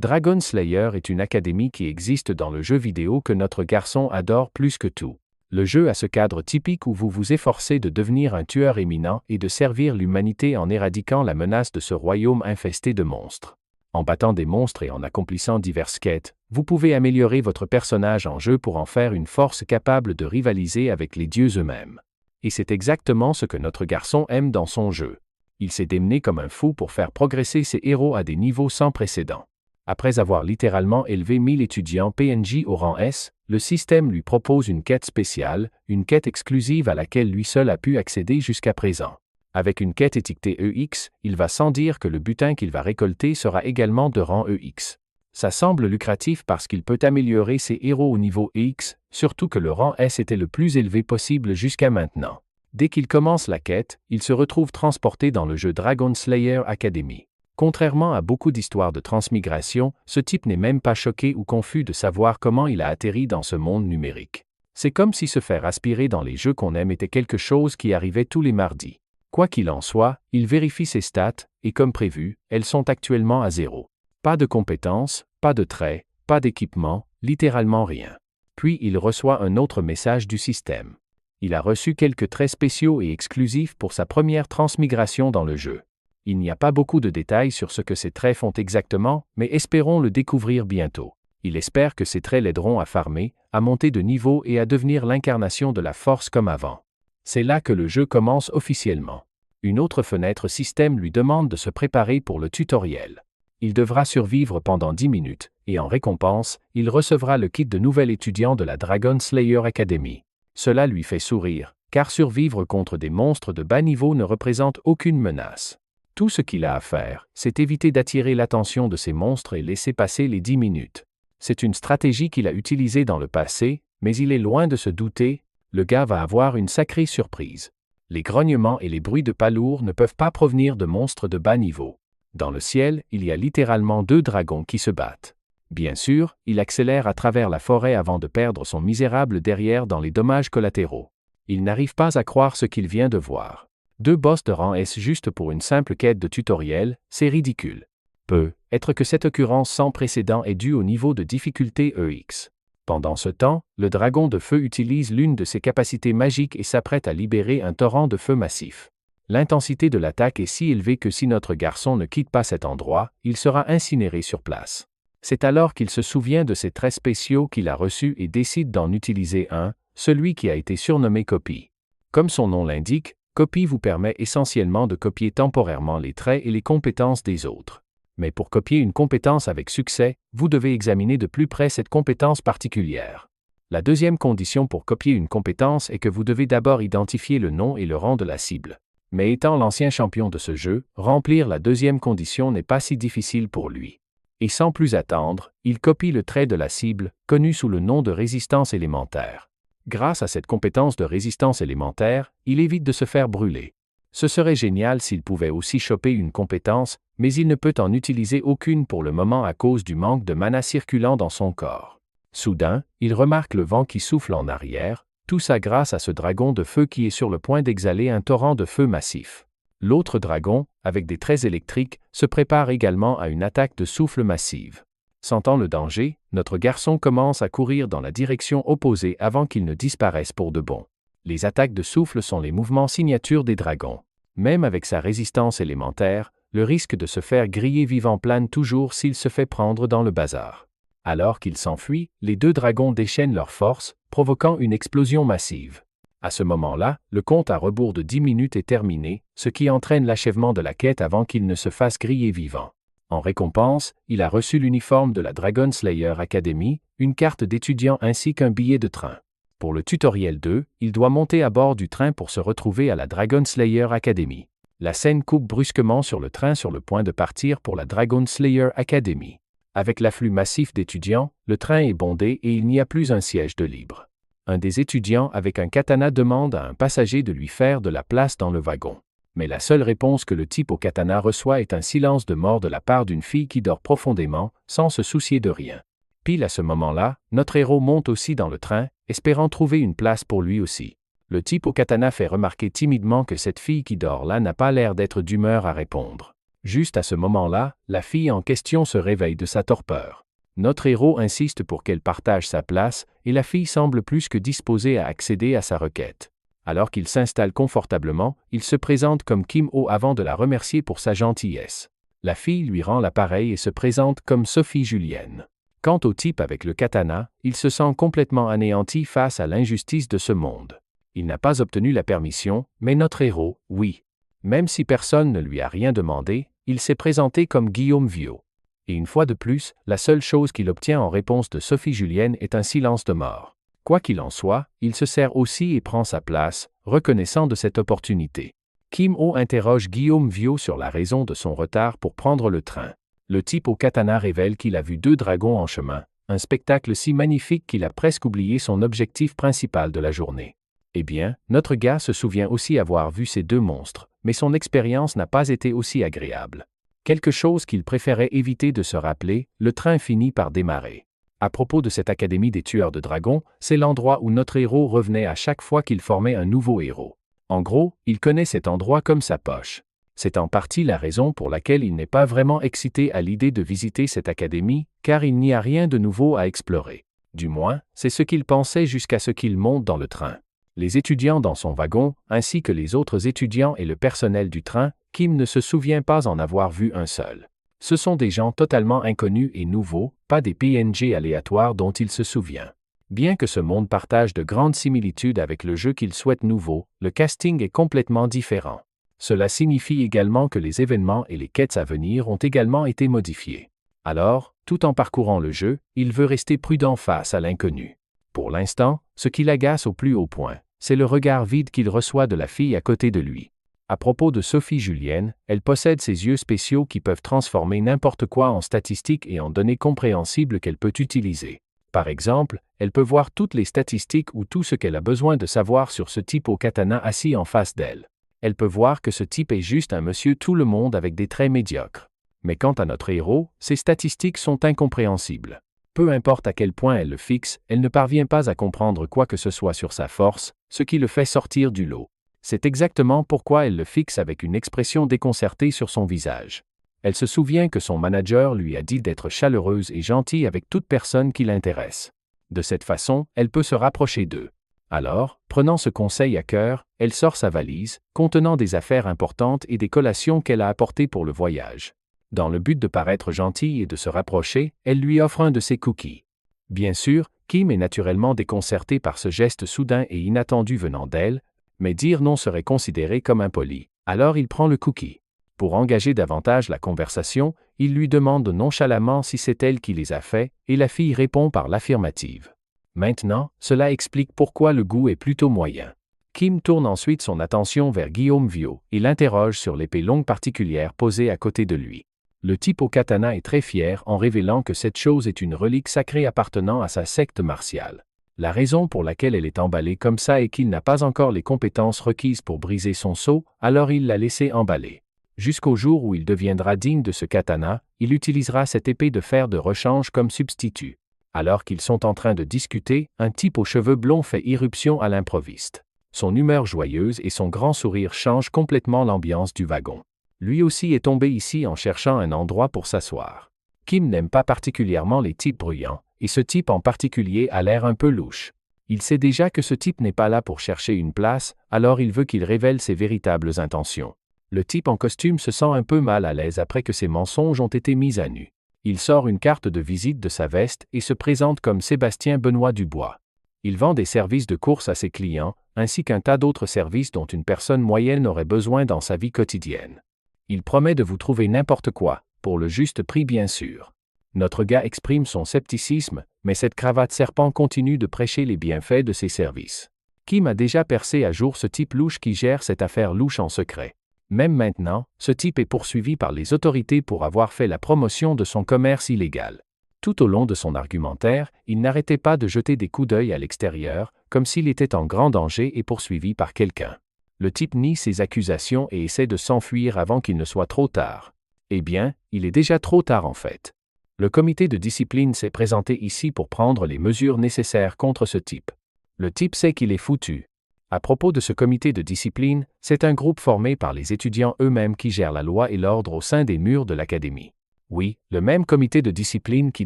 Dragon Slayer est une académie qui existe dans le jeu vidéo que notre garçon adore plus que tout. Le jeu a ce cadre typique où vous vous efforcez de devenir un tueur éminent et de servir l'humanité en éradiquant la menace de ce royaume infesté de monstres. En battant des monstres et en accomplissant diverses quêtes, vous pouvez améliorer votre personnage en jeu pour en faire une force capable de rivaliser avec les dieux eux-mêmes. Et c'est exactement ce que notre garçon aime dans son jeu. Il s'est démené comme un fou pour faire progresser ses héros à des niveaux sans précédent. Après avoir littéralement élevé 1000 étudiants PNJ au rang S, le système lui propose une quête spéciale, une quête exclusive à laquelle lui seul a pu accéder jusqu'à présent. Avec une quête étiquetée EX, il va sans dire que le butin qu'il va récolter sera également de rang EX. Ça semble lucratif parce qu'il peut améliorer ses héros au niveau EX, surtout que le rang S était le plus élevé possible jusqu'à maintenant. Dès qu'il commence la quête, il se retrouve transporté dans le jeu Dragon Slayer Academy. Contrairement à beaucoup d'histoires de transmigration, ce type n'est même pas choqué ou confus de savoir comment il a atterri dans ce monde numérique. C'est comme si se faire aspirer dans les jeux qu'on aime était quelque chose qui arrivait tous les mardis. Quoi qu'il en soit, il vérifie ses stats, et comme prévu, elles sont actuellement à 0. Pas de compétences, pas de traits, pas d'équipement, littéralement rien. Puis il reçoit un autre message du système. Il a reçu quelques traits spéciaux et exclusifs pour sa première transmigration dans le jeu. Il n'y a pas beaucoup de détails sur ce que ces traits font exactement, mais espérons le découvrir bientôt. Il espère que ces traits l'aideront à farmer, à monter de niveau et à devenir l'incarnation de la force comme avant. C'est là que le jeu commence officiellement. Une autre fenêtre système lui demande de se préparer pour le tutoriel. Il devra survivre pendant 10 minutes, et en récompense, il recevra le kit de nouvel étudiant de la Dragon Slayer Academy. Cela lui fait sourire, car survivre contre des monstres de bas niveau ne représente aucune menace. Tout ce qu'il a à faire, c'est éviter d'attirer l'attention de ces monstres et laisser passer les 10 minutes. C'est une stratégie qu'il a utilisée dans le passé, mais il est loin de se douter, le gars va avoir une sacrée surprise. Les grognements et les bruits de pas lourds ne peuvent pas provenir de monstres de bas niveau. Dans le ciel, il y a littéralement 2 dragons qui se battent. Bien sûr, il accélère à travers la forêt avant de perdre son misérable derrière dans les dommages collatéraux. Il n'arrive pas à croire ce qu'il vient de voir. 2 boss de rang S juste pour une simple quête de tutoriel, c'est ridicule. Peut-être que cette occurrence sans précédent est due au niveau de difficulté EX. Pendant ce temps, le dragon de feu utilise l'une de ses capacités magiques et s'apprête à libérer un torrent de feu massif. L'intensité de l'attaque est si élevée que si notre garçon ne quitte pas cet endroit, il sera incinéré sur place. C'est alors qu'il se souvient de ces traits spéciaux qu'il a reçus et décide d'en utiliser un, celui qui a été surnommé Copie. Comme son nom l'indique, Copie vous permet essentiellement de copier temporairement les traits et les compétences des autres. Mais pour copier une compétence avec succès, vous devez examiner de plus près cette compétence particulière. La deuxième condition pour copier une compétence est que vous devez d'abord identifier le nom et le rang de la cible. Mais étant l'ancien champion de ce jeu, remplir la deuxième condition n'est pas si difficile pour lui. Et sans plus attendre, il copie le trait de la cible, connu sous le nom de résistance élémentaire. Grâce à cette compétence de résistance élémentaire, il évite de se faire brûler. Ce serait génial s'il pouvait aussi choper une compétence, mais il ne peut en utiliser aucune pour le moment à cause du manque de mana circulant dans son corps. Soudain, il remarque le vent qui souffle en arrière, tout ça grâce à ce dragon de feu qui est sur le point d'exhaler un torrent de feu massif. L'autre dragon, avec des traits électriques, se prépare également à une attaque de souffle massive. Sentant le danger, notre garçon commence à courir dans la direction opposée avant qu'il ne disparaisse pour de bon. Les attaques de souffle sont les mouvements signatures des dragons. Même avec sa résistance élémentaire, le risque de se faire griller vivant plane toujours s'il se fait prendre dans le bazar. Alors qu'il s'enfuit, les 2 dragons déchaînent leurs forces, provoquant une explosion massive. À ce moment-là, le compte à rebours de 10 minutes est terminé, ce qui entraîne l'achèvement de la quête avant qu'il ne se fasse griller vivant. En récompense, il a reçu l'uniforme de la Dragon Slayer Academy, une carte d'étudiant ainsi qu'un billet de train. Pour le tutoriel 2, il doit monter à bord du train pour se retrouver à la Dragon Slayer Academy. La scène coupe brusquement sur le train sur le point de partir pour la Dragon Slayer Academy. Avec l'afflux massif d'étudiants, le train est bondé et il n'y a plus un siège de libre. Un des étudiants avec un katana demande à un passager de lui faire de la place dans le wagon. Mais la seule réponse que le type au katana reçoit est un silence de mort de la part d'une fille qui dort profondément, sans se soucier de rien. Pile à ce moment-là, notre héros monte aussi dans le train, espérant trouver une place pour lui aussi. Le type au katana fait remarquer timidement que cette fille qui dort là n'a pas l'air d'être d'humeur à répondre. Juste à ce moment-là, la fille en question se réveille de sa torpeur. Notre héros insiste pour qu'elle partage sa place, et la fille semble plus que disposée à accéder à sa requête. Alors qu'il s'installe confortablement, il se présente comme Kim Ho avant de la remercier pour sa gentillesse. La fille lui rend l'appareil et se présente comme Sophie Julienne. Quant au type avec le katana, il se sent complètement anéanti face à l'injustice de ce monde. Il n'a pas obtenu la permission, mais notre héros, oui. Même si personne ne lui a rien demandé, il s'est présenté comme Guillaume Viau. Et une fois de plus, la seule chose qu'il obtient en réponse de Sophie Julienne est un silence de mort. Quoi qu'il en soit, il se sert aussi et prend sa place, reconnaissant de cette opportunité. Kim Ho interroge Guillaume Viau sur la raison de son retard pour prendre le train. Le type au katana révèle qu'il a vu 2 dragons en chemin, un spectacle si magnifique qu'il a presque oublié son objectif principal de la journée. Eh bien, notre gars se souvient aussi avoir vu ces 2 monstres, mais son expérience n'a pas été aussi agréable. Quelque chose qu'il préférait éviter de se rappeler, le train finit par démarrer. À propos de cette académie des tueurs de dragons, c'est l'endroit où notre héros revenait à chaque fois qu'il formait un nouveau héros. En gros, il connaît cet endroit comme sa poche. C'est en partie la raison pour laquelle il n'est pas vraiment excité à l'idée de visiter cette académie, car il n'y a rien de nouveau à explorer. Du moins, c'est ce qu'il pensait jusqu'à ce qu'il monte dans le train. Les étudiants dans son wagon, ainsi que les autres étudiants et le personnel du train, Kim ne se souvient pas en avoir vu un seul. Ce sont des gens totalement inconnus et nouveaux, pas des PNG aléatoires dont il se souvient. Bien que ce monde partage de grandes similitudes avec le jeu qu'il souhaite nouveau, le casting est complètement différent. Cela signifie également que les événements et les quêtes à venir ont également été modifiés. Alors, tout en parcourant le jeu, il veut rester prudent face à l'inconnu. Pour l'instant, ce qui l'agace au plus haut point, c'est le regard vide qu'il reçoit de la fille à côté de lui. À propos de Sophie Julienne, elle possède ces yeux spéciaux qui peuvent transformer n'importe quoi en statistiques et en données compréhensibles qu'elle peut utiliser. Par exemple, elle peut voir toutes les statistiques ou tout ce qu'elle a besoin de savoir sur ce type au katana assis en face d'elle. Elle peut voir que ce type est juste un monsieur tout le monde avec des traits médiocres. Mais quant à notre héros, ses statistiques sont incompréhensibles. Peu importe à quel point elle le fixe, elle ne parvient pas à comprendre quoi que ce soit sur sa force, ce qui le fait sortir du lot. C'est exactement pourquoi elle le fixe avec une expression déconcertée sur son visage. Elle se souvient que son manager lui a dit d'être chaleureuse et gentille avec toute personne qui l'intéresse. De cette façon, elle peut se rapprocher d'eux. Alors, prenant ce conseil à cœur, elle sort sa valise, contenant des affaires importantes et des collations qu'elle a apportées pour le voyage. Dans le but de paraître gentille et de se rapprocher, elle lui offre un de ses cookies. Bien sûr, Kim est naturellement déconcerté par ce geste soudain et inattendu venant d'elle, mais dire non serait considéré comme impoli. Alors il prend le cookie. Pour engager davantage la conversation, il lui demande nonchalamment si c'est elle qui les a faits, et la fille répond par l'affirmative. Maintenant, cela explique pourquoi le goût est plutôt moyen. Kim tourne ensuite son attention vers Guillaume Viau et l'interroge sur l'épée longue particulière posée à côté de lui. Le type au katana est très fier en révélant que cette chose est une relique sacrée appartenant à sa secte martiale. La raison pour laquelle elle est emballée comme ça est qu'il n'a pas encore les compétences requises pour briser son sceau, alors il l'a laissé emballer. Jusqu'au jour où il deviendra digne de ce katana, il utilisera cette épée de fer de rechange comme substitut. Alors qu'ils sont en train de discuter, un type aux cheveux blonds fait irruption à l'improviste. Son humeur joyeuse et son grand sourire changent complètement l'ambiance du wagon. Lui aussi est tombé ici en cherchant un endroit pour s'asseoir. Kim n'aime pas particulièrement les types bruyants, et ce type en particulier a l'air un peu louche. Il sait déjà que ce type n'est pas là pour chercher une place, alors il veut qu'il révèle ses véritables intentions. Le type en costume se sent un peu mal à l'aise après que ses mensonges ont été mis à nu. Il sort une carte de visite de sa veste et se présente comme Sébastien Benoît Dubois. Il vend des services de course à ses clients, ainsi qu'un tas d'autres services dont une personne moyenne aurait besoin dans sa vie quotidienne. Il promet de vous trouver n'importe quoi, pour le juste prix bien sûr. Notre gars exprime son scepticisme, mais cette cravate serpent continue de prêcher les bienfaits de ses services. Kim a déjà percé à jour ce type louche qui gère cette affaire louche en secret. Même maintenant, ce type est poursuivi par les autorités pour avoir fait la promotion de son commerce illégal. Tout au long de son argumentaire, il n'arrêtait pas de jeter des coups d'œil à l'extérieur, comme s'il était en grand danger et poursuivi par quelqu'un. Le type nie ses accusations et essaie de s'enfuir avant qu'il ne soit trop tard. Eh bien, il est déjà trop tard en fait. Le comité de discipline s'est présenté ici pour prendre les mesures nécessaires contre ce type. Le type sait qu'il est foutu. À propos de ce comité de discipline, c'est un groupe formé par les étudiants eux-mêmes qui gèrent la loi et l'ordre au sein des murs de l'académie. Oui, le même comité de discipline qui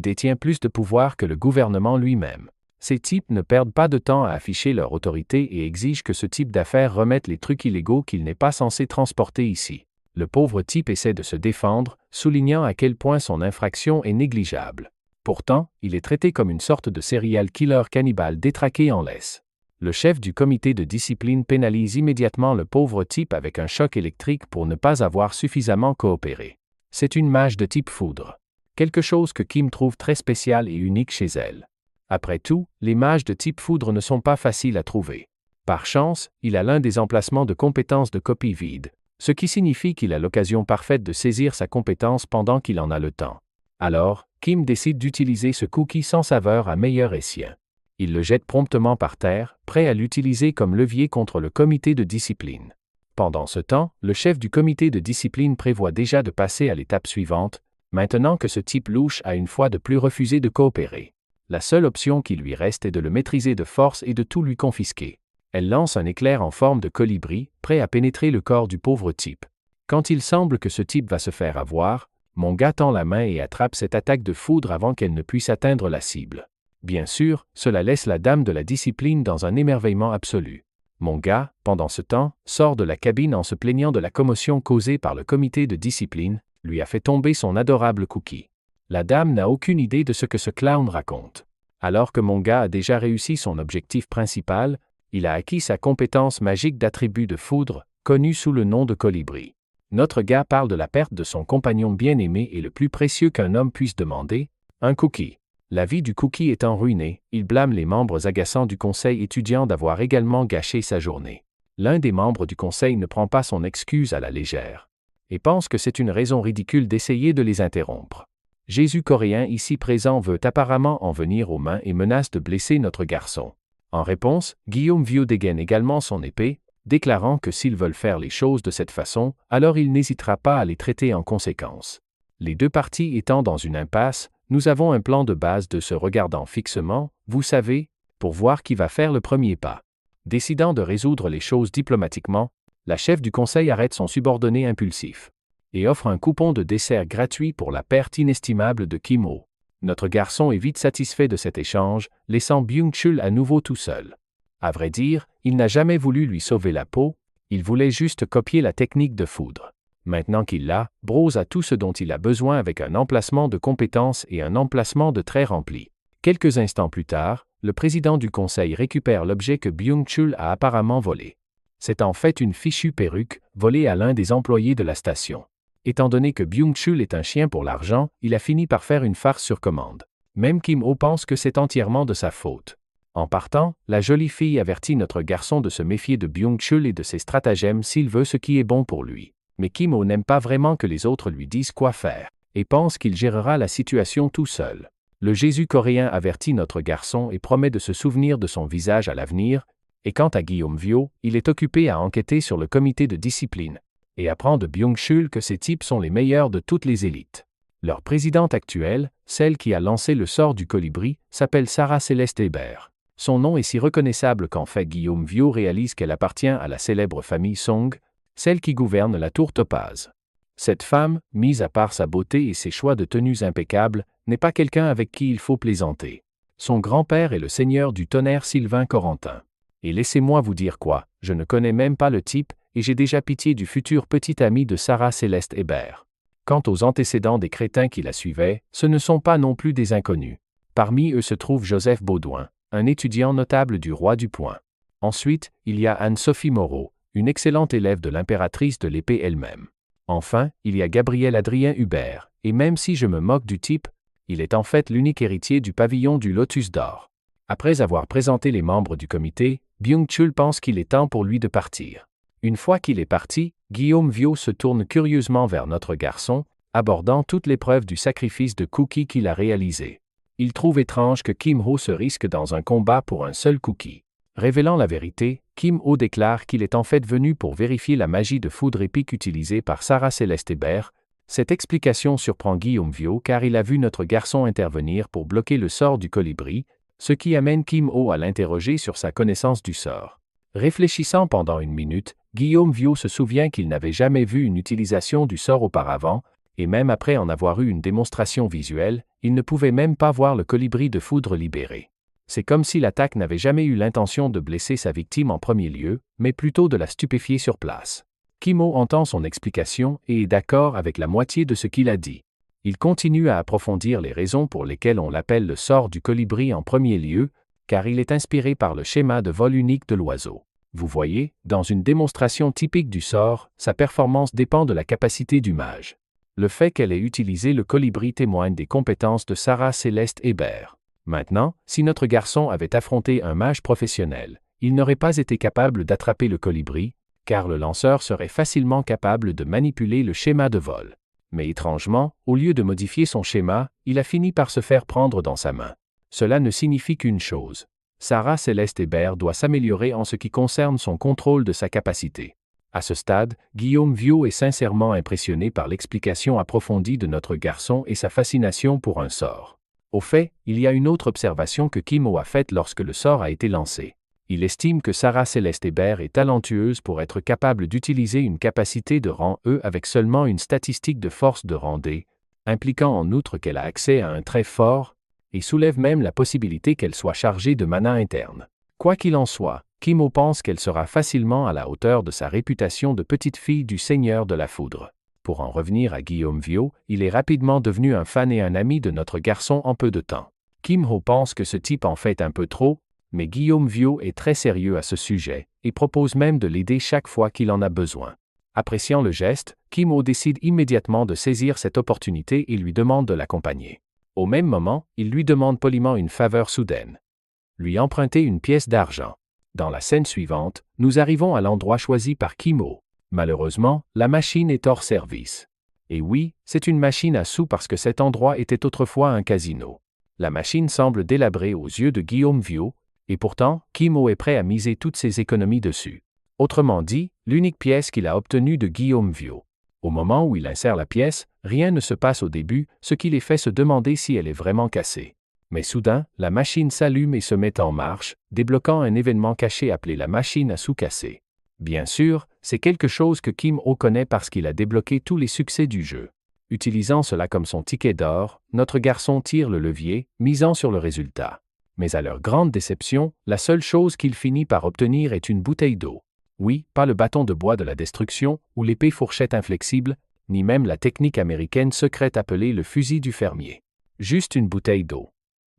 détient plus de pouvoir que le gouvernement lui-même. Ces types ne perdent pas de temps à afficher leur autorité et exigent que ce type d'affaires remette les trucs illégaux qu'il n'est pas censé transporter ici. Le pauvre type essaie de se défendre, soulignant à quel point son infraction est négligeable. Pourtant, il est traité comme une sorte de serial killer cannibale détraqué en laisse. Le chef du comité de discipline pénalise immédiatement le pauvre type avec un choc électrique pour ne pas avoir suffisamment coopéré. C'est une mage de type foudre. Quelque chose que Kim trouve très spécial et unique chez elle. Après tout, les mages de type foudre ne sont pas faciles à trouver. Par chance, il a l'un des emplacements de compétences de copie vide, ce qui signifie qu'il a l'occasion parfaite de saisir sa compétence pendant qu'il en a le temps. Alors, Kim décide d'utiliser ce cookie sans saveur à meilleur escient. Il le jette promptement par terre, prêt à l'utiliser comme levier contre le comité de discipline. Pendant ce temps, le chef du comité de discipline prévoit déjà de passer à l'étape suivante, maintenant que ce type louche a une fois de plus refusé de coopérer. La seule option qui lui reste est de le maîtriser de force et de tout lui confisquer. Elle lance un éclair en forme de colibri, prêt à pénétrer le corps du pauvre type. Quand il semble que ce type va se faire avoir, mon gars tend la main et attrape cette attaque de foudre avant qu'elle ne puisse atteindre la cible. Bien sûr, cela laisse la dame de la discipline dans un émerveillement absolu. Mon gars, pendant ce temps, sort de la cabine en se plaignant de la commotion causée par le comité de discipline, lui a fait tomber son adorable cookie. La dame n'a aucune idée de ce que ce clown raconte. Alors que mon gars a déjà réussi son objectif principal, il a acquis sa compétence magique d'attribut de foudre, connue sous le nom de colibri. Notre gars parle de la perte de son compagnon bien-aimé et le plus précieux qu'un homme puisse demander, un cookie. La vie du cookie étant ruinée, il blâme les membres agaçants du conseil étudiant d'avoir également gâché sa journée. L'un des membres du conseil ne prend pas son excuse à la légère et pense que c'est une raison ridicule d'essayer de les interrompre. Jésus coréen ici présent veut apparemment en venir aux mains et menace de blesser notre garçon. En réponse, Guillaume Vieux dégaine également son épée, déclarant que s'ils veulent faire les choses de cette façon, alors il n'hésitera pas à les traiter en conséquence. Les deux parties étant dans une impasse, nous avons un plan de base de se regardant fixement, vous savez, pour voir qui va faire le premier pas. Décidant de résoudre les choses diplomatiquement, la chef du conseil arrête son subordonné impulsif et offre un coupon de dessert gratuit pour la perte inestimable de Kim Ho. Notre garçon est vite satisfait de cet échange, laissant Byung-chul à nouveau tout seul. À vrai dire, il n'a jamais voulu lui sauver la peau, il voulait juste copier la technique de foudre. Maintenant qu'il l'a, Bros a tout ce dont il a besoin avec un emplacement de compétences et un emplacement de traits rempli. Quelques instants plus tard, le président du conseil récupère l'objet que Byung-chul a apparemment volé. C'est en fait une fichue perruque, volée à l'un des employés de la station. Étant donné que Byung-chul est un chien pour l'argent, il a fini par faire une farce sur commande. Même Kim Ho pense que c'est entièrement de sa faute. En partant, la jolie fille avertit notre garçon de se méfier de Byung-chul et de ses stratagèmes s'il veut ce qui est bon pour lui. Mais Kim Ho n'aime pas vraiment que les autres lui disent quoi faire, et pense qu'il gérera la situation tout seul. Le Jésus coréen avertit notre garçon et promet de se souvenir de son visage à l'avenir, et quant à Guillaume Vieux, il est occupé à enquêter sur le comité de discipline, et apprend de Byung-chul que ces types sont les meilleurs de toutes les élites. Leur présidente actuelle, celle qui a lancé le sort du colibri, s'appelle Sarah Céleste Hébert. Son nom est si reconnaissable qu'en fait Guillaume Vieux réalise qu'elle appartient à la célèbre famille Song, celle qui gouverne la tour Topaz. Cette femme, mise à part sa beauté et ses choix de tenues impeccables, n'est pas quelqu'un avec qui il faut plaisanter. Son grand-père est le seigneur du tonnerre Sylvain Corentin. Et laissez-moi vous dire quoi, je ne connais même pas le type, et j'ai déjà pitié du futur petit ami de Sarah Céleste Hébert. Quant aux antécédents des crétins qui la suivaient, ce ne sont pas non plus des inconnus. Parmi eux se trouve Joseph Baudouin, un étudiant notable du roi du Point. Ensuite, il y a Anne-Sophie Moreau, une excellente élève de l'impératrice de l'épée elle-même. Enfin, il y a Gabriel Adrien Hubert, et même si je me moque du type, il est en fait l'unique héritier du pavillon du Lotus d'Or. Après avoir présenté les membres du comité, Byung-chul pense qu'il est temps pour lui de partir. Une fois qu'il est parti, Guillaume Vieux se tourne curieusement vers notre garçon, abordant toute l'épreuve du sacrifice de cookie qu'il a réalisé. Il trouve étrange que Kim Ho se risque dans un combat pour un seul cookie. Révélant la vérité, Kim Ho déclare qu'il est en fait venu pour vérifier la magie de foudre épique utilisée par Sarah Céleste Hébert. Cette explication surprend Guillaume Vieux car il a vu notre garçon intervenir pour bloquer le sort du colibri, ce qui amène Kim Ho à l'interroger sur sa connaissance du sort. Réfléchissant pendant une minute, Guillaume Viau se souvient qu'il n'avait jamais vu une utilisation du sort auparavant, et même après en avoir eu une démonstration visuelle, il ne pouvait même pas voir le colibri de foudre libéré. C'est comme si l'attaque n'avait jamais eu l'intention de blesser sa victime en premier lieu, mais plutôt de la stupéfier sur place. Kimo entend son explication et est d'accord avec la moitié de ce qu'il a dit. Il continue à approfondir les raisons pour lesquelles on l'appelle le sort du colibri en premier lieu, car il est inspiré par le schéma de vol unique de l'oiseau. Vous voyez, dans une démonstration typique du sort, sa performance dépend de la capacité du mage. Le fait qu'elle ait utilisé le colibri témoigne des compétences de Sarah Céleste Hébert. Maintenant, si notre garçon avait affronté un mage professionnel, il n'aurait pas été capable d'attraper le colibri, car le lanceur serait facilement capable de manipuler le schéma de vol. Mais étrangement, au lieu de modifier son schéma, il a fini par se faire prendre dans sa main. Cela ne signifie qu'une chose. Sarah Céleste Hébert doit s'améliorer en ce qui concerne son contrôle de sa capacité. À ce stade, Guillaume Viau est sincèrement impressionné par l'explication approfondie de notre garçon et sa fascination pour un sort. Au fait, il y a une autre observation que Kimo a faite lorsque le sort a été lancé. Il estime que Sarah Céleste Hébert est talentueuse pour être capable d'utiliser une capacité de rang E avec seulement une statistique de force de rang D, impliquant en outre qu'elle a accès à un trait fort, et soulève même la possibilité qu'elle soit chargée de mana interne. Quoi qu'il en soit, Kimo pense qu'elle sera facilement à la hauteur de sa réputation de petite fille du Seigneur de la Foudre. Pour en revenir à Guillaume Viau, il est rapidement devenu un fan et un ami de notre garçon en peu de temps. Kim Ho pense que ce type en fait un peu trop, mais Guillaume Viau est très sérieux à ce sujet, et propose même de l'aider chaque fois qu'il en a besoin. Appréciant le geste, Kim Ho décide immédiatement de saisir cette opportunité et lui demande de l'accompagner. Au même moment, il lui demande poliment une faveur soudaine. Lui emprunter une pièce d'argent. Dans la scène suivante, nous arrivons à l'endroit choisi par Kim Ho. Malheureusement, la machine est hors service. Et oui, c'est une machine à sous parce que cet endroit était autrefois un casino. La machine semble délabrée aux yeux de Guillaume Viau, et pourtant, Kim Ho est prêt à miser toutes ses économies dessus. Autrement dit, l'unique pièce qu'il a obtenue de Guillaume Viau. Au moment où il insère la pièce, rien ne se passe au début, ce qui les fait se demander si elle est vraiment cassée. Mais soudain, la machine s'allume et se met en marche, débloquant un événement caché appelé la machine à sous cassée. Bien sûr, c'est quelque chose que Kim Ho connaît parce qu'il a débloqué tous les succès du jeu. Utilisant cela comme son ticket d'or, notre garçon tire le levier, misant sur le résultat. Mais à leur grande déception, la seule chose qu'il finit par obtenir est une bouteille d'eau. Oui, pas le bâton de bois de la destruction, ou l'épée fourchette inflexible, ni même la technique américaine secrète appelée le fusil du fermier. Juste une bouteille d'eau.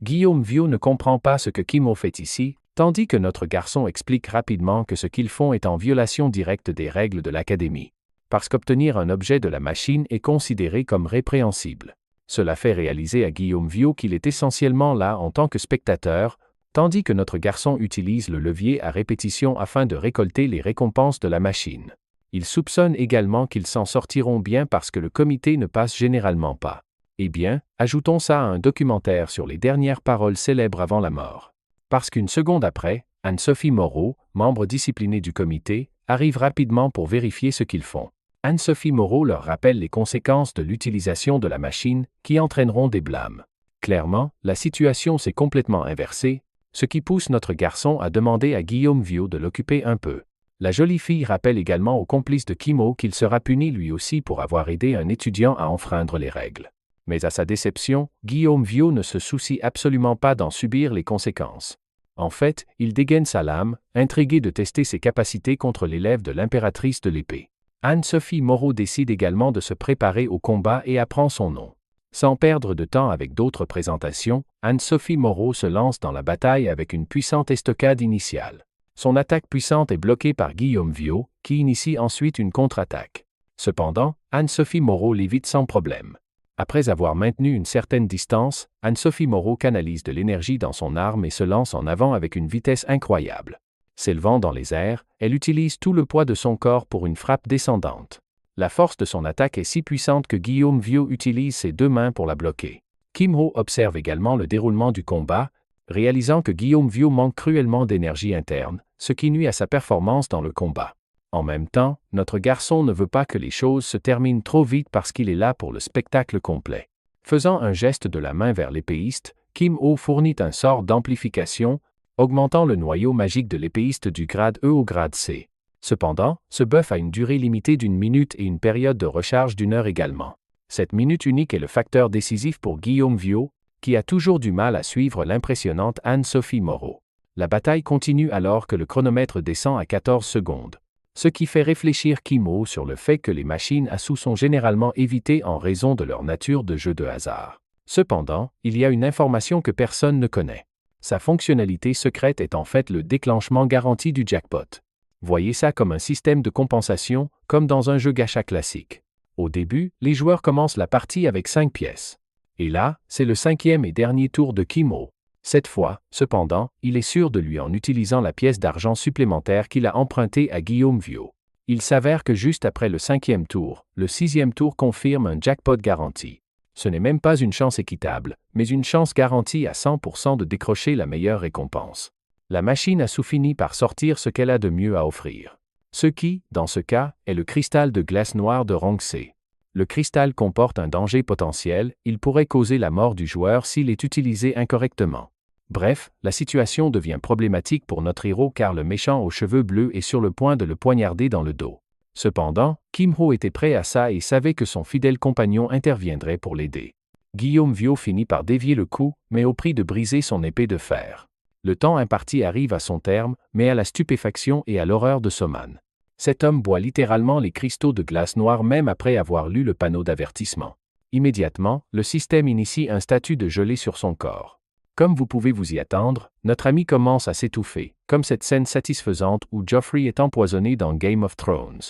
Guillaume Viau ne comprend pas ce que Kim Ho fait ici, tandis que notre garçon explique rapidement que ce qu'ils font est en violation directe des règles de l'académie. Parce qu'obtenir un objet de la machine est considéré comme répréhensible. Cela fait réaliser à Guillaume Viau qu'il est essentiellement là en tant que spectateur, tandis que notre garçon utilise le levier à répétition afin de récolter les récompenses de la machine. Il soupçonne également qu'ils s'en sortiront bien parce que le comité ne passe généralement pas. Eh bien, ajoutons ça à un documentaire sur les dernières paroles célèbres avant la mort. Parce qu'une seconde après, Anne-Sophie Moreau, membre disciplinée du comité, arrive rapidement pour vérifier ce qu'ils font. Anne-Sophie Moreau leur rappelle les conséquences de l'utilisation de la machine qui entraîneront des blâmes. Clairement, la situation s'est complètement inversée, ce qui pousse notre garçon à demander à Guillaume Viau de l'occuper un peu. La jolie fille rappelle également au complice de Kim Ho qu'il sera puni lui aussi pour avoir aidé un étudiant à enfreindre les règles. Mais à sa déception, Guillaume Viau ne se soucie absolument pas d'en subir les conséquences. En fait, il dégaine sa lame, intrigué de tester ses capacités contre l'élève de l'impératrice de l'épée. Anne-Sophie Moreau décide également de se préparer au combat et apprend son nom. Sans perdre de temps avec d'autres présentations, Anne-Sophie Moreau se lance dans la bataille avec une puissante estocade initiale. Son attaque puissante est bloquée par Guillaume Viau, qui initie ensuite une contre-attaque. Cependant, Anne-Sophie Moreau l'évite sans problème. Après avoir maintenu une certaine distance, Anne-Sophie Moreau canalise de l'énergie dans son arme et se lance en avant avec une vitesse incroyable. S'élevant dans les airs, elle utilise tout le poids de son corps pour une frappe descendante. La force de son attaque est si puissante que Guillaume Viau utilise ses deux mains pour la bloquer. Kim Ho observe également le déroulement du combat, réalisant que Guillaume Viau manque cruellement d'énergie interne, ce qui nuit à sa performance dans le combat. En même temps, notre garçon ne veut pas que les choses se terminent trop vite parce qu'il est là pour le spectacle complet. Faisant un geste de la main vers l'épéiste, Kim Ho fournit un sort d'amplification, augmentant le noyau magique de l'épéiste du grade E au grade C. Cependant, ce buff a une durée limitée d'1 minute et une période de recharge d'1 heure également. Cette minute unique est le facteur décisif pour Guillaume Viau, qui a toujours du mal à suivre l'impressionnante Anne-Sophie Moreau. La bataille continue alors que le chronomètre descend à 14 secondes. Ce qui fait réfléchir Kimo sur le fait que les machines à sous sont généralement évitées en raison de leur nature de jeu de hasard. Cependant, il y a une information que personne ne connaît. Sa fonctionnalité secrète est en fait le déclenchement garanti du jackpot. Voyez ça comme un système de compensation, comme dans un jeu gacha classique. Au début, les joueurs commencent la partie avec 5 pièces. Et là, c'est le 5e et dernier tour de Kimo. Cette fois, cependant, il est sûr de lui en utilisant la pièce d'argent supplémentaire qu'il a empruntée à Guillaume Viau. Il s'avère que juste après le 5e tour, le 6e tour confirme un jackpot garanti. Ce n'est même pas une chance équitable, mais une chance garantie à 100% de décrocher la meilleure récompense. La machine à sous finit par sortir ce qu'elle a de mieux à offrir. Ce qui, dans ce cas, est le cristal de glace noire de rang C. Le cristal comporte un danger potentiel, il pourrait causer la mort du joueur s'il est utilisé incorrectement. Bref, la situation devient problématique pour notre héros car le méchant aux cheveux bleus est sur le point de le poignarder dans le dos. Cependant, Kim-ho était prêt à ça et savait que son fidèle compagnon interviendrait pour l'aider. Guillaume Viau finit par dévier le coup, mais au prix de briser son épée de fer. Le temps imparti arrive à son terme, mais à la stupéfaction et à l'horreur de Soman. Cet homme boit littéralement les cristaux de glace noire même après avoir lu le panneau d'avertissement. Immédiatement, le système initie un statut de gelée sur son corps. Comme vous pouvez vous y attendre, notre ami commence à s'étouffer, comme cette scène satisfaisante où Joffrey est empoisonné dans Game of Thrones.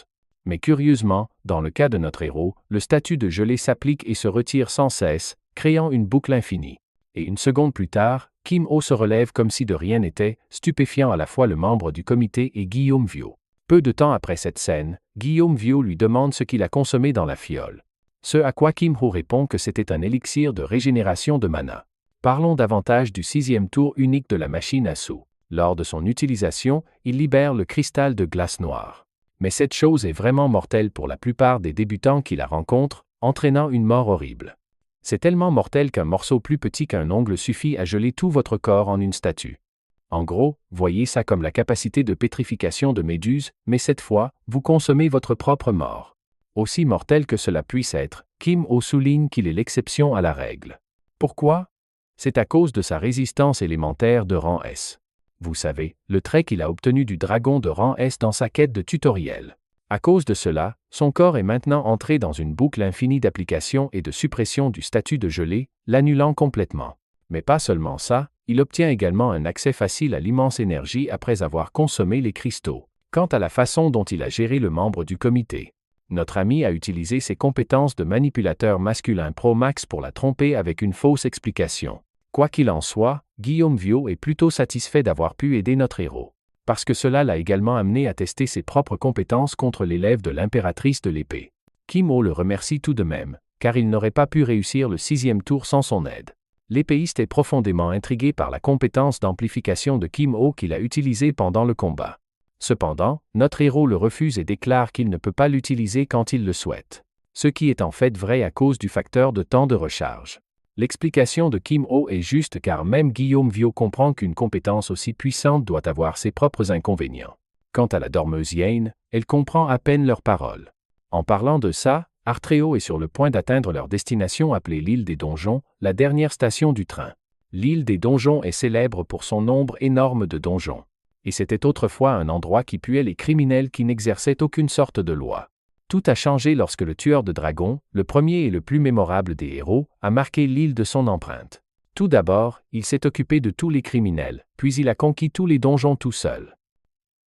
Mais curieusement, dans le cas de notre héros, le statut de gelée s'applique et se retire sans cesse, créant une boucle infinie. Et une seconde plus tard, Kim-ho se relève comme si de rien n'était, stupéfiant à la fois le membre du comité et Guillaume Viau. Peu de temps après cette scène, Guillaume Viau lui demande ce qu'il a consommé dans la fiole. Ce à quoi Kim-ho répond que c'était un élixir de régénération de mana. Parlons davantage du 6e tour unique de la machine à sous. Lors de son utilisation, il libère le cristal de glace noire. Mais cette chose est vraiment mortelle pour la plupart des débutants qui la rencontrent, entraînant une mort horrible. C'est tellement mortel qu'un morceau plus petit qu'un ongle suffit à geler tout votre corps en une statue. En gros, voyez ça comme la capacité de pétrification de Méduse, mais cette fois, vous consommez votre propre mort. Aussi mortel que cela puisse être, Kim-ho souligne qu'il est l'exception à la règle. Pourquoi ? C'est à cause de sa résistance élémentaire de rang S. Vous savez, le trait qu'il a obtenu du dragon de rang S dans sa quête de tutoriel. À cause de cela, son corps est maintenant entré dans une boucle infinie d'application et de suppression du statut de gelée, l'annulant complètement. Mais pas seulement ça, il obtient également un accès facile à l'immense énergie après avoir consommé les cristaux. Quant à la façon dont il a géré le membre du comité, notre ami a utilisé ses compétences de manipulateur masculin Pro Max pour la tromper avec une fausse explication. Quoi qu'il en soit, Guillaume Viau est plutôt satisfait d'avoir pu aider notre héros. Parce que cela l'a également amené à tester ses propres compétences contre l'élève de l'impératrice de l'épée. Kim-ho le remercie tout de même, car il n'aurait pas pu réussir le 6e tour sans son aide. L'épéiste est profondément intrigué par la compétence d'amplification de Kim-ho qu'il a utilisée pendant le combat. Cependant, notre héros le refuse et déclare qu'il ne peut pas l'utiliser quand il le souhaite. Ce qui est en fait vrai à cause du facteur de temps de recharge. L'explication de Kim-ho est juste car même Guillaume Viau comprend qu'une compétence aussi puissante doit avoir ses propres inconvénients. Quant à la dormeuse Yane, elle comprend à peine leurs paroles. En parlant de ça, Artréo est sur le point d'atteindre leur destination appelée l'île des donjons, la dernière station du train. L'île des donjons est célèbre pour son nombre énorme de donjons. Et c'était autrefois un endroit qui puait les criminels qui n'exerçaient aucune sorte de loi. Tout a changé lorsque le tueur de dragons, le premier et le plus mémorable des héros, a marqué l'île de son empreinte. Tout d'abord, il s'est occupé de tous les criminels, puis il a conquis tous les donjons tout seul.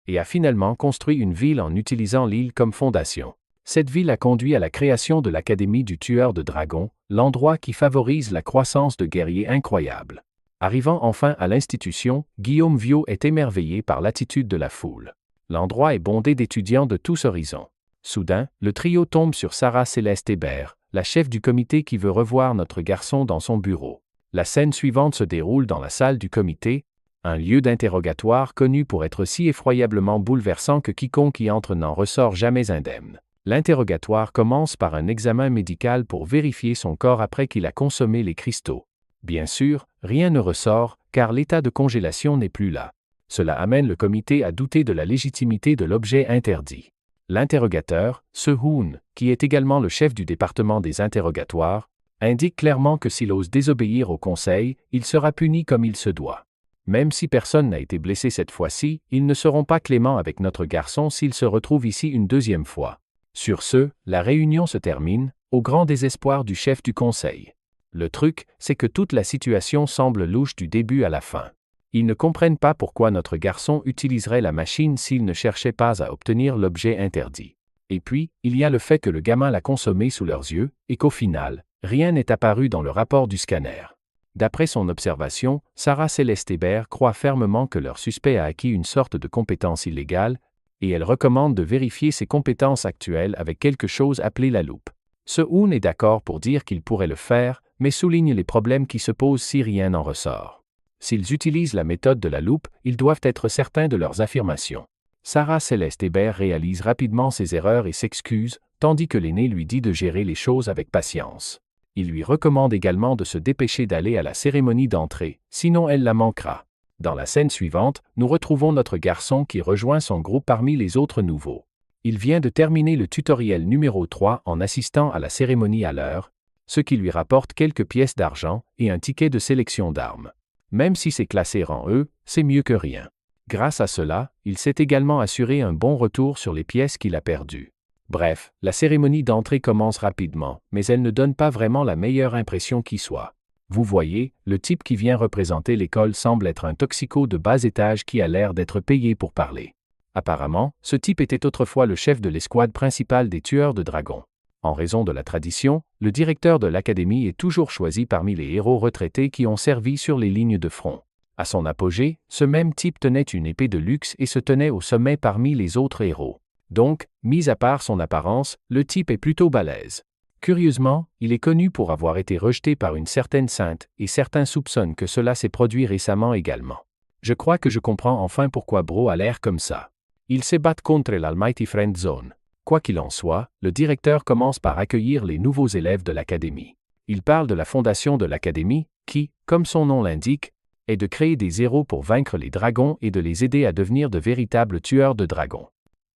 Et a finalement construit une ville en utilisant l'île comme fondation. Cette ville a conduit à la création de l'Académie du tueur de dragons, l'endroit qui favorise la croissance de guerriers incroyables. Arrivant enfin à l'institution, Guillaume Viau est émerveillé par l'attitude de la foule. L'endroit est bondé d'étudiants de tous horizons. Soudain, le trio tombe sur Sarah Céleste Hébert, la chef du comité qui veut revoir notre garçon dans son bureau. La scène suivante se déroule dans la salle du comité, un lieu d'interrogatoire connu pour être si effroyablement bouleversant que quiconque y entre n'en ressort jamais indemne. L'interrogatoire commence par un examen médical pour vérifier son corps après qu'il a consommé les cristaux. Bien sûr, rien ne ressort, car l'état de congélation n'est plus là. Cela amène le comité à douter de la légitimité de l'objet interdit. L'interrogateur, Sehun, qui est également le chef du département des interrogatoires, indique clairement que s'il ose désobéir au conseil, il sera puni comme il se doit. Même si personne n'a été blessé cette fois-ci, ils ne seront pas cléments avec notre garçon s'il se retrouve ici une deuxième fois. Sur ce, la réunion se termine, au grand désespoir du chef du conseil. Le truc, c'est que toute la situation semble louche du début à la fin. Ils ne comprennent pas pourquoi notre garçon utiliserait la machine s'il ne cherchait pas à obtenir l'objet interdit. Et puis, il y a le fait que le gamin l'a consommé sous leurs yeux, et qu'au final, rien n'est apparu dans le rapport du scanner. D'après son observation, Sarah Céleste Hébert croit fermement que leur suspect a acquis une sorte de compétence illégale, et elle recommande de vérifier ses compétences actuelles avec quelque chose appelé la loupe. Sehun est d'accord pour dire qu'il pourrait le faire, mais souligne les problèmes qui se posent si rien n'en ressort. S'ils utilisent la méthode de la loupe, ils doivent être certains de leurs affirmations. Sarah Céleste Hébert réalise rapidement ses erreurs et s'excuse, tandis que l'aîné lui dit de gérer les choses avec patience. Il lui recommande également de se dépêcher d'aller à la cérémonie d'entrée, sinon elle la manquera. Dans la scène suivante, nous retrouvons notre garçon qui rejoint son groupe parmi les autres nouveaux. Il vient de terminer le tutoriel numéro 3 en assistant à la cérémonie à l'heure, ce qui lui rapporte quelques pièces d'argent et un ticket de sélection d'armes. Même si c'est classé rang E, c'est mieux que rien. Grâce à cela, il s'est également assuré un bon retour sur les pièces qu'il a perdues. Bref, la cérémonie d'entrée commence rapidement, mais elle ne donne pas vraiment la meilleure impression qui soit. Vous voyez, le type qui vient représenter l'école semble être un toxico de bas étage qui a l'air d'être payé pour parler. Apparemment, ce type était autrefois le chef de l'escouade principale des tueurs de dragons. En raison de la tradition, le directeur de l'académie est toujours choisi parmi les héros retraités qui ont servi sur les lignes de front. À son apogée, ce même type tenait une épée de luxe et se tenait au sommet parmi les autres héros. Donc, mis à part son apparence, le type est plutôt balèze. Curieusement, il est connu pour avoir été rejeté par une certaine sainte, et certains soupçonnent que cela s'est produit récemment également. Je crois que je comprends enfin pourquoi Bro a l'air comme ça. Il se bat contre l'Almighty Friend Zone. Quoi qu'il en soit, le directeur commence par accueillir les nouveaux élèves de l'académie. Il parle de la fondation de l'académie, qui, comme son nom l'indique, est de créer des héros pour vaincre les dragons et de les aider à devenir de véritables tueurs de dragons.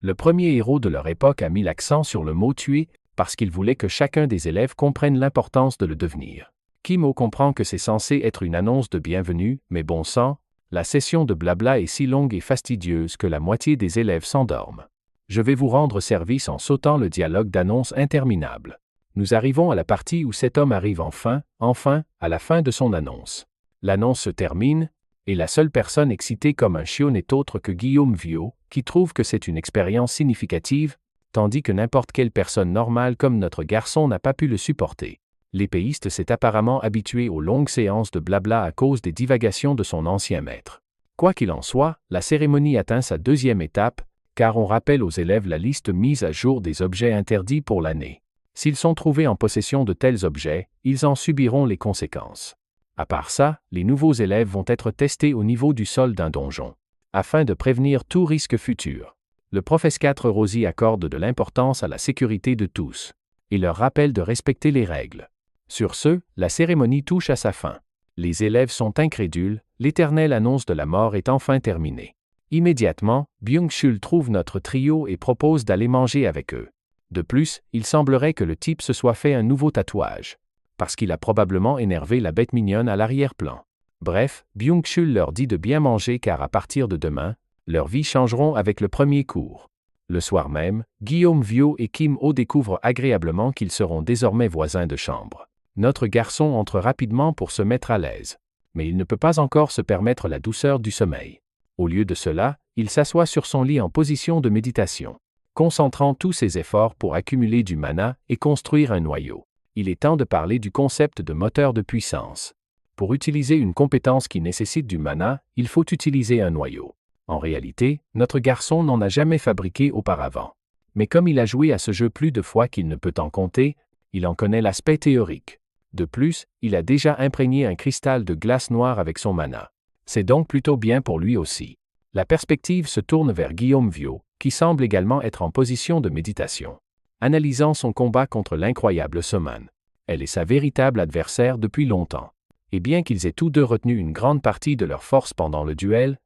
Le premier héros de leur époque a mis l'accent sur le mot « tuer » parce qu'il voulait que chacun des élèves comprenne l'importance de le devenir. Kimo comprend que c'est censé être une annonce de bienvenue, mais bon sang, la session de blabla est si longue et fastidieuse que la moitié des élèves s'endorment. Je vais vous rendre service en sautant le dialogue d'annonce interminable. Nous arrivons à la partie où cet homme arrive enfin, à la fin de son annonce. L'annonce se termine, et la seule personne excitée comme un chiot n'est autre que Guillaume Viau, qui trouve que c'est une expérience significative, tandis que n'importe quelle personne normale comme notre garçon n'a pas pu le supporter. L'épéiste s'est apparemment habitué aux longues séances de blabla à cause des divagations de son ancien maître. Quoi qu'il en soit, la cérémonie atteint sa deuxième étape, car on rappelle aux élèves la liste mise à jour des objets interdits pour l'année. S'ils sont trouvés en possession de tels objets, ils en subiront les conséquences. À part ça, les nouveaux élèves vont être testés au niveau du sol d'un donjon, afin de prévenir tout risque futur. Le Professeur 4 Rosie accorde de l'importance à la sécurité de tous, et leur rappelle de respecter les règles. Sur ce, la cérémonie touche à sa fin. Les élèves sont incrédules, l'éternelle annonce de la mort est enfin terminée. Immédiatement, Byung-chul trouve notre trio et propose d'aller manger avec eux. De plus, il semblerait que le type se soit fait un nouveau tatouage, parce qu'il a probablement énervé la bête mignonne à l'arrière-plan. Bref, Byung-chul leur dit de bien manger car à partir de demain, leurs vies changeront avec le premier cours. Le soir même, Guillaume Viau et Kim Ho découvrent agréablement qu'ils seront désormais voisins de chambre. Notre garçon entre rapidement pour se mettre à l'aise, mais il ne peut pas encore se permettre la douceur du sommeil. Au lieu de cela, il s'assoit sur son lit en position de méditation, concentrant tous ses efforts pour accumuler du mana et construire un noyau. Il est temps de parler du concept de moteur de puissance. Pour utiliser une compétence qui nécessite du mana, il faut utiliser un noyau. En réalité, notre garçon n'en a jamais fabriqué auparavant. Mais comme il a joué à ce jeu plus de fois qu'il ne peut en compter, il en connaît l'aspect théorique. De plus, il a déjà imprégné un cristal de glace noire avec son mana. C'est donc plutôt bien pour lui aussi. La perspective se tourne vers Guillaume Viau, qui semble également être en position de méditation, analysant son combat contre l'incroyable Soman. Elle est sa véritable adversaire depuis longtemps. Et bien qu'ils aient tous deux retenu une grande partie de leur force pendant le duel,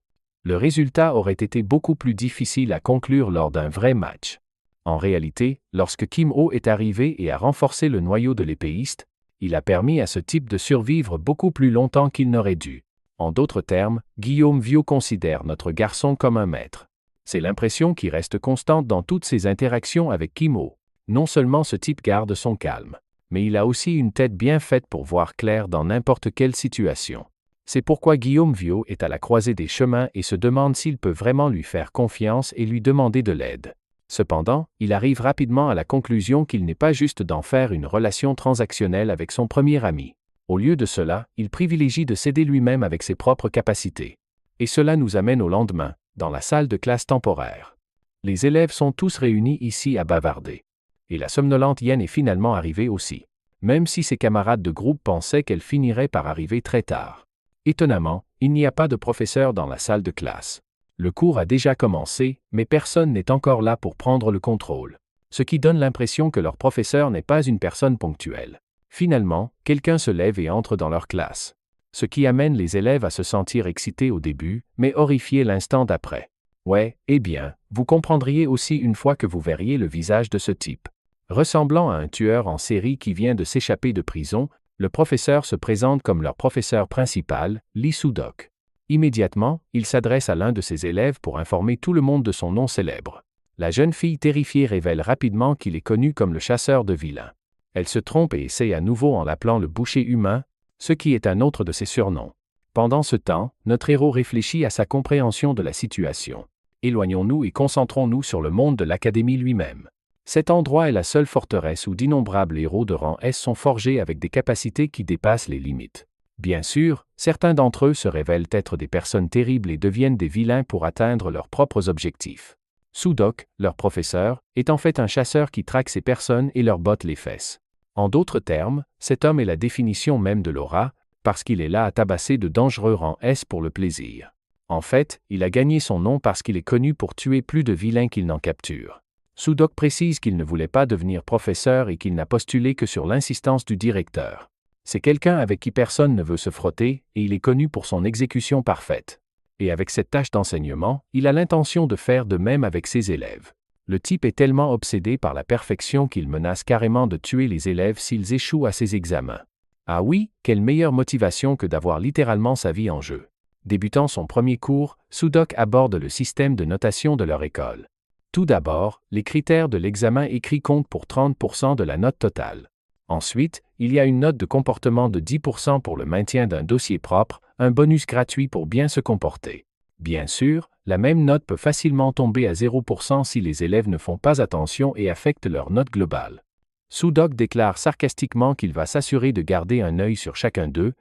le résultat aurait été beaucoup plus difficile à conclure lors d'un vrai match. En réalité, lorsque Kim Ho est arrivé et a renforcé le noyau de l'épéiste, il a permis à ce type de survivre beaucoup plus longtemps qu'il n'aurait dû. En d'autres termes, Guillaume Viau considère notre garçon comme un maître. C'est l'impression qui reste constante dans toutes ses interactions avec Kim Ho. Non seulement ce type garde son calme, mais il a aussi une tête bien faite pour voir clair dans n'importe quelle situation. C'est pourquoi Guillaume Viau est à la croisée des chemins et se demande s'il peut vraiment lui faire confiance et lui demander de l'aide. Cependant, il arrive rapidement à la conclusion qu'il n'est pas juste d'en faire une relation transactionnelle avec son premier ami. Au lieu de cela, il privilégie de s'aider lui-même avec ses propres capacités. Et cela nous amène au lendemain, dans la salle de classe temporaire. Les élèves sont tous réunis ici à bavarder. Et la somnolente Yen est finalement arrivée aussi, même si ses camarades de groupe pensaient qu'elle finirait par arriver très tard. Étonnamment, il n'y a pas de professeur dans la salle de classe. Le cours a déjà commencé, mais personne n'est encore là pour prendre le contrôle, ce qui donne l'impression que leur professeur n'est pas une personne ponctuelle. Finalement, quelqu'un se lève et entre dans leur classe, ce qui amène les élèves à se sentir excités au début, mais horrifiés l'instant d'après. Ouais, eh bien, vous comprendriez aussi une fois que vous verriez le visage de ce type. Ressemblant à un tueur en série qui vient de s'échapper de prison, le professeur se présente comme leur professeur principal, Lee Soo-dok. Immédiatement, il s'adresse à l'un de ses élèves pour informer tout le monde de son nom célèbre. La jeune fille terrifiée révèle rapidement qu'il est connu comme le chasseur de vilains. Elle se trompe et essaie à nouveau en l'appelant le boucher humain, ce qui est un autre de ses surnoms. Pendant ce temps, notre héros réfléchit à sa compréhension de la situation. Éloignons-nous et concentrons-nous sur le monde de l'Académie lui-même. Cet endroit est la seule forteresse où d'innombrables héros de rang S sont forgés avec des capacités qui dépassent les limites. Bien sûr, certains d'entre eux se révèlent être des personnes terribles et deviennent des vilains pour atteindre leurs propres objectifs. Soo-dok, leur professeur, est en fait un chasseur qui traque ces personnes et leur botte les fesses. En d'autres termes, cet homme est la définition même de l'aura, parce qu'il est là à tabasser de dangereux rangs S pour le plaisir. En fait, il a gagné son nom parce qu'il est connu pour tuer plus de vilains qu'il n'en capture. Soo-dok précise qu'il ne voulait pas devenir professeur et qu'il n'a postulé que sur l'insistance du directeur. C'est quelqu'un avec qui personne ne veut se frotter, et il est connu pour son exécution parfaite. Et avec cette tâche d'enseignement, il a l'intention de faire de même avec ses élèves. Le type est tellement obsédé par la perfection qu'il menace carrément de tuer les élèves s'ils échouent à ses examens. Ah oui, quelle meilleure motivation que d'avoir littéralement sa vie en jeu. Débutant son premier cours, Soo-dok aborde le système de notation de leur école. Tout d'abord, les critères de l'examen écrit comptent pour 30% de la note totale. Ensuite, il y a une note de comportement de 10% pour le maintien d'un dossier propre, un bonus gratuit pour bien se comporter. Bien sûr, la même note peut facilement tomber à 0% si les élèves ne font pas attention et affectent leur note globale. Soo-dok déclare sarcastiquement qu'il va s'assurer de garder un œil sur chacun d'eux,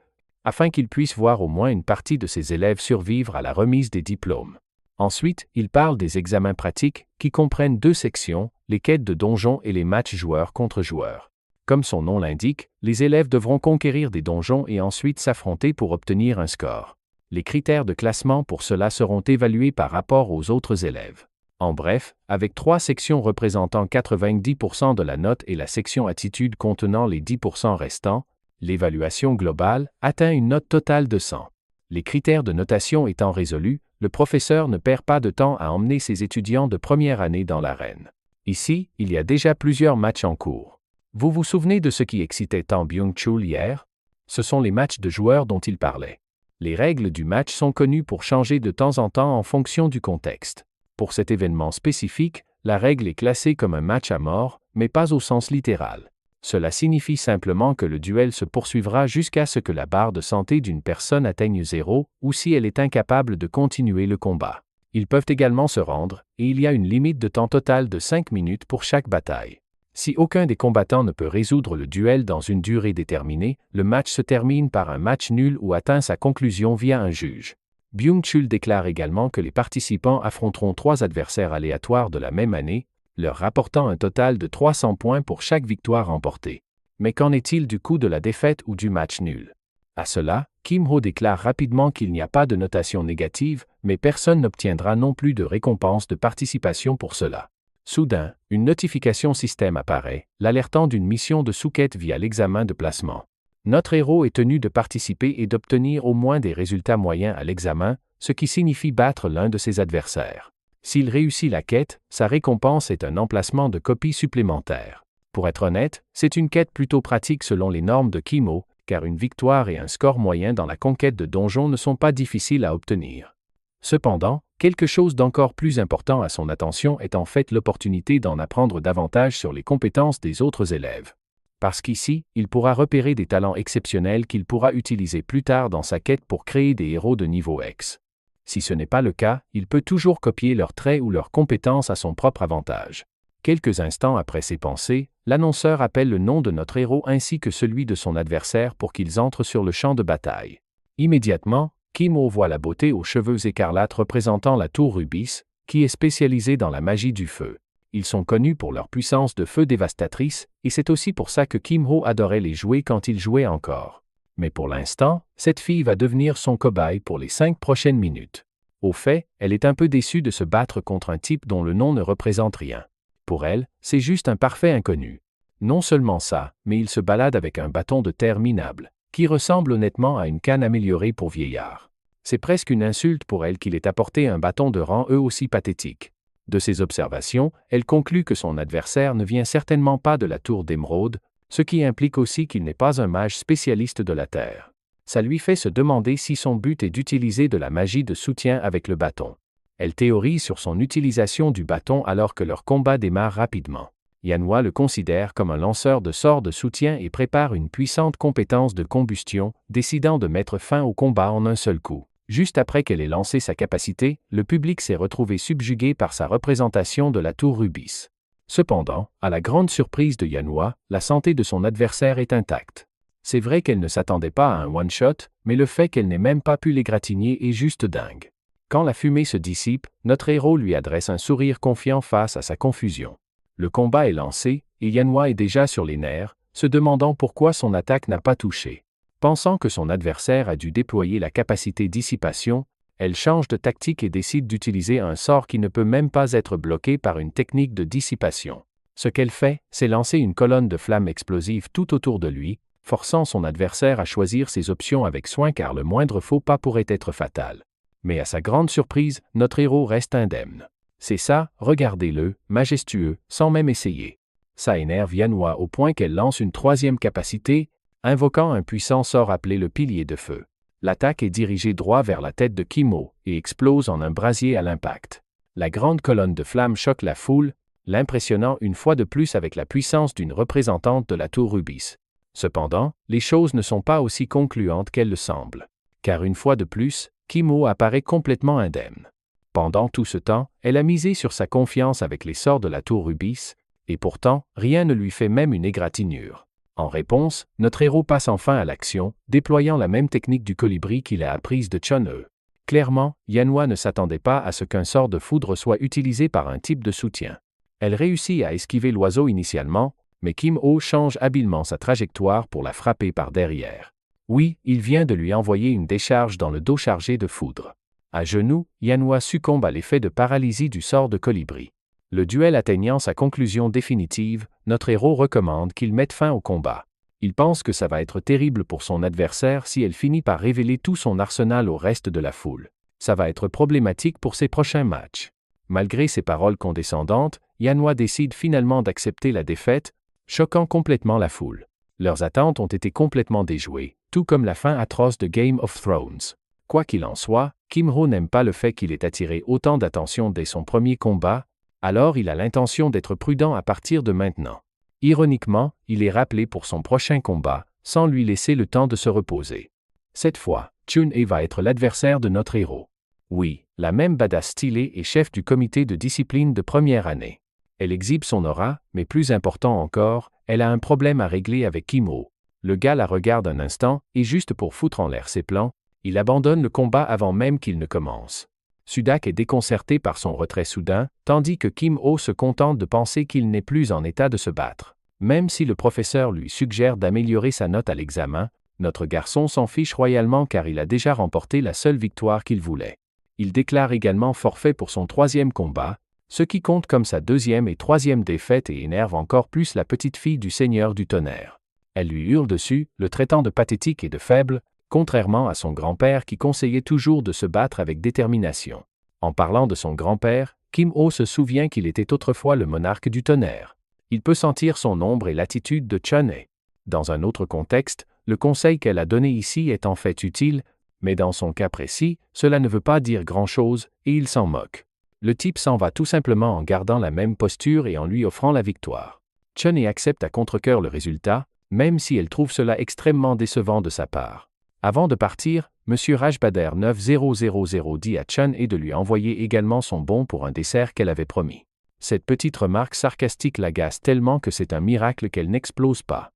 afin qu'il puisse voir au moins une partie de ses élèves survivre à la remise des diplômes. Ensuite, il parle des examens pratiques, qui comprennent 2 sections, les quêtes de donjons et les matchs joueurs contre joueurs. Comme son nom l'indique, les élèves devront conquérir des donjons et ensuite s'affronter pour obtenir un score. Les critères de classement pour cela seront évalués par rapport aux autres élèves. En bref, avec 3 sections représentant 90% de la note et la section attitude contenant les 10% restants, l'évaluation globale atteint une note totale de 100. Les critères de notation étant résolus, le professeur ne perd pas de temps à emmener ses étudiants de première année dans l'arène. Ici, il y a déjà plusieurs matchs en cours. Vous vous souvenez de ce qui excitait tant Byung-chul hier? Ce sont les matchs de joueurs dont il parlait. Les règles du match sont connues pour changer de temps en temps en fonction du contexte. Pour cet événement spécifique, la règle est classée comme un match à mort, mais pas au sens littéral. Cela signifie simplement que le duel se poursuivra jusqu'à ce que la barre de santé d'une personne atteigne 0, ou si elle est incapable de continuer le combat. Ils peuvent également se rendre, et il y a une limite de temps total de 5 minutes pour chaque bataille. Si aucun des combattants ne peut résoudre le duel dans une durée déterminée, le match se termine par un match nul ou atteint sa conclusion via un juge. Byung-chul déclare également que les participants affronteront 3 adversaires aléatoires de la même année, leur rapportant un total de 300 points pour chaque victoire remportée. Mais qu'en est-il du coup de la défaite ou du match nul? À cela, Kim Ho déclare rapidement qu'il n'y a pas de notation négative, mais personne n'obtiendra non plus de récompense de participation pour cela. Soudain, une notification système apparaît, l'alertant d'une mission de sous-quête via l'examen de placement. Notre héros est tenu de participer et d'obtenir au moins des résultats moyens à l'examen, ce qui signifie battre l'un de ses adversaires. S'il réussit la quête, sa récompense est un emplacement de copie supplémentaire. Pour être honnête, c'est une quête plutôt pratique selon les normes de Kimo, car une victoire et un score moyen dans la conquête de donjons ne sont pas difficiles à obtenir. Cependant, quelque chose d'encore plus important à son attention est en fait l'opportunité d'en apprendre davantage sur les compétences des autres élèves. Parce qu'ici, il pourra repérer des talents exceptionnels qu'il pourra utiliser plus tard dans sa quête pour créer des héros de niveau X. Si ce n'est pas le cas, il peut toujours copier leurs traits ou leurs compétences à son propre avantage. Quelques instants après ces pensées, l'annonceur appelle le nom de notre héros ainsi que celui de son adversaire pour qu'ils entrent sur le champ de bataille. Immédiatement, Kimo voit la beauté aux cheveux écarlates représentant la tour Rubis, qui est spécialisée dans la magie du feu. Ils sont connus pour leur puissance de feu dévastatrice, et c'est aussi pour ça que Kimo adorait les jouer quand il jouait encore. Mais pour l'instant, cette fille va devenir son cobaye pour les 5 prochaines minutes. Au fait, elle est un peu déçue de se battre contre un type dont le nom ne représente rien. Pour elle, c'est juste un parfait inconnu. Non seulement ça, mais il se balade avec un bâton de terre minable, qui ressemble honnêtement à une canne améliorée pour vieillard. C'est presque une insulte pour elle qu'il ait apporté un bâton de rang eux aussi pathétique. De ces observations, elle conclut que son adversaire ne vient certainement pas de la tour d'émeraude, ce qui implique aussi qu'il n'est pas un mage spécialiste de la terre. Ça lui fait se demander si son but est d'utiliser de la magie de soutien avec le bâton. Elle théorise sur son utilisation du bâton alors que leur combat démarre rapidement. Yanhua le considère comme un lanceur de sorts de soutien et prépare une puissante compétence de combustion, décidant de mettre fin au combat en un seul coup. Juste après qu'elle ait lancé sa capacité, le public s'est retrouvé subjugué par sa représentation de la tour Rubis. Cependant, à la grande surprise de Yanhua, la santé de son adversaire est intacte. C'est vrai qu'elle ne s'attendait pas à un one-shot, mais le fait qu'elle n'ait même pas pu l'égratigner est juste dingue. Quand la fumée se dissipe, notre héros lui adresse un sourire confiant face à sa confusion. Le combat est lancé, et Yanhua est déjà sur les nerfs, se demandant pourquoi son attaque n'a pas touché. Pensant que son adversaire a dû déployer la capacité dissipation, elle change de tactique et décide d'utiliser un sort qui ne peut même pas être bloqué par une technique de dissipation. Ce qu'elle fait, c'est lancer une colonne de flammes explosives tout autour de lui, forçant son adversaire à choisir ses options avec soin car le moindre faux pas pourrait être fatal. Mais à sa grande surprise, notre héros reste indemne. C'est ça, regardez-le, majestueux, sans même essayer. Ça énerve Yanhua au point qu'elle lance une troisième capacité, invoquant un puissant sort appelé le pilier de feu. L'attaque est dirigée droit vers la tête de Kimo et explose en un brasier à l'impact. La grande colonne de flammes choque la foule, l'impressionnant une fois de plus avec la puissance d'une représentante de la tour Rubis. Cependant, les choses ne sont pas aussi concluantes qu'elles le semblent. Car une fois de plus, Kimo apparaît complètement indemne. Pendant tout ce temps, elle a misé sur sa confiance avec les sorts de la tour Rubis, et pourtant, rien ne lui fait même une égratignure. En réponse, notre héros passe enfin à l'action, déployant la même technique du colibri qu'il a apprise de Chun-E. Clairement, Yanhua ne s'attendait pas à ce qu'un sort de foudre soit utilisé par un type de soutien. Elle réussit à esquiver l'oiseau initialement, mais Kim-Oh change habilement sa trajectoire pour la frapper par derrière. Oui, il vient de lui envoyer une décharge dans le dos chargé de foudre. À genoux, Yanhua succombe à l'effet de paralysie du sort de colibri. Le duel atteignant sa conclusion définitive, notre héros recommande qu'il mette fin au combat. Il pense que ça va être terrible pour son adversaire si elle finit par révéler tout son arsenal au reste de la foule. Ça va être problématique pour ses prochains matchs. Malgré ces paroles condescendantes, Yanhua décide finalement d'accepter la défaite, choquant complètement la foule. Leurs attentes ont été complètement déjouées, tout comme la fin atroce de Game of Thrones. Quoi qu'il en soit, Kim-Ho n'aime pas le fait qu'il ait attiré autant d'attention dès son premier combat, alors il a l'intention d'être prudent à partir de maintenant. Ironiquement, il est rappelé pour son prochain combat, sans lui laisser le temps de se reposer. Cette fois, Chun-E va être l'adversaire de notre héros. Oui, la même badass stylée et chef du comité de discipline de première année. Elle exhibe son aura, mais plus important encore, elle a un problème à régler avec Kim-Ho. Le gars la regarde un instant, et juste pour foutre en l'air ses plans, il abandonne le combat avant même qu'il ne commence. Sudak est déconcerté par son retrait soudain, tandis que Kim-Oh se contente de penser qu'il n'est plus en état de se battre. Même si le professeur lui suggère d'améliorer sa note à l'examen, notre garçon s'en fiche royalement car il a déjà remporté la seule victoire qu'il voulait. Il déclare également forfait pour son troisième combat, ce qui compte comme sa deuxième et troisième défaite et énerve encore plus la petite fille du Seigneur du Tonnerre. Elle lui hurle dessus, le traitant de pathétique et de faible, contrairement à son grand-père qui conseillait toujours de se battre avec détermination. En parlant de son grand-père, Kim-ho se souvient qu'il était autrefois le monarque du tonnerre. Il peut sentir son ombre et l'attitude de Chun-hye. Dans un autre contexte, le conseil qu'elle a donné ici est en fait utile, mais dans son cas précis, cela ne veut pas dire grand-chose, et il s'en moque. Le type s'en va tout simplement en gardant la même posture et en lui offrant la victoire. Chun-hye accepte à contre-cœur le résultat, même si elle trouve cela extrêmement décevant de sa part. Avant de partir, M. Rajbader 9000 dit à Chun-hye de lui envoyer également son bon pour un dessert qu'elle avait promis. Cette petite remarque sarcastique l'agace tellement que c'est un miracle qu'elle n'explose pas.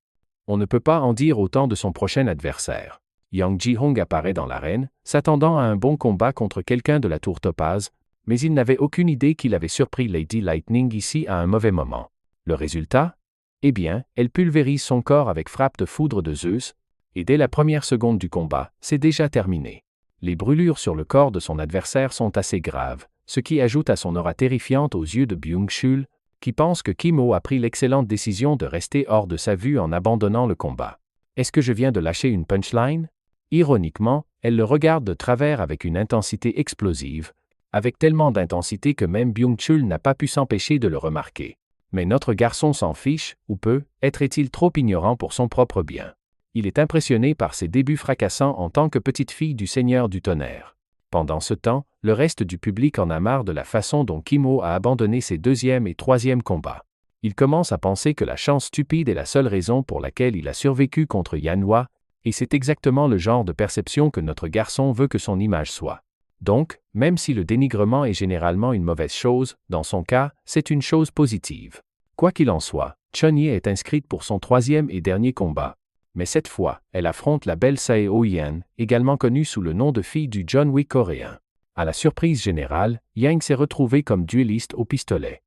On ne peut pas en dire autant de son prochain adversaire. Yang Ji-hong apparaît dans l'arène, s'attendant à un bon combat contre quelqu'un de la tour Topaz, mais il n'avait aucune idée qu'il avait surpris Lady Lightning ici à un mauvais moment. Le résultat? Eh bien, elle pulvérise son corps avec frappe de foudre de Zeus, et dès la première seconde du combat, c'est déjà terminé. Les brûlures sur le corps de son adversaire sont assez graves, ce qui ajoute à son aura terrifiante aux yeux de Byung-chul, qui pense que Kim-ho a pris l'excellente décision de rester hors de sa vue en abandonnant le combat. Est-ce que je viens de lâcher une punchline? Ironiquement, elle le regarde de travers avec une intensité explosive, avec tellement d'intensité que même Byung-chul n'a pas pu s'empêcher de le remarquer. Mais notre garçon s'en fiche, ou peu, être-il trop ignorant pour son propre bien. Il est impressionné par ses débuts fracassants en tant que petite fille du Seigneur du Tonnerre. Pendant ce temps, le reste du public en a marre de la façon dont Kim-ho a abandonné ses deuxième et troisième combats. Il commence à penser que la chance stupide est la seule raison pour laquelle il a survécu contre Yanhua, et c'est exactement le genre de perception que notre garçon veut que son image soit. Donc, même si le dénigrement est généralement une mauvaise chose, dans son cas, c'est une chose positive. Quoi qu'il en soit, Chun-hye est inscrite pour son troisième et dernier combat. Mais cette fois, elle affronte la belle Sae Oh-yeon, également connue sous le nom de fille du John Wick coréen. À la surprise générale, Yang s'est retrouvée comme duelliste au pistolet.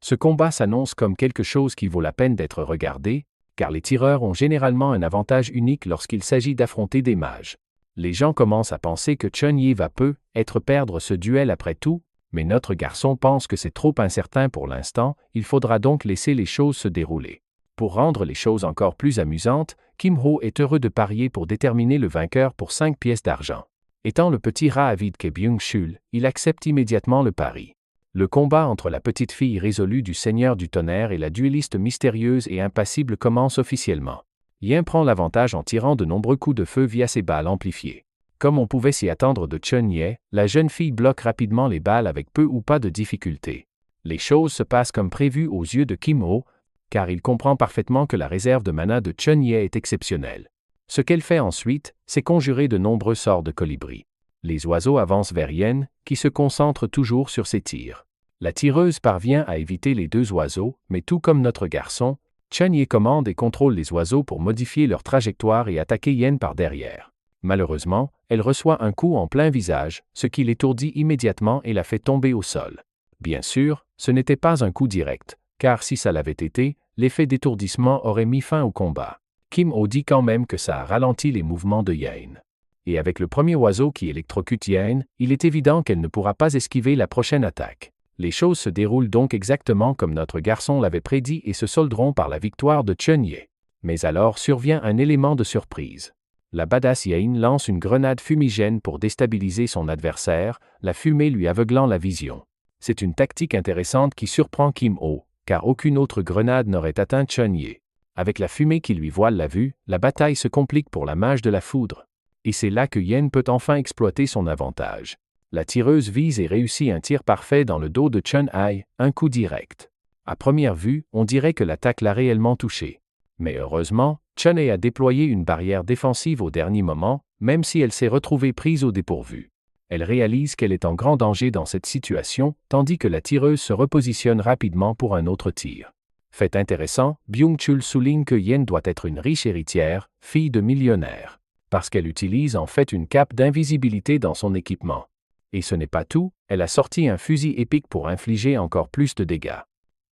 Ce combat s'annonce comme quelque chose qui vaut la peine d'être regardé, car les tireurs ont généralement un avantage unique lorsqu'il s'agit d'affronter des mages. Les gens commencent à penser que Chun-hye va peut-être perdre ce duel après tout, mais notre garçon pense que c'est trop incertain pour l'instant, il faudra donc laisser les choses se dérouler. Pour rendre les choses encore plus amusantes, Kim-ho est heureux de parier pour déterminer le vainqueur pour 5 pièces d'argent. Étant le petit rat avide qu'est Byung-chul, il accepte immédiatement le pari. Le combat entre la petite fille résolue du Seigneur du Tonnerre et la duelliste mystérieuse et impassible commence officiellement. Yin prend l'avantage en tirant de nombreux coups de feu via ses balles amplifiées. Comme on pouvait s'y attendre de Chun-hye, la jeune fille bloque rapidement les balles avec peu ou pas de difficulté. Les choses se passent comme prévu aux yeux de Kim-ho, car il comprend parfaitement que la réserve de mana de Chun-hye est exceptionnelle. Ce qu'elle fait ensuite, c'est conjurer de nombreux sorts de colibri. Les oiseaux avancent vers Yen, qui se concentre toujours sur ses tirs. La tireuse parvient à éviter les deux oiseaux, mais tout comme notre garçon, Chun-hye commande et contrôle les oiseaux pour modifier leur trajectoire et attaquer Yen par derrière. Malheureusement, elle reçoit un coup en plein visage, ce qui l'étourdit immédiatement et la fait tomber au sol. Bien sûr, ce n'était pas un coup direct, car si ça l'avait été, l'effet d'étourdissement aurait mis fin au combat. Kim-ho dit quand même que ça a ralenti les mouvements de Yen. Et avec le premier oiseau qui électrocute Yen, il est évident qu'elle ne pourra pas esquiver la prochaine attaque. Les choses se déroulent donc exactement comme notre garçon l'avait prédit et se solderont par la victoire de Chun-hye. Mais alors survient un élément de surprise. La badass Yen lance une grenade fumigène pour déstabiliser son adversaire, la fumée lui aveuglant la vision. C'est une tactique intéressante qui surprend Kim-ho, car aucune autre grenade n'aurait atteint Chun-hye. Avec la fumée qui lui voile la vue, la bataille se complique pour la mage de la foudre. Et c'est là que Yen peut enfin exploiter son avantage. La tireuse vise et réussit un tir parfait dans le dos de Chun-hye, un coup direct. À première vue, on dirait que l'attaque l'a réellement touché. Mais heureusement, Chun-hye a déployé une barrière défensive au dernier moment, même si elle s'est retrouvée prise au dépourvu. Elle réalise qu'elle est en grand danger dans cette situation, tandis que la tireuse se repositionne rapidement pour un autre tir. Fait intéressant, Byung-chul souligne que Yen doit être une riche héritière, fille de millionnaire, parce qu'elle utilise en fait une cape d'invisibilité dans son équipement. Et ce n'est pas tout, elle a sorti un fusil épique pour infliger encore plus de dégâts.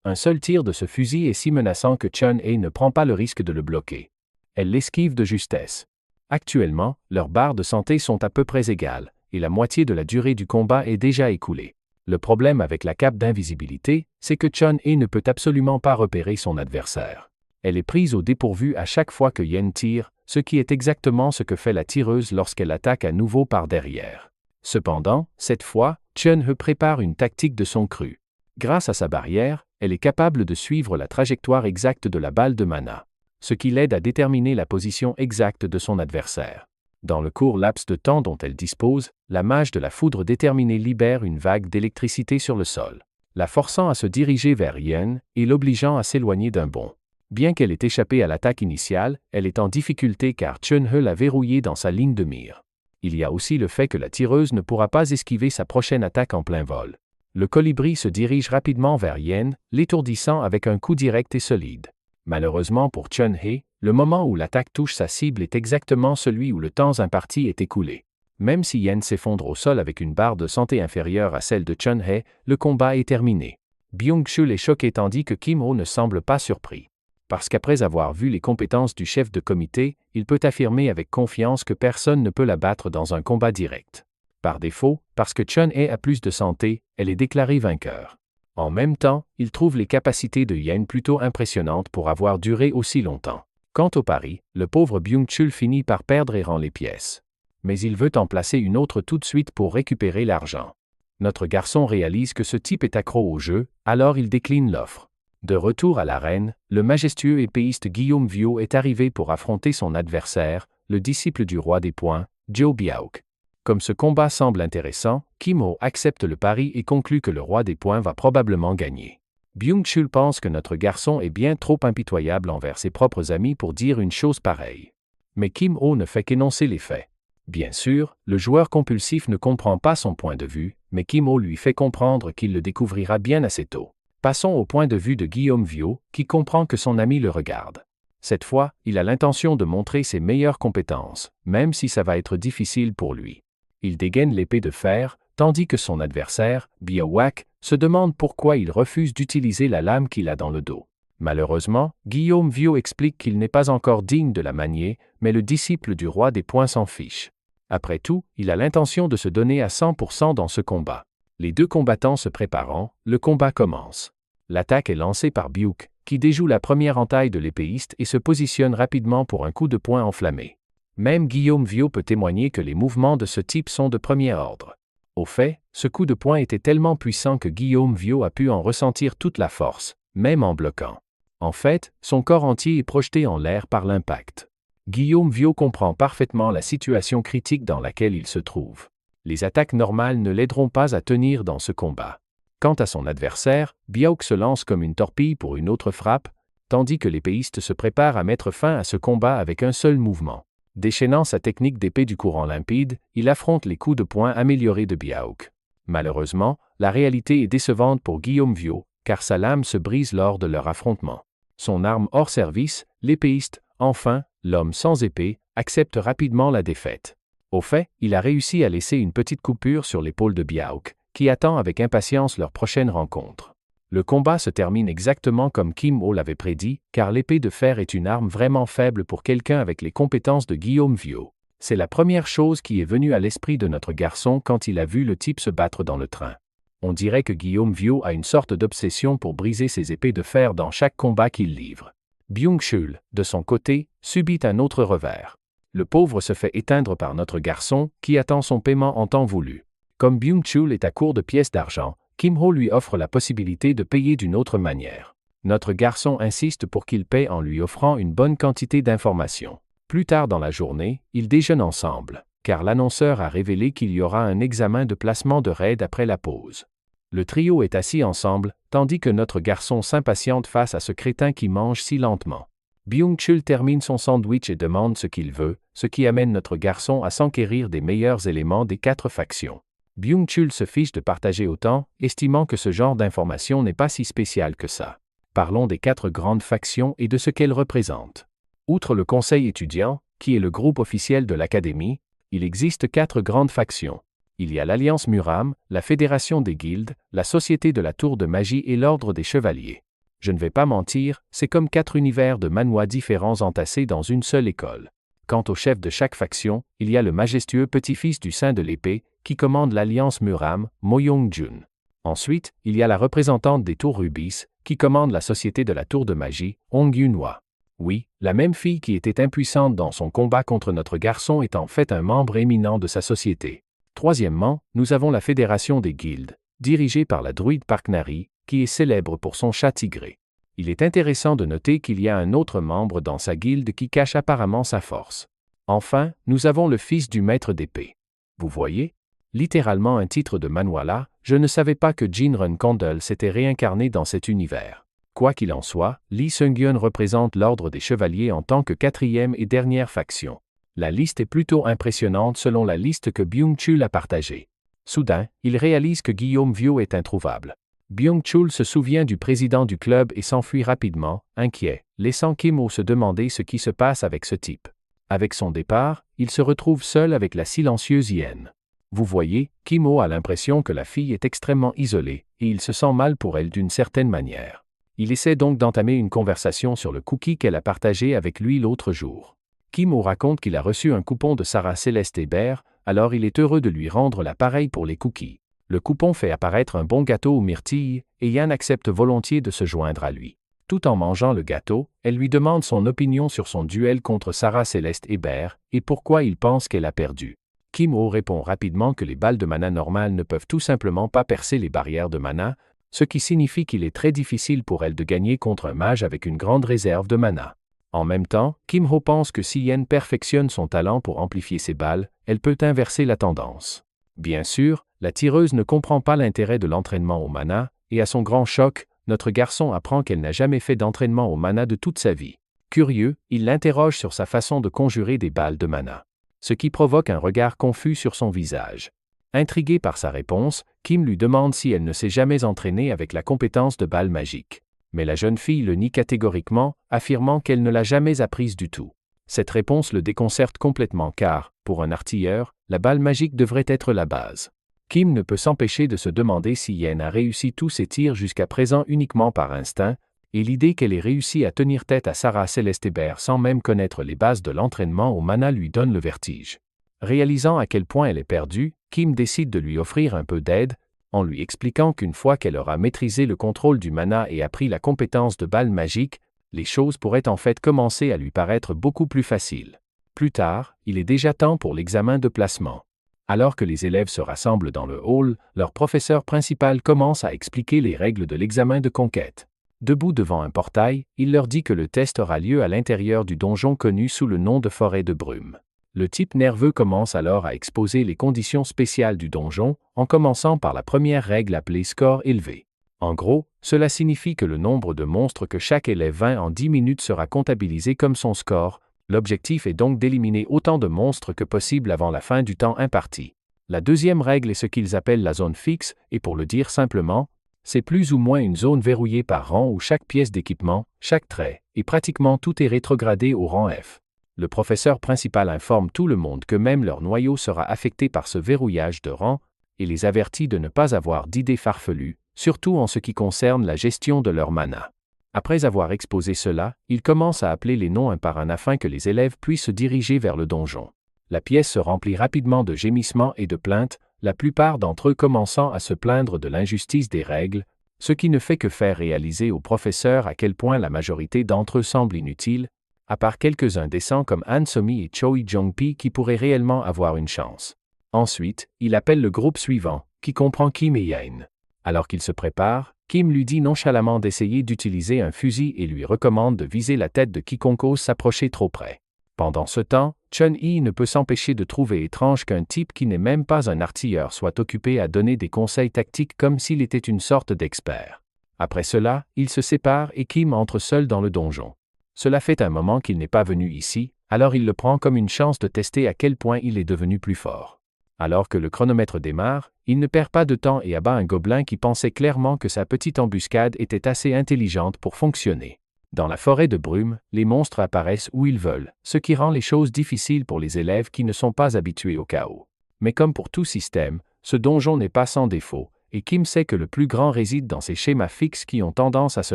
Un seul tir de ce fusil est si menaçant que Chun-hye ne prend pas le risque de le bloquer. Elle l'esquive de justesse. Actuellement, leurs barres de santé sont à peu près égales, et la moitié de la durée du combat est déjà écoulée. Le problème avec la cape d'invisibilité, c'est que Chun-hye ne peut absolument pas repérer son adversaire. Elle est prise au dépourvu à chaque fois que Yen tire, ce qui est exactement ce que fait la tireuse lorsqu'elle attaque à nouveau par derrière. Cependant, cette fois, Chun-He prépare une tactique de son cru. Grâce à sa barrière, elle est capable de suivre la trajectoire exacte de la balle de mana, ce qui l'aide à déterminer la position exacte de son adversaire. Dans le court laps de temps dont elle dispose, la mage de la foudre déterminée libère une vague d'électricité sur le sol, la forçant à se diriger vers Yen et l'obligeant à s'éloigner d'un bond. Bien qu'elle ait échappé à l'attaque initiale, elle est en difficulté car Chun-He l'a verrouillée dans sa ligne de mire. Il y a aussi le fait que la tireuse ne pourra pas esquiver sa prochaine attaque en plein vol. Le colibri se dirige rapidement vers Yen, l'étourdissant avec un coup direct et solide. Malheureusement pour Chun-He, le moment où l'attaque touche sa cible est exactement celui où le temps imparti est écoulé. Même si Yen s'effondre au sol avec une barre de santé inférieure à celle de Chun-He, le combat est terminé. Byung-Chul est choqué tandis que Kim-Ho ne semble pas surpris. Parce qu'après avoir vu les compétences du chef de comité, il peut affirmer avec confiance que personne ne peut la battre dans un combat direct. Par défaut, parce que Chun-He a plus de santé, elle est déclarée vainqueur. En même temps, il trouve les capacités de Yen plutôt impressionnantes pour avoir duré aussi longtemps. Quant au pari, le pauvre Byung-Chul finit par perdre et rend les pièces. Mais il veut en placer une autre tout de suite pour récupérer l'argent. Notre garçon réalise que ce type est accro au jeu, alors il décline l'offre. De retour à l'arène, le majestueux épéiste Guillaume Vio est arrivé pour affronter son adversaire, le disciple du roi des points, Joe Biaok. Comme ce combat semble intéressant, Kim-Ho accepte le pari et conclut que le roi des points va probablement gagner. Byung-Chul pense que notre garçon est bien trop impitoyable envers ses propres amis pour dire une chose pareille. Mais Kim-Ho ne fait qu'énoncer les faits. Bien sûr, le joueur compulsif ne comprend pas son point de vue, mais Kim-Ho lui fait comprendre qu'il le découvrira bien assez tôt. Passons au point de vue de Guillaume Vio, qui comprend que son ami le regarde. Cette fois, il a l'intention de montrer ses meilleures compétences, même si ça va être difficile pour lui. Il dégaine l'épée de fer, tandis que son adversaire, Biawak, se demande pourquoi il refuse d'utiliser la lame qu'il a dans le dos. Malheureusement, Guillaume Vio explique qu'il n'est pas encore digne de la manier, mais le disciple du roi des points s'en fiche. Après tout, il a l'intention de se donner à 100% dans ce combat. Les deux combattants se préparant, le combat commence. L'attaque est lancée par Biuk, qui déjoue la première entaille de l'épéiste et se positionne rapidement pour un coup de poing enflammé. Même Guillaume Vio peut témoigner que les mouvements de ce type sont de premier ordre. Au fait, ce coup de poing était tellement puissant que Guillaume Vio a pu en ressentir toute la force, même en bloquant. En fait, son corps entier est projeté en l'air par l'impact. Guillaume Vio comprend parfaitement la situation critique dans laquelle il se trouve. Les attaques normales ne l'aideront pas à tenir dans ce combat. Quant à son adversaire, Biaok se lance comme une torpille pour une autre frappe, tandis que l'épéiste se prépare à mettre fin à ce combat avec un seul mouvement. Déchaînant sa technique d'épée du courant limpide, il affronte les coups de poing améliorés de Biaok. Malheureusement, la réalité est décevante pour Guillaume Vio, car sa lame se brise lors de leur affrontement. Son arme hors service, l'épéiste, enfin, l'homme sans épée, accepte rapidement la défaite. Au fait, il a réussi à laisser une petite coupure sur l'épaule de Biaok, qui attend avec impatience leur prochaine rencontre. Le combat se termine exactement comme Kim-Ho l'avait prédit, car l'épée de fer est une arme vraiment faible pour quelqu'un avec les compétences de Guillaume Vio. C'est la première chose qui est venue à l'esprit de notre garçon quand il a vu le type se battre dans le train. On dirait que Guillaume Vio a une sorte d'obsession pour briser ses épées de fer dans chaque combat qu'il livre. Byung-Chul, de son côté, subit un autre revers. Le pauvre se fait éteindre par notre garçon, qui attend son paiement en temps voulu. Comme Byung-Chul est à court de pièces d'argent, Kim-Ho lui offre la possibilité de payer d'une autre manière. Notre garçon insiste pour qu'il paie en lui offrant une bonne quantité d'informations. Plus tard dans la journée, ils déjeunent ensemble, car l'annonceur a révélé qu'il y aura un examen de placement de raid après la pause. Le trio est assis ensemble, tandis que notre garçon s'impatiente face à ce crétin qui mange si lentement. Byung-Chul termine son sandwich et demande ce qu'il veut, ce qui amène notre garçon à s'enquérir des meilleurs éléments des 4 factions. Byung-Chul se fiche de partager autant, estimant que ce genre d'information n'est pas si spécial que ça. Parlons des 4 grandes factions et de ce qu'elles représentent. Outre le conseil étudiant, qui est le groupe officiel de l'académie, il existe 4 grandes factions. Il y a l'Alliance Muram, la Fédération des Guildes, la Société de la Tour de Magie et l'Ordre des Chevaliers. Je ne vais pas mentir, c'est comme 4 univers de manhwa différents entassés dans une seule école. Quant au chef de chaque faction, il y a le majestueux petit-fils du Saint de l'Épée, qui commande l'Alliance Muram, Moyong-jun. Ensuite, il y a la représentante des Tours Rubis, qui commande la Société de la Tour de Magie, Hong Yunhwa. Oui, la même fille qui était impuissante dans son combat contre notre garçon est en fait un membre éminent de sa société. Troisièmement, nous avons la Fédération des Guildes, dirigée par la druide Parknari, qui est célèbre pour son chat tigré. Il est intéressant de noter qu'il y a un autre membre dans sa guilde qui cache apparemment sa force. Enfin, nous avons le fils du maître d'épée. Vous voyez? Littéralement un titre de Manuala, je ne savais pas que Jinrun Kondal s'était réincarné dans cet univers. Quoi qu'il en soit, Lee Seung-yeon représente l'ordre des chevaliers en tant que quatrième et dernière faction. La liste est plutôt impressionnante selon la liste que Byung-chul a partagée. Soudain, il réalise que Guillaume Viau est introuvable. Byung-chul se souvient du président du club et s'enfuit rapidement, inquiet, laissant Kim-ho se demander ce qui se passe avec ce type. Avec son départ, il se retrouve seul avec la silencieuse Yen. Vous voyez, Kim-ho a l'impression que la fille est extrêmement isolée, et il se sent mal pour elle d'une certaine manière. Il essaie donc d'entamer une conversation sur le cookie qu'elle a partagé avec lui l'autre jour. Kim-ho raconte qu'il a reçu un coupon de Sarah Céleste Hébert, alors il est heureux de lui rendre l'appareil pour les cookies. Le coupon fait apparaître un bon gâteau aux myrtilles, et Yan accepte volontiers de se joindre à lui. Tout en mangeant le gâteau, elle lui demande son opinion sur son duel contre Sarah Céleste Hébert, et pourquoi il pense qu'elle a perdu. Kim-ho répond rapidement que les balles de mana normales ne peuvent tout simplement pas percer les barrières de mana, ce qui signifie qu'il est très difficile pour elle de gagner contre un mage avec une grande réserve de mana. En même temps, Kim-ho pense que si Yen perfectionne son talent pour amplifier ses balles, elle peut inverser la tendance. Bien sûr, la tireuse ne comprend pas l'intérêt de l'entraînement au mana, et à son grand choc, notre garçon apprend qu'elle n'a jamais fait d'entraînement au mana de toute sa vie. Curieux, il l'interroge sur sa façon de conjurer des balles de mana. Ce qui provoque un regard confus sur son visage. Intrigué par sa réponse, Kim lui demande si elle ne s'est jamais entraînée avec la compétence de balle magique. Mais la jeune fille le nie catégoriquement, affirmant qu'elle ne l'a jamais apprise du tout. Cette réponse le déconcerte complètement car, pour un artilleur, la balle magique devrait être la base. Kim ne peut s'empêcher de se demander si Yen a réussi tous ses tirs jusqu'à présent uniquement par instinct, et l'idée qu'elle ait réussi à tenir tête à Sarah Céleste Hébert sans même connaître les bases de l'entraînement au mana lui donne le vertige. Réalisant à quel point elle est perdue, Kim décide de lui offrir un peu d'aide, en lui expliquant qu'une fois qu'elle aura maîtrisé le contrôle du mana et appris la compétence de balle magique, les choses pourraient en fait commencer à lui paraître beaucoup plus faciles. Plus tard, il est déjà temps pour l'examen de placement. Alors que les élèves se rassemblent dans le hall, leur professeur principal commence à expliquer les règles de l'examen de conquête. Debout devant un portail, il leur dit que le test aura lieu à l'intérieur du donjon connu sous le nom de forêt de brume. Le type nerveux commence alors à exposer les conditions spéciales du donjon, en commençant par la première règle appelée score élevé. En gros, cela signifie que le nombre de monstres que chaque élève vainc en 10 minutes sera comptabilisé comme son score. L'objectif est donc d'éliminer autant de monstres que possible avant la fin du temps imparti. La deuxième règle est ce qu'ils appellent la zone fixe, et pour le dire simplement, c'est plus ou moins une zone verrouillée par rang où chaque pièce d'équipement, chaque trait, et pratiquement tout est rétrogradé au rang F. Le professeur principal informe tout le monde que même leur noyau sera affecté par ce verrouillage de rang, et les avertit de ne pas avoir d'idées farfelues, surtout en ce qui concerne la gestion de leur mana. Après avoir exposé cela, il commence à appeler les noms un par un afin que les élèves puissent se diriger vers le donjon. La pièce se remplit rapidement de gémissements et de plaintes, la plupart d'entre eux commençant à se plaindre de l'injustice des règles, ce qui ne fait que faire réaliser au professeur à quel point la majorité d'entre eux semble inutile, à part quelques-uns décents comme Han Somi et Choi Jong-pi qui pourraient réellement avoir une chance. Ensuite, il appelle le groupe suivant, qui comprend Kim et Yen. Alors qu'il se prépare, Kim lui dit nonchalamment d'essayer d'utiliser un fusil et lui recommande de viser la tête de quiconque ose s'approcher trop près. Pendant ce temps, Chun-Hee ne peut s'empêcher de trouver étrange qu'un type qui n'est même pas un artilleur soit occupé à donner des conseils tactiques comme s'il était une sorte d'expert. Après cela, ils se séparent et Kim entre seul dans le donjon. Cela fait un moment qu'il n'est pas venu ici, alors il le prend comme une chance de tester à quel point il est devenu plus fort. Alors que le chronomètre démarre, il ne perd pas de temps et abat un gobelin qui pensait clairement que sa petite embuscade était assez intelligente pour fonctionner. Dans la forêt de brume, les monstres apparaissent où ils veulent, ce qui rend les choses difficiles pour les élèves qui ne sont pas habitués au chaos. Mais comme pour tout système, ce donjon n'est pas sans défaut, et Kim sait que le plus grand réside dans ces schémas fixes qui ont tendance à se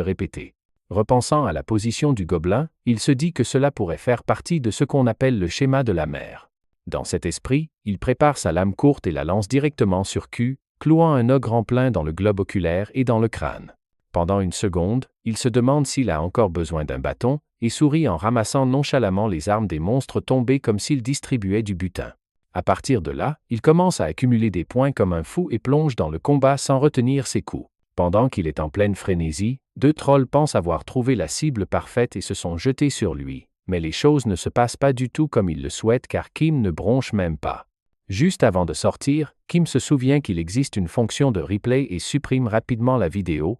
répéter. Repensant à la position du gobelin, il se dit que cela pourrait faire partie de ce qu'on appelle le schéma de la mer. Dans cet esprit, il prépare sa lame courte et la lance directement sur Q, clouant un ogre en plein dans le globe oculaire et dans le crâne. Pendant une seconde, il se demande s'il a encore besoin d'un bâton, et sourit en ramassant nonchalamment les armes des monstres tombés comme s'il distribuait du butin. À partir de là, il commence à accumuler des points comme un fou et plonge dans le combat sans retenir ses coups. Pendant qu'il est en pleine frénésie, 2 trolls pensent avoir trouvé la cible parfaite et se sont jetés sur lui, mais les choses ne se passent pas du tout comme il le souhaite car Kim ne bronche même pas. Juste avant de sortir, Kim se souvient qu'il existe une fonction de replay et supprime rapidement la vidéo,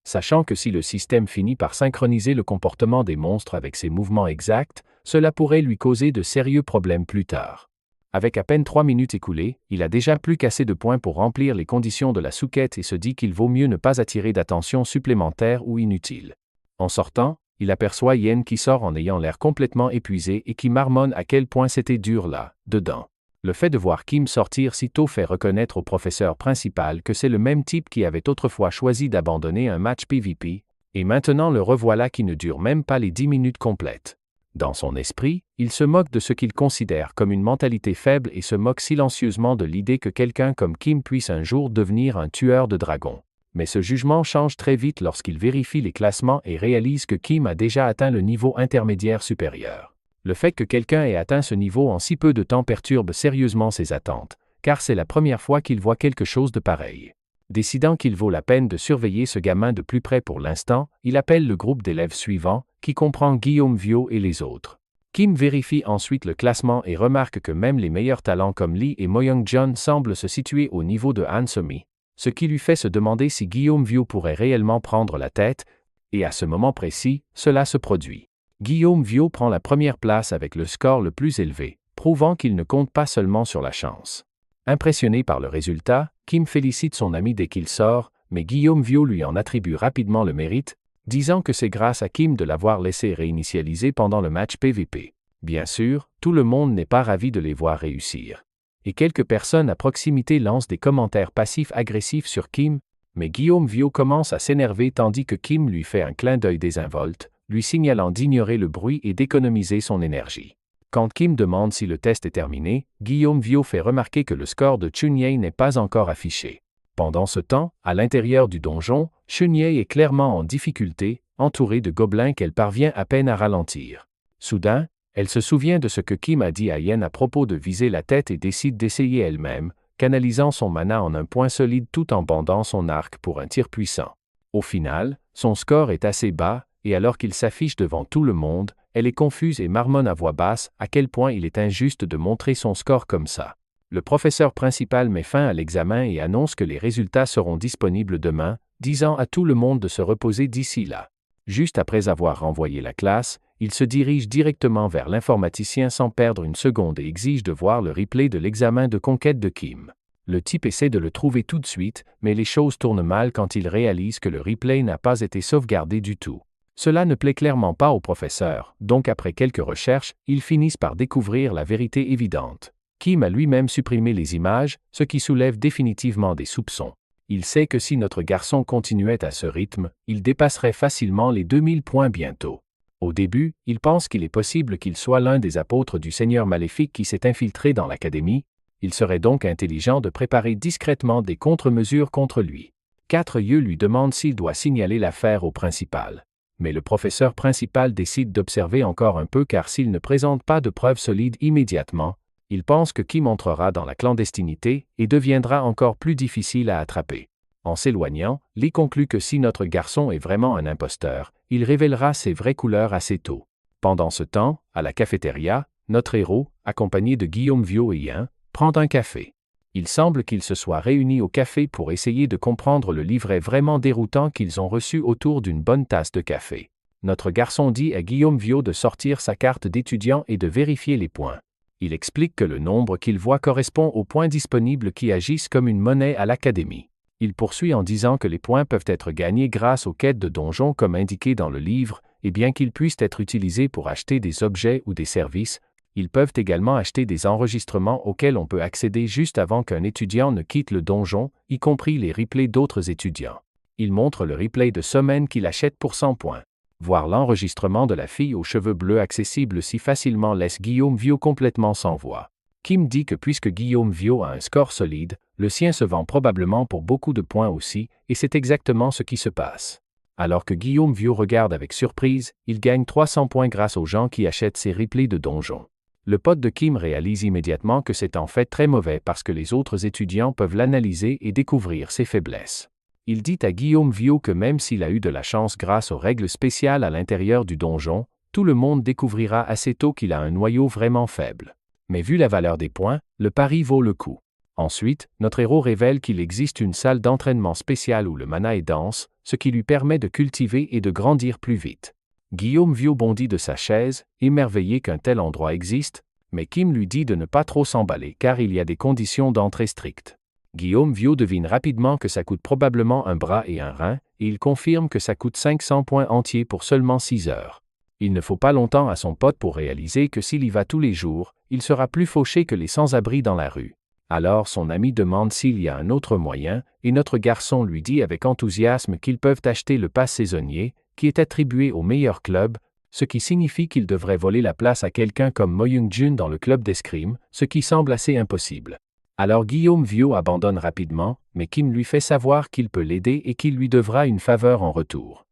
sachant que si le système finit par synchroniser le comportement des monstres avec ses mouvements exacts, cela pourrait lui causer de sérieux problèmes plus tard. Avec à peine 3 minutes écoulées, il a déjà plus qu'assez de points pour remplir les conditions de la sous-quête et se dit qu'il vaut mieux ne pas attirer d'attention supplémentaire ou inutile. En sortant, il aperçoit Yen qui sort en ayant l'air complètement épuisé et qui marmonne à quel point c'était dur là, dedans. Le fait de voir Kim sortir si tôt fait reconnaître au professeur principal que c'est le même type qui avait autrefois choisi d'abandonner un match PvP, et maintenant le revoilà qui ne dure même pas les 10 minutes complètes. Dans son esprit, il se moque de ce qu'il considère comme une mentalité faible et se moque silencieusement de l'idée que quelqu'un comme Kim puisse un jour devenir un tueur de dragons. Mais ce jugement change très vite lorsqu'il vérifie les classements et réalise que Kim a déjà atteint le niveau intermédiaire supérieur. Le fait que quelqu'un ait atteint ce niveau en si peu de temps perturbe sérieusement ses attentes, car c'est la première fois qu'il voit quelque chose de pareil. Décidant qu'il vaut la peine de surveiller ce gamin de plus près pour l'instant, il appelle le groupe d'élèves suivant, qui comprend Guillaume Viau et les autres. Kim vérifie ensuite le classement et remarque que même les meilleurs talents comme Lee et Moyoung John semblent se situer au niveau de Han Somi, ce qui lui fait se demander si Guillaume Viau pourrait réellement prendre la tête, et à ce moment précis, cela se produit. Guillaume Viau prend la première place avec le score le plus élevé, prouvant qu'il ne compte pas seulement sur la chance. Impressionné par le résultat, Kim félicite son ami dès qu'il sort, mais Guillaume Viau lui en attribue rapidement le mérite, disant que c'est grâce à Kim de l'avoir laissé réinitialiser pendant le match PVP. Bien sûr, tout le monde n'est pas ravi de les voir réussir. Et quelques personnes à proximité lancent des commentaires passifs-agressifs sur Kim, mais Guillaume Viau commence à s'énerver tandis que Kim lui fait un clin d'œil désinvolte, lui signalant d'ignorer le bruit et d'économiser son énergie. Quand Kim demande si le test est terminé, Guillaume Viau fait remarquer que le score de Chunye n'est pas encore affiché. Pendant ce temps, à l'intérieur du donjon, Chunye est clairement en difficulté, entourée de gobelins qu'elle parvient à peine à ralentir. Soudain, elle se souvient de ce que Kim a dit à Yen à propos de viser la tête et décide d'essayer elle-même, canalisant son mana en un point solide tout en bandant son arc pour un tir puissant. Au final, son score est assez bas, et alors qu'il s'affiche devant tout le monde, elle est confuse et marmonne à voix basse à quel point il est injuste de montrer son score comme ça. Le professeur principal met fin à l'examen et annonce que les résultats seront disponibles demain, disant à tout le monde de se reposer d'ici là. Juste après avoir renvoyé la classe, il se dirige directement vers l'informaticien sans perdre une seconde et exige de voir le replay de l'examen de conquête de Kim. Le type essaie de le trouver tout de suite, mais les choses tournent mal quand il réalise que le replay n'a pas été sauvegardé du tout. Cela ne plaît clairement pas au professeur, donc après quelques recherches, ils finissent par découvrir la vérité évidente. Kim a lui-même supprimé les images, ce qui soulève définitivement des soupçons. Il sait que si notre garçon continuait à ce rythme, il dépasserait facilement les 2000 points bientôt. Au début, il pense qu'il est possible qu'il soit l'un des apôtres du Seigneur maléfique qui s'est infiltré dans l'académie. Il serait donc intelligent de préparer discrètement des contre-mesures contre lui. 4 yeux lui demande s'il doit signaler l'affaire au principal. Mais le professeur principal décide d'observer encore un peu car s'il ne présente pas de preuves solides immédiatement, il pense que Kim entrera dans la clandestinité et deviendra encore plus difficile à attraper. En s'éloignant, Lee conclut que si notre garçon est vraiment un imposteur, il révélera ses vraies couleurs assez tôt. Pendant ce temps, à la cafétéria, notre héros, accompagné de Guillaume Viau et Yen, prend un café. Il semble qu'ils se soient réunis au café pour essayer de comprendre le livret vraiment déroutant qu'ils ont reçu autour d'une bonne tasse de café. Notre garçon dit à Guillaume Viau de sortir sa carte d'étudiant et de vérifier les points. Il explique que le nombre qu'il voit correspond aux points disponibles qui agissent comme une monnaie à l'académie. Il poursuit en disant que les points peuvent être gagnés grâce aux quêtes de donjons comme indiqué dans le livre, et bien qu'ils puissent être utilisés pour acheter des objets ou des services, ils peuvent également acheter des enregistrements auxquels on peut accéder juste avant qu'un étudiant ne quitte le donjon, y compris les replays d'autres étudiants. Il montre le replay de Somen qu'il achète pour 100 points. Voir l'enregistrement de la fille aux cheveux bleus accessible si facilement laisse Guillaume Viau complètement sans voix. Kim dit que puisque Guillaume Viau a un score solide, le sien se vend probablement pour beaucoup de points aussi, et c'est exactement ce qui se passe. Alors que Guillaume Viau regarde avec surprise, il gagne 300 points grâce aux gens qui achètent ses replays de donjons. Le pote de Kim réalise immédiatement que c'est en fait très mauvais parce que les autres étudiants peuvent l'analyser et découvrir ses faiblesses. Il dit à Guillaume Viau que même s'il a eu de la chance grâce aux règles spéciales à l'intérieur du donjon, tout le monde découvrira assez tôt qu'il a un noyau vraiment faible. Mais vu la valeur des points, le pari vaut le coup. Ensuite, notre héros révèle qu'il existe une salle d'entraînement spéciale où le mana est dense, ce qui lui permet de cultiver et de grandir plus vite. Guillaume Viau bondit de sa chaise, émerveillé qu'un tel endroit existe, mais Kim lui dit de ne pas trop s'emballer car il y a des conditions d'entrée strictes. Guillaume Viau devine rapidement que ça coûte probablement un bras et un rein, et il confirme que ça coûte 500 points entiers pour seulement 6 heures. Il ne faut pas longtemps à son pote pour réaliser que s'il y va tous les jours, il sera plus fauché que les sans-abri dans la rue. Alors son ami demande s'il y a un autre moyen, et notre garçon lui dit avec enthousiasme qu'ils peuvent acheter le pass saisonnier, qui est attribué au meilleur club, ce qui signifie qu'il devrait voler la place à quelqu'un comme Mo Young-jun dans le club d'escrime, ce qui semble assez impossible. Alors Guillaume Viau abandonne rapidement, mais Kim lui fait savoir qu'il peut l'aider et qu'il lui devra une faveur en retour.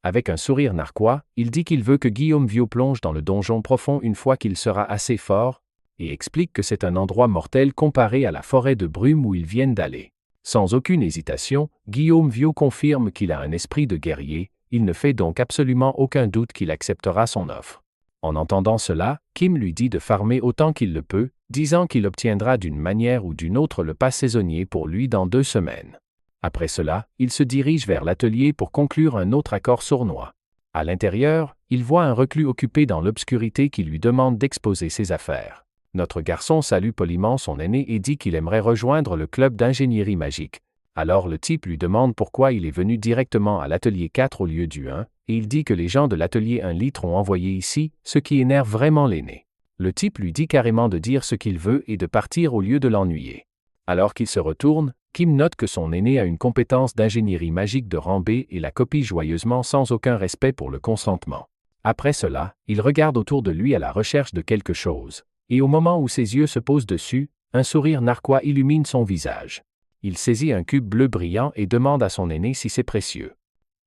Avec un sourire narquois, il dit qu'il veut que Guillaume Viau plonge dans le donjon profond une fois qu'il sera assez fort, et explique que c'est un endroit mortel comparé à la forêt de brume où ils viennent d'aller. Sans aucune hésitation, Guillaume Viau confirme qu'il a un esprit de guerrier, il ne fait donc absolument aucun doute qu'il acceptera son offre. En entendant cela, Kim lui dit de farmer autant qu'il le peut, disant qu'il obtiendra d'une manière ou d'une autre le pass saisonnier pour lui dans 2 semaines. Après cela, il se dirige vers l'atelier pour conclure un autre accord sournois. À l'intérieur, il voit un reclus occupé dans l'obscurité qui lui demande d'exposer ses affaires. Notre garçon salue poliment son aîné et dit qu'il aimerait rejoindre le club d'ingénierie magique. Alors le type lui demande pourquoi il est venu directement à l'atelier 4 au lieu du 1, et il dit que les gens de l'atelier 1 litre ont envoyé ici, ce qui énerve vraiment l'aîné. Le type lui dit carrément de dire ce qu'il veut et de partir au lieu de l'ennuyer. Alors qu'il se retourne, Kim note que son aîné a une compétence d'ingénierie magique de rang B et la copie joyeusement sans aucun respect pour le consentement. Après cela, il regarde autour de lui à la recherche de quelque chose, et au moment où ses yeux se posent dessus, un sourire narquois illumine son visage. Il saisit un cube bleu brillant et demande à son aîné si c'est précieux.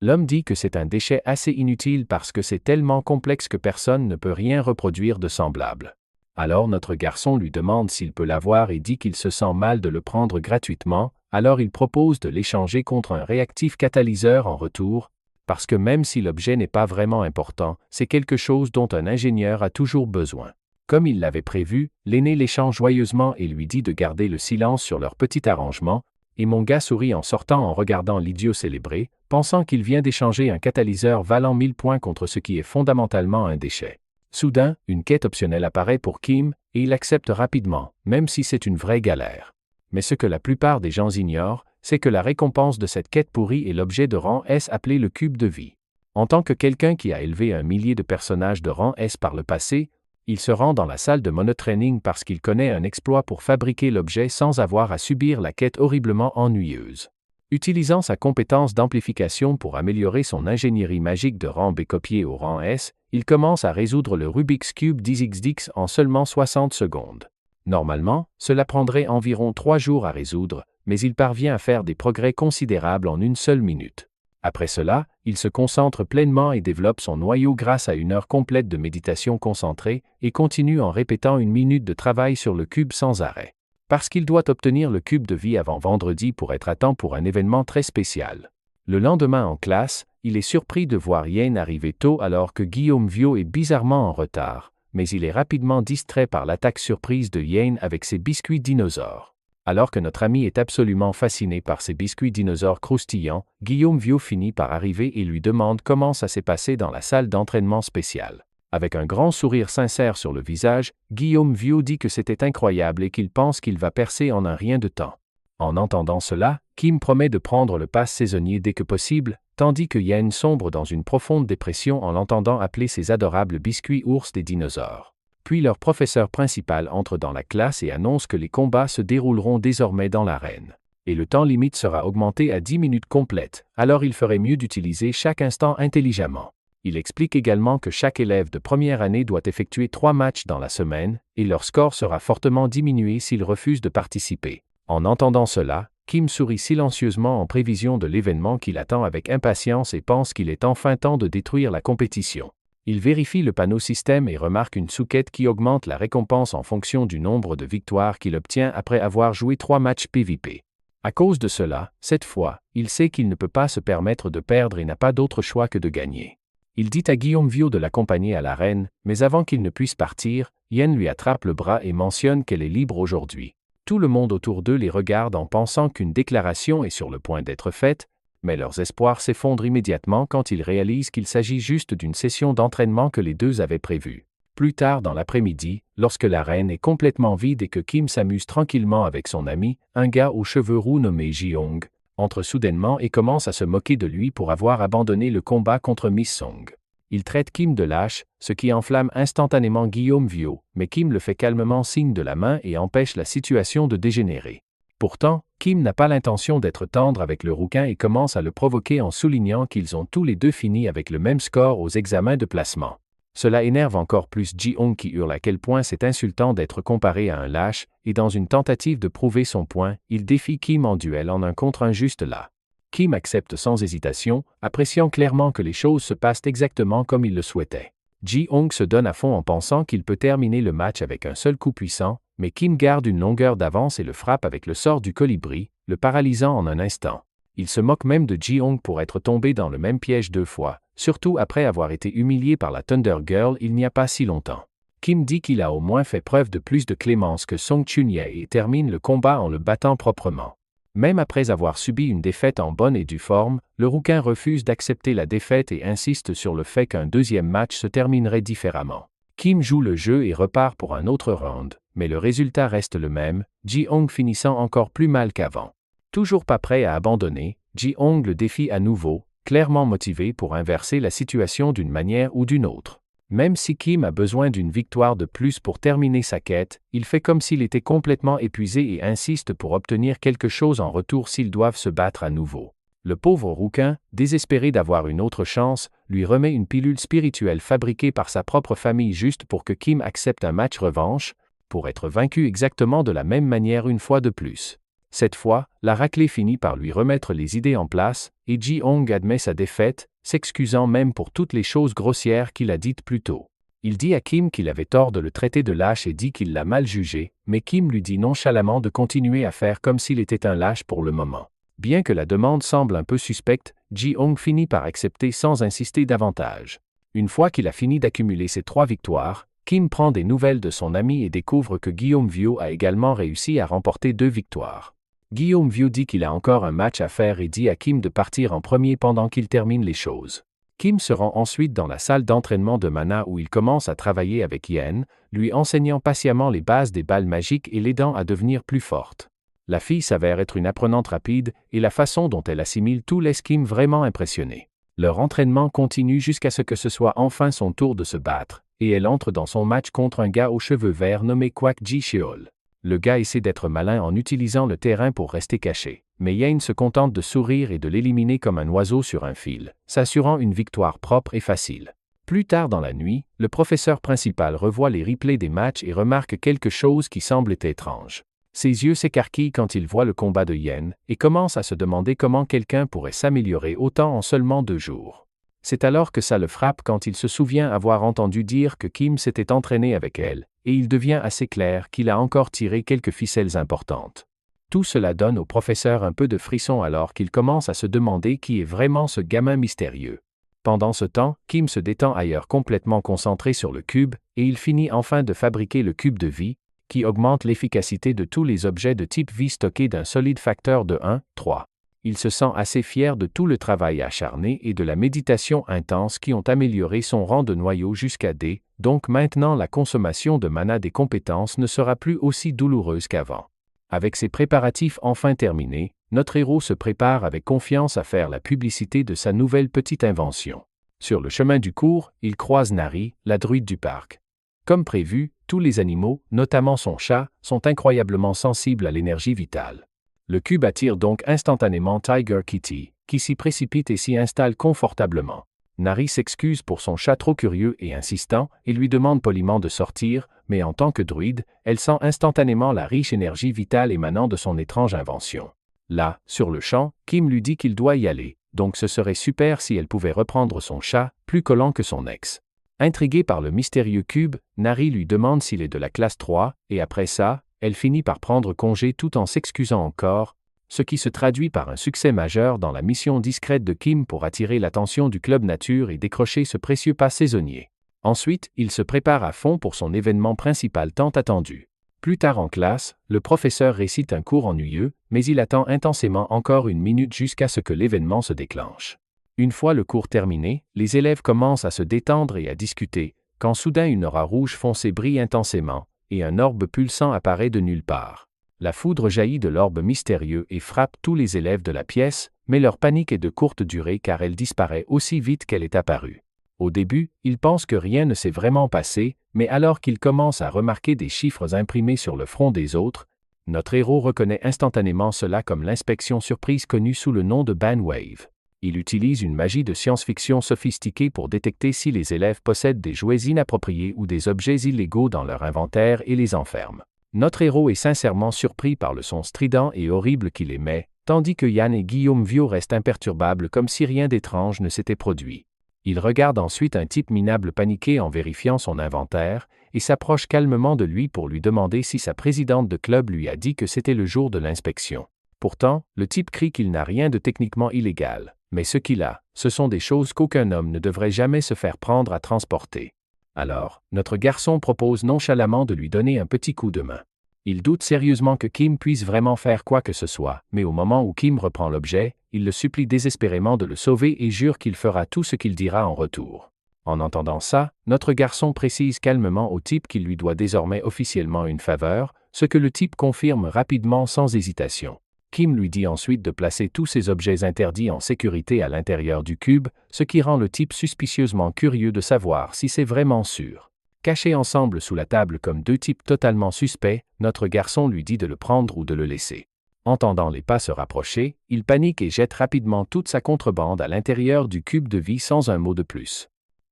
L'homme dit que c'est un déchet assez inutile parce que c'est tellement complexe que personne ne peut rien reproduire de semblable. Alors notre garçon lui demande s'il peut l'avoir et dit qu'il se sent mal de le prendre gratuitement, alors il propose de l'échanger contre un réactif catalyseur en retour, parce que même si l'objet n'est pas vraiment important, c'est quelque chose dont un ingénieur a toujours besoin. Comme il l'avait prévu, l'aîné l'échange joyeusement et lui dit de garder le silence sur leur petit arrangement, et mon gars sourit en sortant en regardant l'idiot célébré, pensant qu'il vient d'échanger un catalyseur valant 1000 points contre ce qui est fondamentalement un déchet. Soudain, une quête optionnelle apparaît pour Kim, et il accepte rapidement, même si c'est une vraie galère. Mais ce que la plupart des gens ignorent, c'est que la récompense de cette quête pourrie est l'objet de rang S appelé le cube de vie. En tant que quelqu'un qui a élevé un millier de personnages de rang S par le passé, il se rend dans la salle de monotraining parce qu'il connaît un exploit pour fabriquer l'objet sans avoir à subir la quête horriblement ennuyeuse. Utilisant sa compétence d'amplification pour améliorer son ingénierie magique de rang B copié au rang S, il commence à résoudre le Rubik's Cube 10xx en seulement 60 secondes. Normalement, cela prendrait environ 3 jours à résoudre, mais il parvient à faire des progrès considérables en une seule minute. Après cela, il se concentre pleinement et développe son noyau grâce à 1 heure complète de méditation concentrée et continue en répétant 1 minute de travail sur le cube sans arrêt. Parce qu'il doit obtenir le cube de vie avant vendredi pour être à temps pour un événement très spécial. Le lendemain en classe, il est surpris de voir Yen arriver tôt alors que Guillaume Viau est bizarrement en retard, mais il est rapidement distrait par l'attaque surprise de Yen avec ses biscuits dinosaures. Alors que notre ami est absolument fasciné par ces biscuits dinosaures croustillants, Guillaume Viau finit par arriver et lui demande comment ça s'est passé dans la salle d'entraînement spéciale. Avec un grand sourire sincère sur le visage, Guillaume Viau dit que c'était incroyable et qu'il pense qu'il va percer en un rien de temps. En entendant cela, Kim promet de prendre le pass saisonnier dès que possible, tandis que Yen sombre dans une profonde dépression en l'entendant appeler ses adorables biscuits ours des dinosaures. Puis leur professeur principal entre dans la classe et annonce que les combats se dérouleront désormais dans l'arène. Et le temps limite sera augmenté à 10 minutes complètes, alors il ferait mieux d'utiliser chaque instant intelligemment. Il explique également que chaque élève de première année doit effectuer 3 matchs dans la semaine, et leur score sera fortement diminué s'ils refusent de participer. En entendant cela, Kim sourit silencieusement en prévision de l'événement qui l'attend avec impatience et pense qu'il est enfin temps de détruire la compétition. Il vérifie le panneau système et remarque une souquette qui augmente la récompense en fonction du nombre de victoires qu'il obtient après avoir joué 3 matchs PvP. À cause de cela, cette fois, il sait qu'il ne peut pas se permettre de perdre et n'a pas d'autre choix que de gagner. Il dit à Guillaume Vio de l'accompagner à l'arène, mais avant qu'il ne puisse partir, Yen lui attrape le bras et mentionne qu'elle est libre aujourd'hui. Tout le monde autour d'eux les regarde en pensant qu'une déclaration est sur le point d'être faite, mais leurs espoirs s'effondrent immédiatement quand ils réalisent qu'il s'agit juste d'une session d'entraînement que les deux avaient prévue. Plus tard dans l'après-midi, lorsque l'arène est complètement vide et que Kim s'amuse tranquillement avec son ami, un gars aux cheveux roux nommé Ji-Hong, entre soudainement et commence à se moquer de lui pour avoir abandonné le combat contre Miss Song. Il traite Kim de lâche, ce qui enflamme instantanément Guillaume Vio, mais Kim le fait calmement signe de la main et empêche la situation de dégénérer. Pourtant, Kim n'a pas l'intention d'être tendre avec le rouquin et commence à le provoquer en soulignant qu'ils ont tous les deux fini avec le même score aux examens de placement. Cela énerve encore plus Ji-Hong qui hurle à quel point c'est insultant d'être comparé à un lâche, et dans une tentative de prouver son point, il défie Kim en duel en un contre un juste là. Kim accepte sans hésitation, appréciant clairement que les choses se passent exactement comme il le souhaitait. Ji-Hong se donne à fond en pensant qu'il peut terminer le match avec un seul coup puissant, mais Kim garde une longueur d'avance et le frappe avec le sort du colibri, le paralysant en un instant. Il se moque même de Ji-Hong pour être tombé dans le même piège 2 fois, surtout après avoir été humilié par la Thunder Girl il n'y a pas si longtemps. Kim dit qu'il a au moins fait preuve de plus de clémence que Song Chun-Ye et termine le combat en le battant proprement. Même après avoir subi une défaite en bonne et due forme, le rouquin refuse d'accepter la défaite et insiste sur le fait qu'un deuxième match se terminerait différemment. Kim joue le jeu et repart pour un autre round, mais le résultat reste le même, Ji-Hong finissant encore plus mal qu'avant. Toujours pas prêt à abandonner, Ji-Hong le défie à nouveau, clairement motivé pour inverser la situation d'une manière ou d'une autre. Même si Kim a besoin d'une victoire de plus pour terminer sa quête, il fait comme s'il était complètement épuisé et insiste pour obtenir quelque chose en retour s'ils doivent se battre à nouveau. Le pauvre rouquin, désespéré d'avoir une autre chance, lui remet une pilule spirituelle fabriquée par sa propre famille juste pour que Kim accepte un match revanche, pour être vaincu exactement de la même manière une fois de plus. Cette fois, la raclée finit par lui remettre les idées en place, et Ji-Hong admet sa défaite, s'excusant même pour toutes les choses grossières qu'il a dites plus tôt. Il dit à Kim qu'il avait tort de le traiter de lâche et dit qu'il l'a mal jugé, mais Kim lui dit nonchalamment de continuer à faire comme s'il était un lâche pour le moment. Bien que la demande semble un peu suspecte, Ji-Hong finit par accepter sans insister davantage. Une fois qu'il a fini d'accumuler ses 3 victoires, Kim prend des nouvelles de son ami et découvre que Guillaume Vio a également réussi à remporter 2 victoires. Guillaume Vio dit qu'il a encore un match à faire et dit à Kim de partir en premier pendant qu'il termine les choses. Kim se rend ensuite dans la salle d'entraînement de Mana où il commence à travailler avec Yen, lui enseignant patiemment les bases des balles magiques et l'aidant à devenir plus forte. La fille s'avère être une apprenante rapide et la façon dont elle assimile tout laisse Kim vraiment impressionné. Leur entraînement continue jusqu'à ce que ce soit enfin son tour de se battre, et elle entre dans son match contre un gars aux cheveux verts nommé Kwak Ji-Cheol. Le gars essaie d'être malin en utilisant le terrain pour rester caché, mais Yen se contente de sourire et de l'éliminer comme un oiseau sur un fil, s'assurant une victoire propre et facile. Plus tard dans la nuit, le professeur principal revoit les replays des matchs et remarque quelque chose qui semble étrange. Ses yeux s'écarquillent quand il voit le combat de Yen, et commence à se demander comment quelqu'un pourrait s'améliorer autant en seulement 2 jours. C'est alors que ça le frappe quand il se souvient avoir entendu dire que Kim s'était entraîné avec elle, et il devient assez clair qu'il a encore tiré quelques ficelles importantes. Tout cela donne au professeur un peu de frisson alors qu'il commence à se demander qui est vraiment ce gamin mystérieux. Pendant ce temps, Kim se détend ailleurs complètement concentré sur le cube, et il finit enfin de fabriquer le cube de vie, qui augmente l'efficacité de tous les objets de type vie stockés d'un solide facteur de 1, 3. Il se sent assez fier de tout le travail acharné et de la méditation intense qui ont amélioré son rang de noyau jusqu'à D, donc maintenant la consommation de mana des compétences ne sera plus aussi douloureuse qu'avant. Avec ses préparatifs enfin terminés, notre héros se prépare avec confiance à faire la publicité de sa nouvelle petite invention. Sur le chemin du cours, il croise Nari, la druide du parc. Comme prévu, tous les animaux, notamment son chat, sont incroyablement sensibles à l'énergie vitale. Le cube attire donc instantanément Tiger Kitty, qui s'y précipite et s'y installe confortablement. Nari s'excuse pour son chat trop curieux et insistant et lui demande poliment de sortir, mais en tant que druide, elle sent instantanément la riche énergie vitale émanant de son étrange invention. Là, sur le champ, Kim lui dit qu'il doit y aller, donc ce serait super si elle pouvait reprendre son chat, plus collant que son ex. Intriguée par le mystérieux cube, Nari lui demande s'il est de la classe 3, et après ça, elle finit par prendre congé tout en s'excusant encore, ce qui se traduit par un succès majeur dans la mission discrète de Kim pour attirer l'attention du Club Nature et décrocher ce précieux pass saisonnier. Ensuite, il se prépare à fond pour son événement principal tant attendu. Plus tard en classe, le professeur récite un cours ennuyeux, mais il attend intensément encore une minute jusqu'à ce que l'événement se déclenche. Une fois le cours terminé, les élèves commencent à se détendre et à discuter, quand soudain une aura rouge foncée brille intensément, et un orbe pulsant apparaît de nulle part. La foudre jaillit de l'orbe mystérieux et frappe tous les élèves de la pièce, mais leur panique est de courte durée car elle disparaît aussi vite qu'elle est apparue. Au début, ils pensent que rien ne s'est vraiment passé, mais alors qu'ils commencent à remarquer des chiffres imprimés sur le front des autres, notre héros reconnaît instantanément cela comme l'inspection surprise connue sous le nom de Banwave. Il utilise une magie de science-fiction sophistiquée pour détecter si les élèves possèdent des jouets inappropriés ou des objets illégaux dans leur inventaire et les enferme. Notre héros est sincèrement surpris par le son strident et horrible qu'il émet, tandis que Yann et Guillaume Viau restent imperturbables comme si rien d'étrange ne s'était produit. Il regarde ensuite un type minable paniqué en vérifiant son inventaire, et s'approche calmement de lui pour lui demander si sa présidente de club lui a dit que c'était le jour de l'inspection. Pourtant, le type crie qu'il n'a rien de techniquement illégal, mais ce qu'il a, ce sont des choses qu'aucun homme ne devrait jamais se faire prendre à transporter. Alors, notre garçon propose nonchalamment de lui donner un petit coup de main. Il doute sérieusement que Kim puisse vraiment faire quoi que ce soit, mais au moment où Kim reprend l'objet, il le supplie désespérément de le sauver et jure qu'il fera tout ce qu'il dira en retour. En entendant ça, notre garçon précise calmement au type qu'il lui doit désormais officiellement une faveur, ce que le type confirme rapidement sans hésitation. Kim lui dit ensuite de placer tous ces objets interdits en sécurité à l'intérieur du cube, ce qui rend le type suspicieusement curieux de savoir si c'est vraiment sûr. Cachés ensemble sous la table comme deux types totalement suspects, notre garçon lui dit de le prendre ou de le laisser. Entendant les pas se rapprocher, il panique et jette rapidement toute sa contrebande à l'intérieur du cube de vie sans un mot de plus.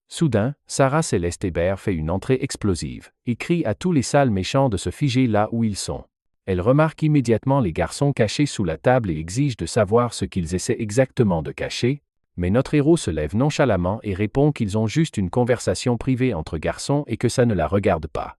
Soudain, Sarah Céleste Hébert fait une entrée explosive et crie à tous les sales méchants de se figer là où ils sont. Elle remarque immédiatement les garçons cachés sous la table et exige de savoir ce qu'ils essaient exactement de cacher, mais notre héros se lève nonchalamment et répond qu'ils ont juste une conversation privée entre garçons et que ça ne la regarde pas.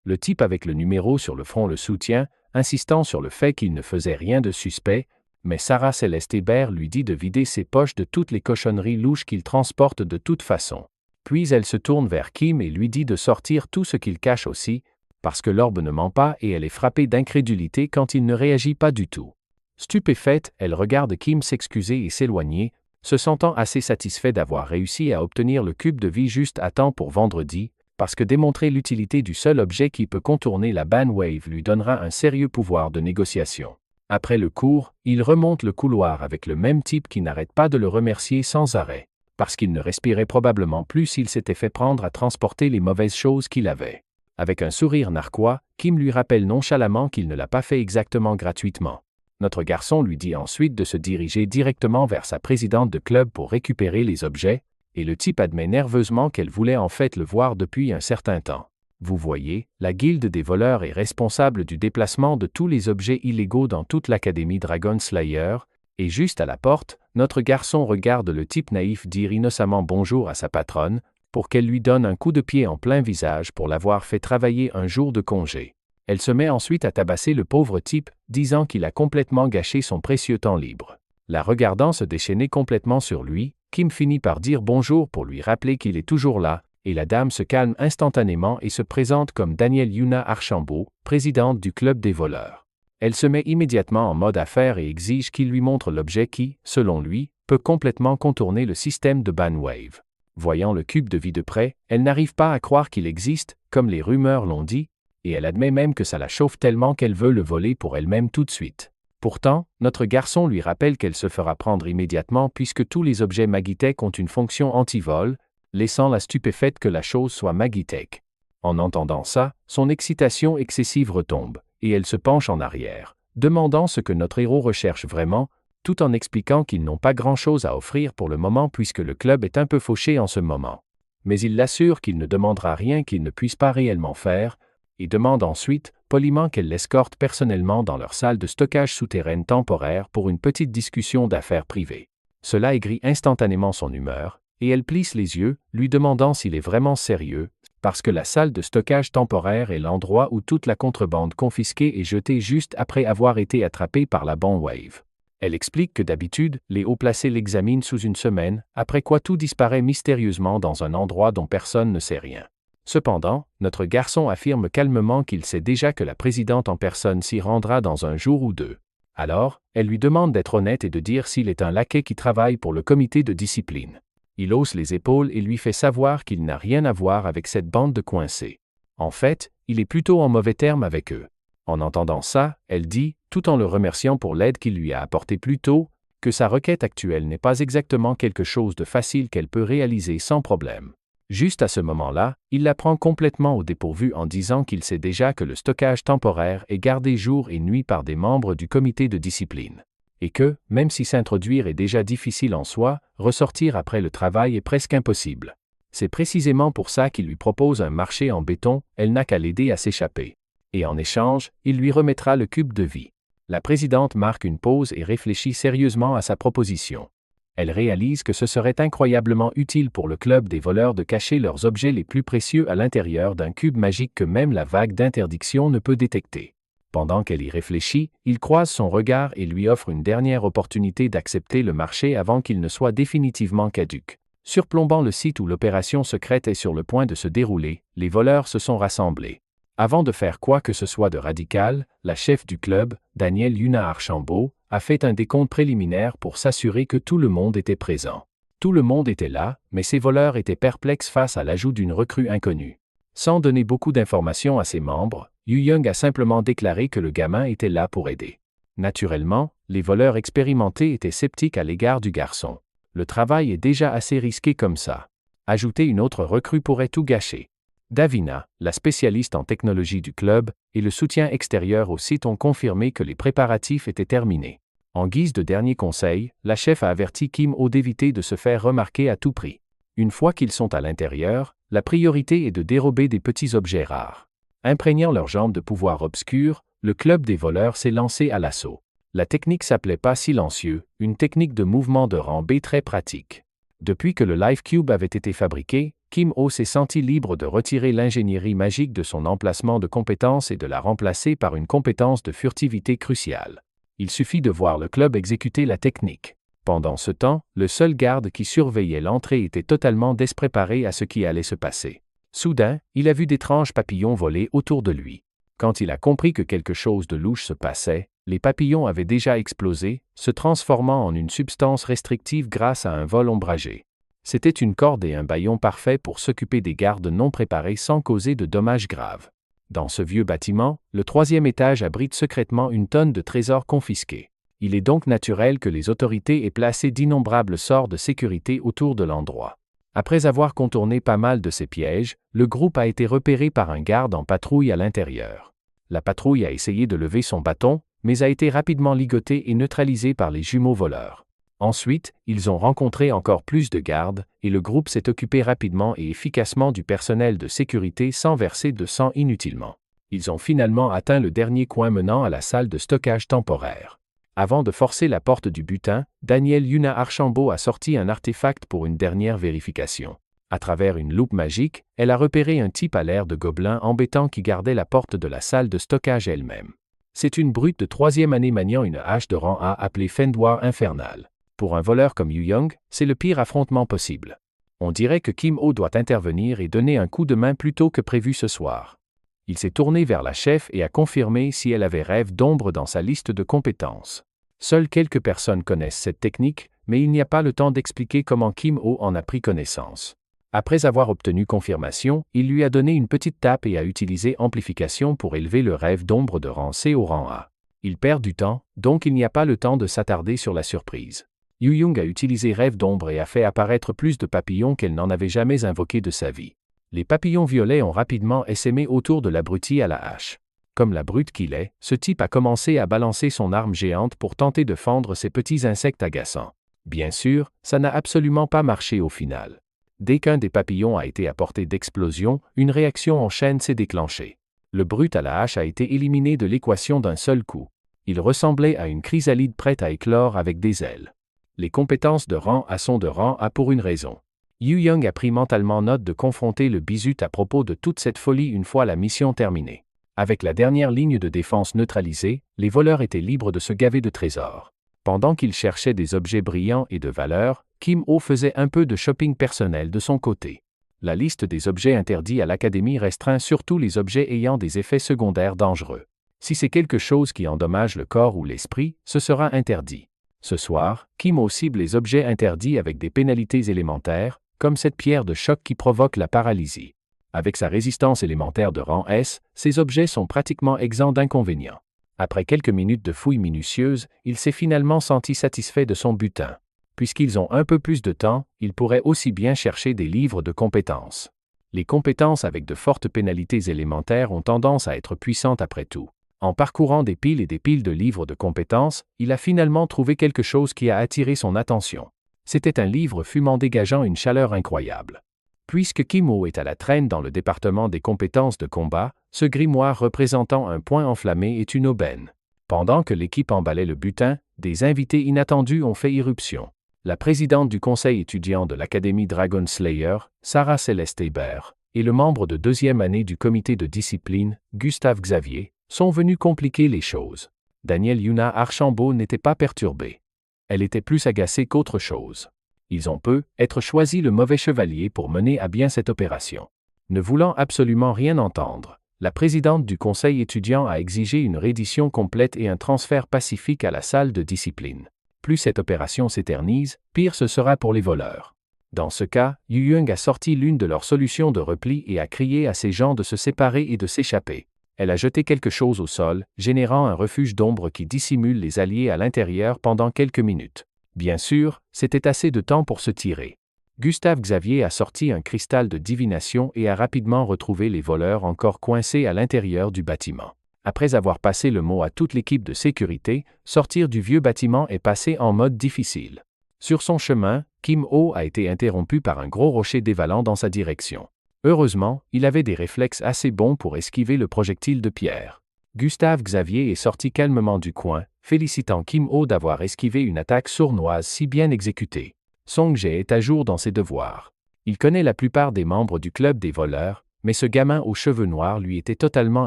Le type avec le numéro sur le front le soutient, insistant sur le fait qu'il ne faisait rien de suspect, mais Sarah Céleste Hébert lui dit de vider ses poches de toutes les cochonneries louches qu'il transporte de toute façon. Puis elle se tourne vers Kim et lui dit de sortir tout ce qu'il cache aussi, parce que l'orbe ne ment pas et elle est frappée d'incrédulité quand il ne réagit pas du tout. Stupéfaite, elle regarde Kim s'excuser et s'éloigner, se sentant assez satisfait d'avoir réussi à obtenir le cube de vie juste à temps pour vendredi, parce que démontrer l'utilité du seul objet qui peut contourner la Banwave lui donnera un sérieux pouvoir de négociation. Après le cours, il remonte le couloir avec le même type qui n'arrête pas de le remercier sans arrêt, parce qu'il ne respirait probablement plus s'il s'était fait prendre à transporter les mauvaises choses qu'il avait. Avec un sourire narquois, Kim lui rappelle nonchalamment qu'il ne l'a pas fait exactement gratuitement. Notre garçon lui dit ensuite de se diriger directement vers sa présidente de club pour récupérer les objets, et le type admet nerveusement qu'elle voulait en fait le voir depuis un certain temps. Vous voyez, la guilde des voleurs est responsable du déplacement de tous les objets illégaux dans toute l'académie Dragon Slayer, et juste à la porte, notre garçon regarde le type naïf dire innocemment bonjour à sa patronne, pour qu'elle lui donne un coup de pied en plein visage pour l'avoir fait travailler un jour de congé. Elle se met ensuite à tabasser le pauvre type, disant qu'il a complètement gâché son précieux temps libre. La regardant se déchaîner complètement sur lui, Kim finit par dire bonjour pour lui rappeler qu'il est toujours là, et la dame se calme instantanément et se présente comme Danielle Yuna Archambault, présidente du club des voleurs. Elle se met immédiatement en mode affaire et exige qu'il lui montre l'objet qui, selon lui, peut complètement contourner le système de Banwave. Voyant le cube de vie de près, elle n'arrive pas à croire qu'il existe, comme les rumeurs l'ont dit, et elle admet même que ça la chauffe tellement qu'elle veut le voler pour elle-même tout de suite. Pourtant, notre garçon lui rappelle qu'elle se fera prendre immédiatement puisque tous les objets Magitech ont une fonction anti-vol, laissant la stupéfaite que la chose soit Magitech. En entendant ça, son excitation excessive retombe, et elle se penche en arrière, demandant ce que notre héros recherche vraiment, tout en expliquant qu'ils n'ont pas grand-chose à offrir pour le moment puisque le club est un peu fauché en ce moment. Mais il l'assure qu'il ne demandera rien qu'il ne puisse pas réellement faire, et demande ensuite poliment qu'elle l'escorte personnellement dans leur salle de stockage souterraine temporaire pour une petite discussion d'affaires privées. Cela aigrit instantanément son humeur, et elle plisse les yeux, lui demandant s'il est vraiment sérieux, parce que la salle de stockage temporaire est l'endroit où toute la contrebande confisquée est jetée juste après avoir été attrapée par la bombe Wave. Elle explique que d'habitude, les hauts placés l'examinent sous une semaine, après quoi tout disparaît mystérieusement dans un endroit dont personne ne sait rien. Cependant, notre garçon affirme calmement qu'il sait déjà que la présidente en personne s'y rendra dans un jour ou deux. Alors, elle lui demande d'être honnête et de dire s'il est un laquais qui travaille pour le comité de discipline. Il hausse les épaules et lui fait savoir qu'il n'a rien à voir avec cette bande de coincés. En fait, il est plutôt en mauvais termes avec eux. En entendant ça, elle dit, tout en le remerciant pour l'aide qu'il lui a apportée plus tôt, que sa requête actuelle n'est pas exactement quelque chose de facile qu'elle peut réaliser sans problème. Juste à ce moment-là, il la prend complètement au dépourvu en disant qu'il sait déjà que le stockage temporaire est gardé jour et nuit par des membres du comité de discipline. Et que, même si s'introduire est déjà difficile en soi, ressortir après le travail est presque impossible. C'est précisément pour ça qu'il lui propose un marché en béton, elle n'a qu'à l'aider à s'échapper. Et en échange, il lui remettra le cube de vie. La présidente marque une pause et réfléchit sérieusement à sa proposition. Elle réalise que ce serait incroyablement utile pour le club des voleurs de cacher leurs objets les plus précieux à l'intérieur d'un cube magique que même la vague d'interdiction ne peut détecter. Pendant qu'elle y réfléchit, il croise son regard et lui offre une dernière opportunité d'accepter le marché avant qu'il ne soit définitivement caduc. Surplombant le site où l'opération secrète est sur le point de se dérouler, les voleurs se sont rassemblés. Avant de faire quoi que ce soit de radical, la chef du club, Danielle Yuna Archambault, a fait un décompte préliminaire pour s'assurer que tout le monde était présent. Tout le monde était là, mais ces voleurs étaient perplexes face à l'ajout d'une recrue inconnue. Sans donner beaucoup d'informations à ses membres, Yu Young a simplement déclaré que le gamin était là pour aider. Naturellement, les voleurs expérimentés étaient sceptiques à l'égard du garçon. Le travail est déjà assez risqué comme ça. Ajouter une autre recrue pourrait tout gâcher. Davina, la spécialiste en technologie du club, et le soutien extérieur au site ont confirmé que les préparatifs étaient terminés. En guise de dernier conseil, la chef a averti Kim Ho d'éviter de se faire remarquer à tout prix. Une fois qu'ils sont à l'intérieur, la priorité est de dérober des petits objets rares. Imprégnant leurs jambes de pouvoir obscur, le club des voleurs s'est lancé à l'assaut. La technique s'appelait pas silencieux, une technique de mouvement de rang B très pratique. Depuis que le Life Cube avait été fabriqué, Kim Ho s'est senti libre de retirer l'ingénierie magique de son emplacement de compétence et de la remplacer par une compétence de furtivité cruciale. Il suffit de voir le club exécuter la technique. Pendant ce temps, le seul garde qui surveillait l'entrée était totalement despréparé à ce qui allait se passer. Soudain, il a vu d'étranges papillons voler autour de lui. Quand il a compris que quelque chose de louche se passait, les papillons avaient déjà explosé, se transformant en une substance restrictive grâce à un vol ombragé. C'était une corde et un bâillon parfaits pour s'occuper des gardes non préparés sans causer de dommages graves. Dans ce vieux bâtiment, le 3e étage abrite secrètement une tonne de trésors confisqués. Il est donc naturel que les autorités aient placé d'innombrables sorts de sécurité autour de l'endroit. Après avoir contourné pas mal de ces pièges, le groupe a été repéré par un garde en patrouille à l'intérieur. La patrouille a essayé de lever son bâton, mais a été rapidement ligotée et neutralisée par les jumeaux voleurs. Ensuite, ils ont rencontré encore plus de gardes, et le groupe s'est occupé rapidement et efficacement du personnel de sécurité sans verser de sang inutilement. Ils ont finalement atteint le dernier coin menant à la salle de stockage temporaire. Avant de forcer la porte du butin, Danielle Yuna Archambault a sorti un artefact pour une dernière vérification. À travers une loupe magique, elle a repéré un type à l'air de gobelin embêtant qui gardait la porte de la salle de stockage elle-même. C'est une brute de 3e année maniant une hache de rang A appelée Fendoir Infernal. Pour un voleur comme Yu Young, c'est le pire affrontement possible. On dirait que Kim Ho doit intervenir et donner un coup de main plus tôt que prévu ce soir. Il s'est tourné vers la chef et a confirmé si elle avait rêve d'ombre dans sa liste de compétences. Seules quelques personnes connaissent cette technique, mais il n'y a pas le temps d'expliquer comment Kim Ho en a pris connaissance. Après avoir obtenu confirmation, il lui a donné une petite tape et a utilisé amplification pour élever le rêve d'ombre de rang C au rang A. Il perd du temps, donc il n'y a pas le temps de s'attarder sur la surprise. Yu Young a utilisé rêve d'ombre et a fait apparaître plus de papillons qu'elle n'en avait jamais invoqués de sa vie. Les papillons violets ont rapidement essaimé autour de l'abruti à la hache. Comme la brute qu'il est, ce type a commencé à balancer son arme géante pour tenter de fendre ces petits insectes agaçants. Bien sûr, ça n'a absolument pas marché au final. Dès qu'un des papillons a été à portée d'explosion, une réaction en chaîne s'est déclenchée. Le brut à la hache a été éliminé de l'équation d'un seul coup. Il ressemblait à une chrysalide prête à éclore avec des ailes. Les compétences de rang A sont de rang A pour une raison. Yu Young a pris mentalement note de confronter le Bisut à propos de toute cette folie une fois la mission terminée. Avec la dernière ligne de défense neutralisée, les voleurs étaient libres de se gaver de trésors. Pendant qu'ils cherchaient des objets brillants et de valeur, Kim Ho faisait un peu de shopping personnel de son côté. La liste des objets interdits à l'Académie restreint surtout les objets ayant des effets secondaires dangereux. Si c'est quelque chose qui endommage le corps ou l'esprit, ce sera interdit. Ce soir, Kim Ho cible les objets interdits avec des pénalités élémentaires, comme cette pierre de choc qui provoque la paralysie. Avec sa résistance élémentaire de rang S, ces objets sont pratiquement exempts d'inconvénients. Après quelques minutes de fouilles minutieuses, il s'est finalement senti satisfait de son butin. Puisqu'ils ont un peu plus de temps, ils pourraient aussi bien chercher des livres de compétences. Les compétences avec de fortes pénalités élémentaires ont tendance à être puissantes après tout. En parcourant des piles et des piles de livres de compétences, il a finalement trouvé quelque chose qui a attiré son attention. C'était un livre fumant dégageant une chaleur incroyable. Puisque Kim Ho est à la traîne dans le département des compétences de combat, ce grimoire représentant un point enflammé est une aubaine. Pendant que l'équipe emballait le butin, des invités inattendus ont fait irruption. La présidente du conseil étudiant de l'Académie Dragon Slayer, Sarah Céleste Hébert, et le membre de deuxième année du comité de discipline, Gustave Xavier, sont venus compliquer les choses. Daniel Yuna Archambault n'était pas perturbée. Elle était plus agacée qu'autre chose. Ils ont être choisi le mauvais chevalier pour mener à bien cette opération. Ne voulant absolument rien entendre, la présidente du conseil étudiant a exigé une reddition complète et un transfert pacifique à la salle de discipline. Plus cette opération s'éternise, pire ce sera pour les voleurs. Dans ce cas, Yu Young a sorti l'une de leurs solutions de repli et a crié à ses gens de se séparer et de s'échapper. Elle a jeté quelque chose au sol, générant un refuge d'ombre qui dissimule les alliés à l'intérieur pendant quelques minutes. Bien sûr, c'était assez de temps pour se tirer. Gustave Xavier a sorti un cristal de divination et a rapidement retrouvé les voleurs encore coincés à l'intérieur du bâtiment. Après avoir passé le mot à toute l'équipe de sécurité, sortir du vieux bâtiment est passé en mode difficile. Sur son chemin, Kim Ho a été interrompu par un gros rocher dévalant dans sa direction. Heureusement, il avait des réflexes assez bons pour esquiver le projectile de pierre. Gustave Xavier est sorti calmement du coin, félicitant Kim Ho d'avoir esquivé une attaque sournoise si bien exécutée. Song Jae est à jour dans ses devoirs. Il connaît la plupart des membres du club des voleurs, mais ce gamin aux cheveux noirs lui était totalement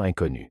inconnu.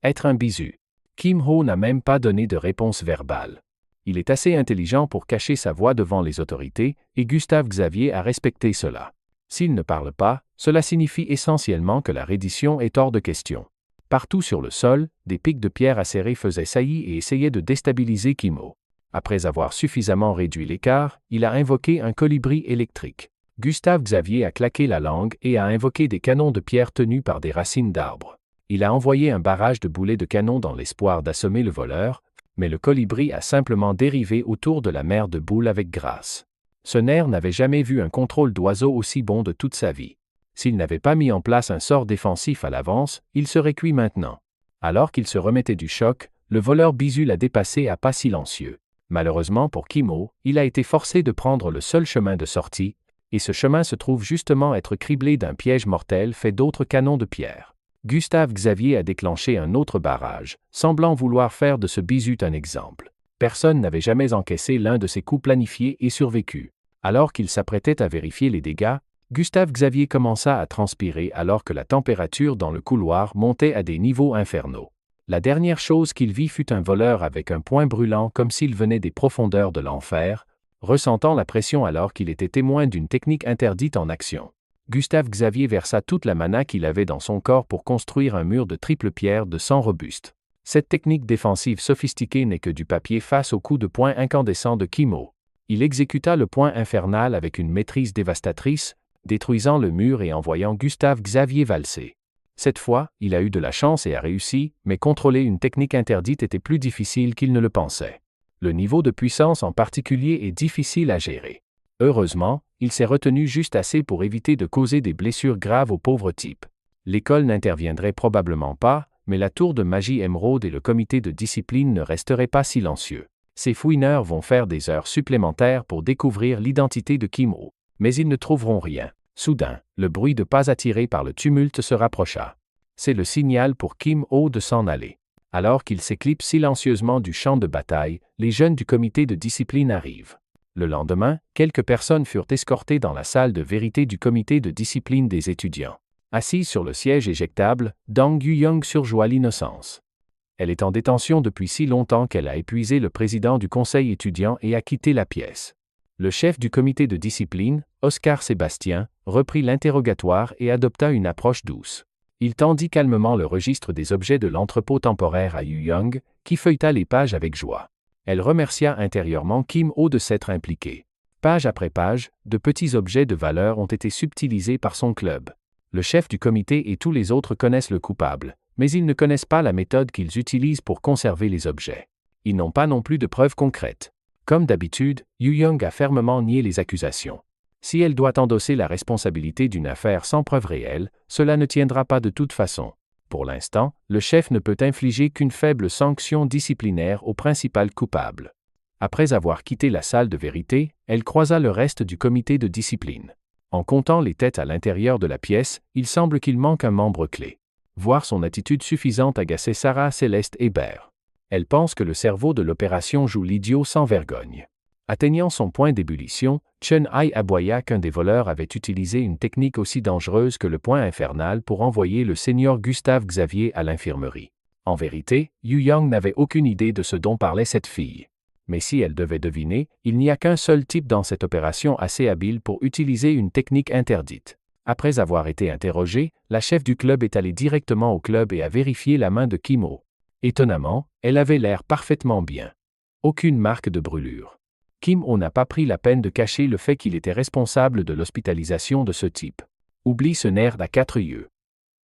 Être un bisu. Kim Ho n'a même pas donné de réponse verbale. Il est assez intelligent pour cacher sa voix devant les autorités, et Gustave Xavier a respecté cela. S'il ne parle pas, cela signifie essentiellement que la reddition est hors de question. Partout sur le sol, des pics de pierre acérés faisaient saillie et essayaient de déstabiliser Kim Ho. Après avoir suffisamment réduit l'écart, il a invoqué un colibri électrique. Gustave Xavier a claqué la langue et a invoqué des canons de pierre tenus par des racines d'arbres. Il a envoyé un barrage de boulets de canon dans l'espoir d'assommer le voleur, mais le colibri a simplement dérivé autour de la mer de boules avec grâce. Ce nerf n'avait jamais vu un contrôle d'oiseau aussi bon de toute sa vie. S'il n'avait pas mis en place un sort défensif à l'avance, il serait cuit maintenant. Alors qu'il se remettait du choc, le voleur bisu l'a dépassé à pas silencieux. Malheureusement pour Kim Ho, il a été forcé de prendre le seul chemin de sortie, et ce chemin se trouve justement être criblé d'un piège mortel fait d'autres canons de pierre. Gustave Xavier a déclenché un autre barrage, semblant vouloir faire de ce bisut un exemple. Personne n'avait jamais encaissé l'un de ces coups planifiés et survécu. Alors qu'il s'apprêtait à vérifier les dégâts, Gustave Xavier commença à transpirer alors que la température dans le couloir montait à des niveaux infernaux. La dernière chose qu'il vit fut un voleur avec un poing brûlant comme s'il venait des profondeurs de l'enfer, ressentant la pression alors qu'il était témoin d'une technique interdite en action. Gustave Xavier versa toute la mana qu'il avait dans son corps pour construire un mur de triple pierre de sang robuste. Cette technique défensive sophistiquée n'est que du papier face au coup de poing incandescent de Kim Ho. Il exécuta le poing infernal avec une maîtrise dévastatrice, détruisant le mur et envoyant Gustave Xavier valser. Cette fois, il a eu de la chance et a réussi, mais contrôler une technique interdite était plus difficile qu'il ne le pensait. Le niveau de puissance en particulier est difficile à gérer. Heureusement, il s'est retenu juste assez pour éviter de causer des blessures graves au pauvre type. L'école n'interviendrait probablement pas, mais la tour de magie émeraude et le comité de discipline ne resteraient pas silencieux. Ces fouineurs vont faire des heures supplémentaires pour découvrir l'identité de Kim Ho, mais ils ne trouveront rien. Soudain, le bruit de pas attiré par le tumulte se rapprocha. c'est le signal pour Kim Ho de s'en aller. Alors qu'il s'éclipse silencieusement du champ de bataille, les jeunes du comité de discipline arrivent. Le lendemain, quelques personnes furent escortées dans la salle de vérité du comité de discipline des étudiants. Assise sur le siège éjectable, Dong Yu-young surjoue l'innocence. Elle est en détention depuis si longtemps qu'elle a épuisé le président du conseil étudiant et a quitté la pièce. Le chef du comité de discipline, Oscar Sébastien, reprit l'interrogatoire et adopta une approche douce. Il tendit calmement le registre des objets de l'entrepôt temporaire à Yu-young, qui feuilleta les pages avec joie. Elle remercia intérieurement Kim Ho de s'être impliqué. Page après page, de petits objets de valeur ont été subtilisés par son club. Le chef du comité et tous les autres connaissent le coupable, mais ils ne connaissent pas la méthode qu'ils utilisent pour conserver les objets. Ils n'ont pas non plus de preuves concrètes. Comme d'habitude, Yu-young a fermement nié les accusations. Si elle doit endosser la responsabilité d'une affaire sans preuve réelle, cela ne tiendra pas de toute façon. Pour l'instant, le chef ne peut infliger qu'une faible sanction disciplinaire au principal coupable. Après avoir quitté la salle de vérité, elle croisa le reste du comité de discipline. En comptant les têtes à l'intérieur de la pièce, il semble qu'il manque un membre clé. Voir son attitude suffisante agaçait Sarah Céleste Hébert. Elle pense que le cerveau de l'opération joue l'idiot sans vergogne. Atteignant son point d'ébullition, Chen-hai aboya qu'un des voleurs avait utilisé une technique aussi dangereuse que le point infernal pour envoyer le seigneur Gustave Xavier à l'infirmerie. En vérité, Yu-young n'avait aucune idée de ce dont parlait cette fille. Mais si elle devait deviner, il n'y a qu'un seul type dans cette opération assez habile pour utiliser une technique interdite. Après avoir été interrogée, la chef du club est allée directement au club et a vérifié la main de Kim Ho. Étonnamment, elle avait l'air parfaitement bien. Aucune marque de brûlure. Kim Ho n'a pas pris la peine de cacher le fait qu'il était responsable de l'hospitalisation de ce type. Oublie ce nerd à 4 yeux.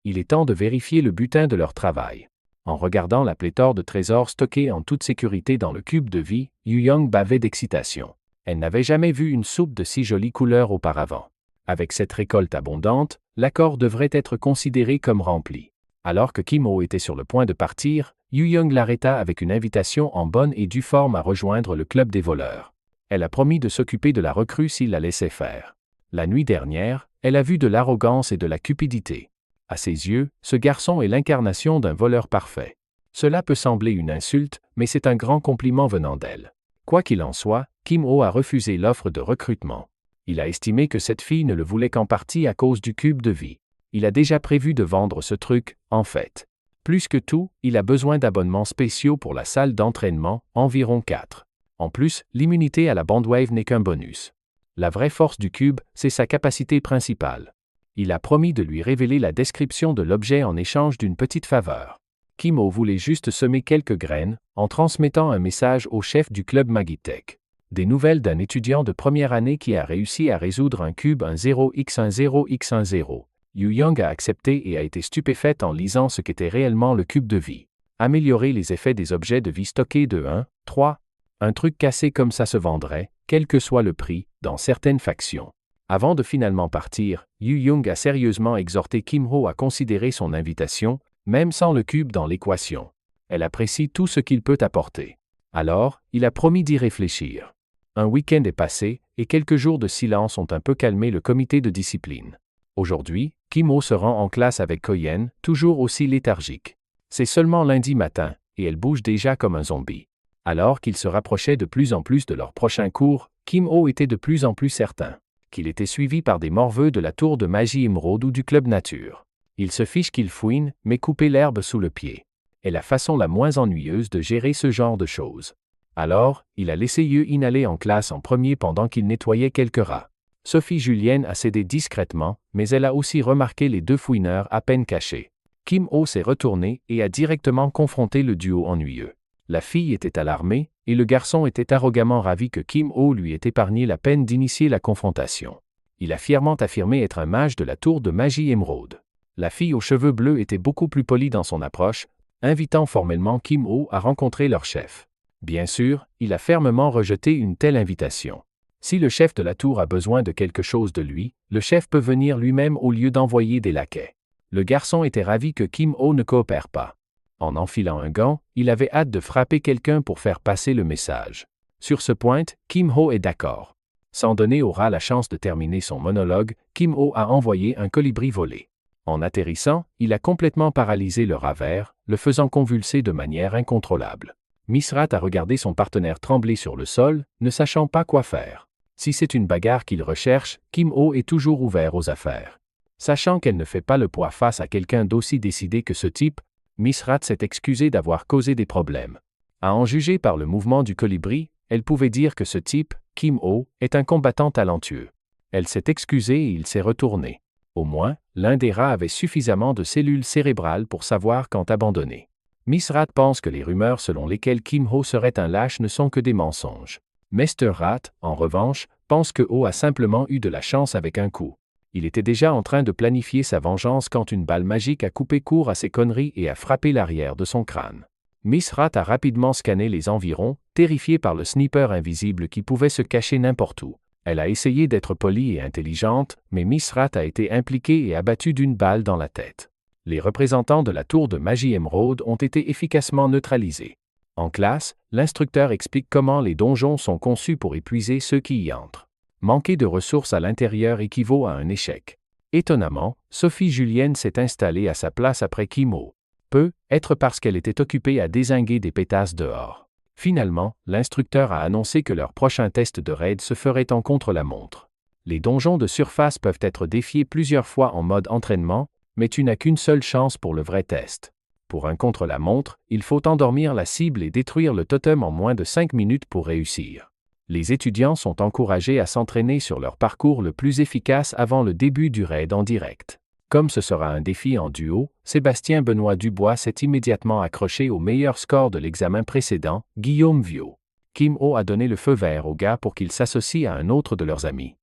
Il est temps de vérifier le butin de leur travail. En regardant la pléthore de trésors stockés en toute sécurité dans le cube de vie, Yu-young bavait d'excitation. Elle n'avait jamais vu une soupe de si jolie couleur auparavant. Avec cette récolte abondante, l'accord devrait être considéré comme rempli. Alors que Kim Ho était sur le point de partir, Yu-young l'arrêta avec une invitation en bonne et due forme à rejoindre le club des voleurs. Elle a promis de s'occuper de la recrue s'il la laissait faire. La nuit dernière, elle a vu de l'arrogance et de la cupidité. À ses yeux, ce garçon est l'incarnation d'un voleur parfait. Cela peut sembler une insulte, mais c'est un grand compliment venant d'elle. Quoi qu'il en soit, Kim Ho a refusé l'offre de recrutement. Il a estimé que cette fille ne le voulait qu'en partie à cause du cube de vie. Il a déjà prévu de vendre ce truc, en fait. Plus que tout, il a besoin d'abonnements spéciaux pour la salle d'entraînement, environ 4. En plus, l'immunité à la bandwave n'est qu'un bonus. La vraie force du cube, c'est sa capacité principale. Il a promis de lui révéler la description de l'objet en échange d'une petite faveur. Kim Ho voulait juste semer quelques graines, en transmettant un message au chef du club Magitech. Des nouvelles d'un étudiant de première année qui a réussi à résoudre un cube 10x10x10. Yu-young a accepté et a été stupéfaite en lisant ce qu'était réellement le cube de vie. Améliorer les effets des objets de vie stockés de 1, 3. Un truc cassé comme ça se vendrait, quel que soit le prix, dans certaines factions. Avant de finalement partir, Yu-young a sérieusement exhorté Kim Ho à considérer son invitation, même sans le cube dans l'équation. Elle apprécie tout ce qu'il peut apporter. Alors, il a promis d'y réfléchir. Un week-end est passé, et quelques jours de silence ont un peu calmé le comité de discipline. Aujourd'hui, Kim Ho se rend en classe avec Koyen, toujours aussi léthargique. C'est seulement lundi matin, et elle bouge déjà comme un zombie. Alors qu'ils se rapprochaient de plus en plus de leur prochain cours, Kim Ho était de plus en plus certain qu'il était suivi par des morveux de la tour de magie émeraude ou du club nature. Il se fiche qu'il fouine, mais couper l'herbe sous le pied est la façon la moins ennuyeuse de gérer ce genre de choses. Alors, il a laissé Yu inhaler en classe en premier pendant qu'il nettoyait quelques rats. Sophie Julienne a cédé discrètement, mais elle a aussi remarqué les deux fouineurs à peine cachés. Kim Ho s'est retourné et a directement confronté le duo ennuyeux. La fille était alarmée, et le garçon était arrogamment ravi que Kim Ho lui ait épargné la peine d'initier la confrontation. Il a fièrement affirmé être un mage de la tour de magie émeraude. La fille aux cheveux bleus était beaucoup plus polie dans son approche, invitant formellement Kim Ho à rencontrer leur chef. Bien sûr, il a fermement rejeté une telle invitation. Si le chef de la tour a besoin de quelque chose de lui, le chef peut venir lui-même au lieu d'envoyer des laquais. Le garçon était ravi que Kim Ho ne coopère pas. En enfilant un gant, il avait hâte de frapper quelqu'un pour faire passer le message. Sur ce point, Kim Ho est d'accord. Sans donner au rat la chance de terminer son monologue, Kim Ho a envoyé un colibri volé. En atterrissant, il a complètement paralysé le rat vert, le faisant convulser de manière incontrôlable. Miss Rat a regardé son partenaire trembler sur le sol, ne sachant pas quoi faire. Si c'est une bagarre qu'il recherche, Kim-ho est toujours ouvert aux affaires. Sachant qu'elle ne fait pas le poids face à quelqu'un d'aussi décidé que ce type, Miss Rat s'est excusée d'avoir causé des problèmes. À en juger par le mouvement du colibri, elle pouvait dire que ce type, Kim-ho, est un combattant talentueux. Elle s'est excusée et il s'est retourné. Au moins, l'un des rats avait suffisamment de cellules cérébrales pour savoir quand abandonner. Miss Rat pense que les rumeurs selon lesquelles Kim-ho serait un lâche ne sont que des mensonges. Mr. Rat, en revanche, pense que Ho a simplement eu de la chance avec un coup. Il était déjà en train de planifier sa vengeance quand une balle magique a coupé court à ses conneries et a frappé l'arrière de son crâne. Miss Rat a rapidement scanné les environs, terrifiée par le sniper invisible qui pouvait se cacher n'importe où. Elle a essayé d'être polie et intelligente, mais Miss Rat a été impliquée et abattue d'une balle dans la tête. Les représentants de la tour de magie émeraude ont été efficacement neutralisés. En classe, l'instructeur explique comment les donjons sont conçus pour épuiser ceux qui y entrent. Manquer de ressources à l'intérieur équivaut à un échec. Étonnamment, Sophie Julienne s'est installée à sa place après Kim-ho. Peut-être parce qu'elle était occupée à dézinguer des pétasses dehors. Finalement, l'instructeur a annoncé que leur prochain test de raid se ferait en contre-la-montre. Les donjons de surface peuvent être défiés plusieurs fois en mode entraînement, mais tu n'as qu'une seule chance pour le vrai test. Pour un contre-la-montre, il faut endormir la cible et détruire le totem en moins de 5 minutes pour réussir. Les étudiants sont encouragés à s'entraîner sur leur parcours le plus efficace avant le début du raid en direct. Comme ce sera un défi en duo, Sébastien Benoît Dubois s'est immédiatement accroché au meilleur score de l'examen précédent, Guillaume Viau. Kim-ho a donné le feu vert au gars pour qu'il s'associe à un autre de leurs amis.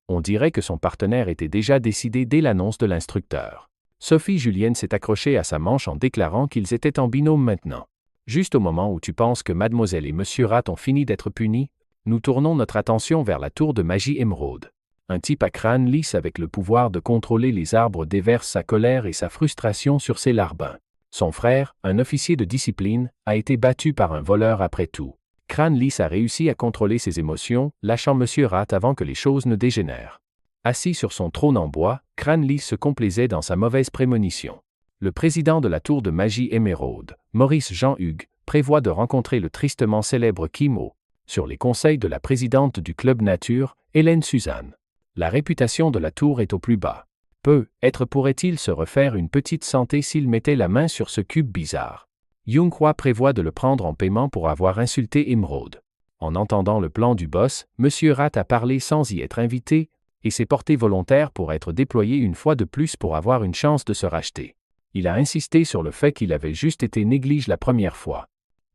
On dirait que son partenaire était déjà décidé dès l'annonce de l'instructeur. Sophie Julienne s'est accrochée à sa manche en déclarant qu'ils étaient en binôme maintenant. Juste au moment où tu penses que Mademoiselle et Monsieur Rat ont fini d'être punis, nous tournons notre attention vers la tour de magie émeraude. Un type à crâne lisse avec le pouvoir de contrôler les arbres déverse sa colère et sa frustration sur ses larbins. Son frère, un officier de discipline, a été battu par un voleur après tout. Crâne lisse a réussi à contrôler ses émotions, lâchant Monsieur Rat avant que les choses ne dégénèrent. Assis sur son trône en bois, Crâne lisse se complaisait dans sa mauvaise prémonition. Le président de la tour de magie émeraude, Maurice Jean-Hugues, prévoit de rencontrer le tristement célèbre Kim-ho, sur les conseils de la présidente du club nature, Hélène Suzanne. La réputation de la tour est au plus bas. Peut-être pourrait-il se refaire une petite santé s'il mettait la main sur ce cube bizarre. Young-hwa prévoit de le prendre en paiement pour avoir insulté Émeraude. En entendant le plan du boss, Monsieur Rat a parlé sans y être invité, et s'est porté volontaire pour être déployé une fois de plus pour avoir une chance de se racheter. Il a insisté sur le fait qu'il avait juste été négligé la première fois.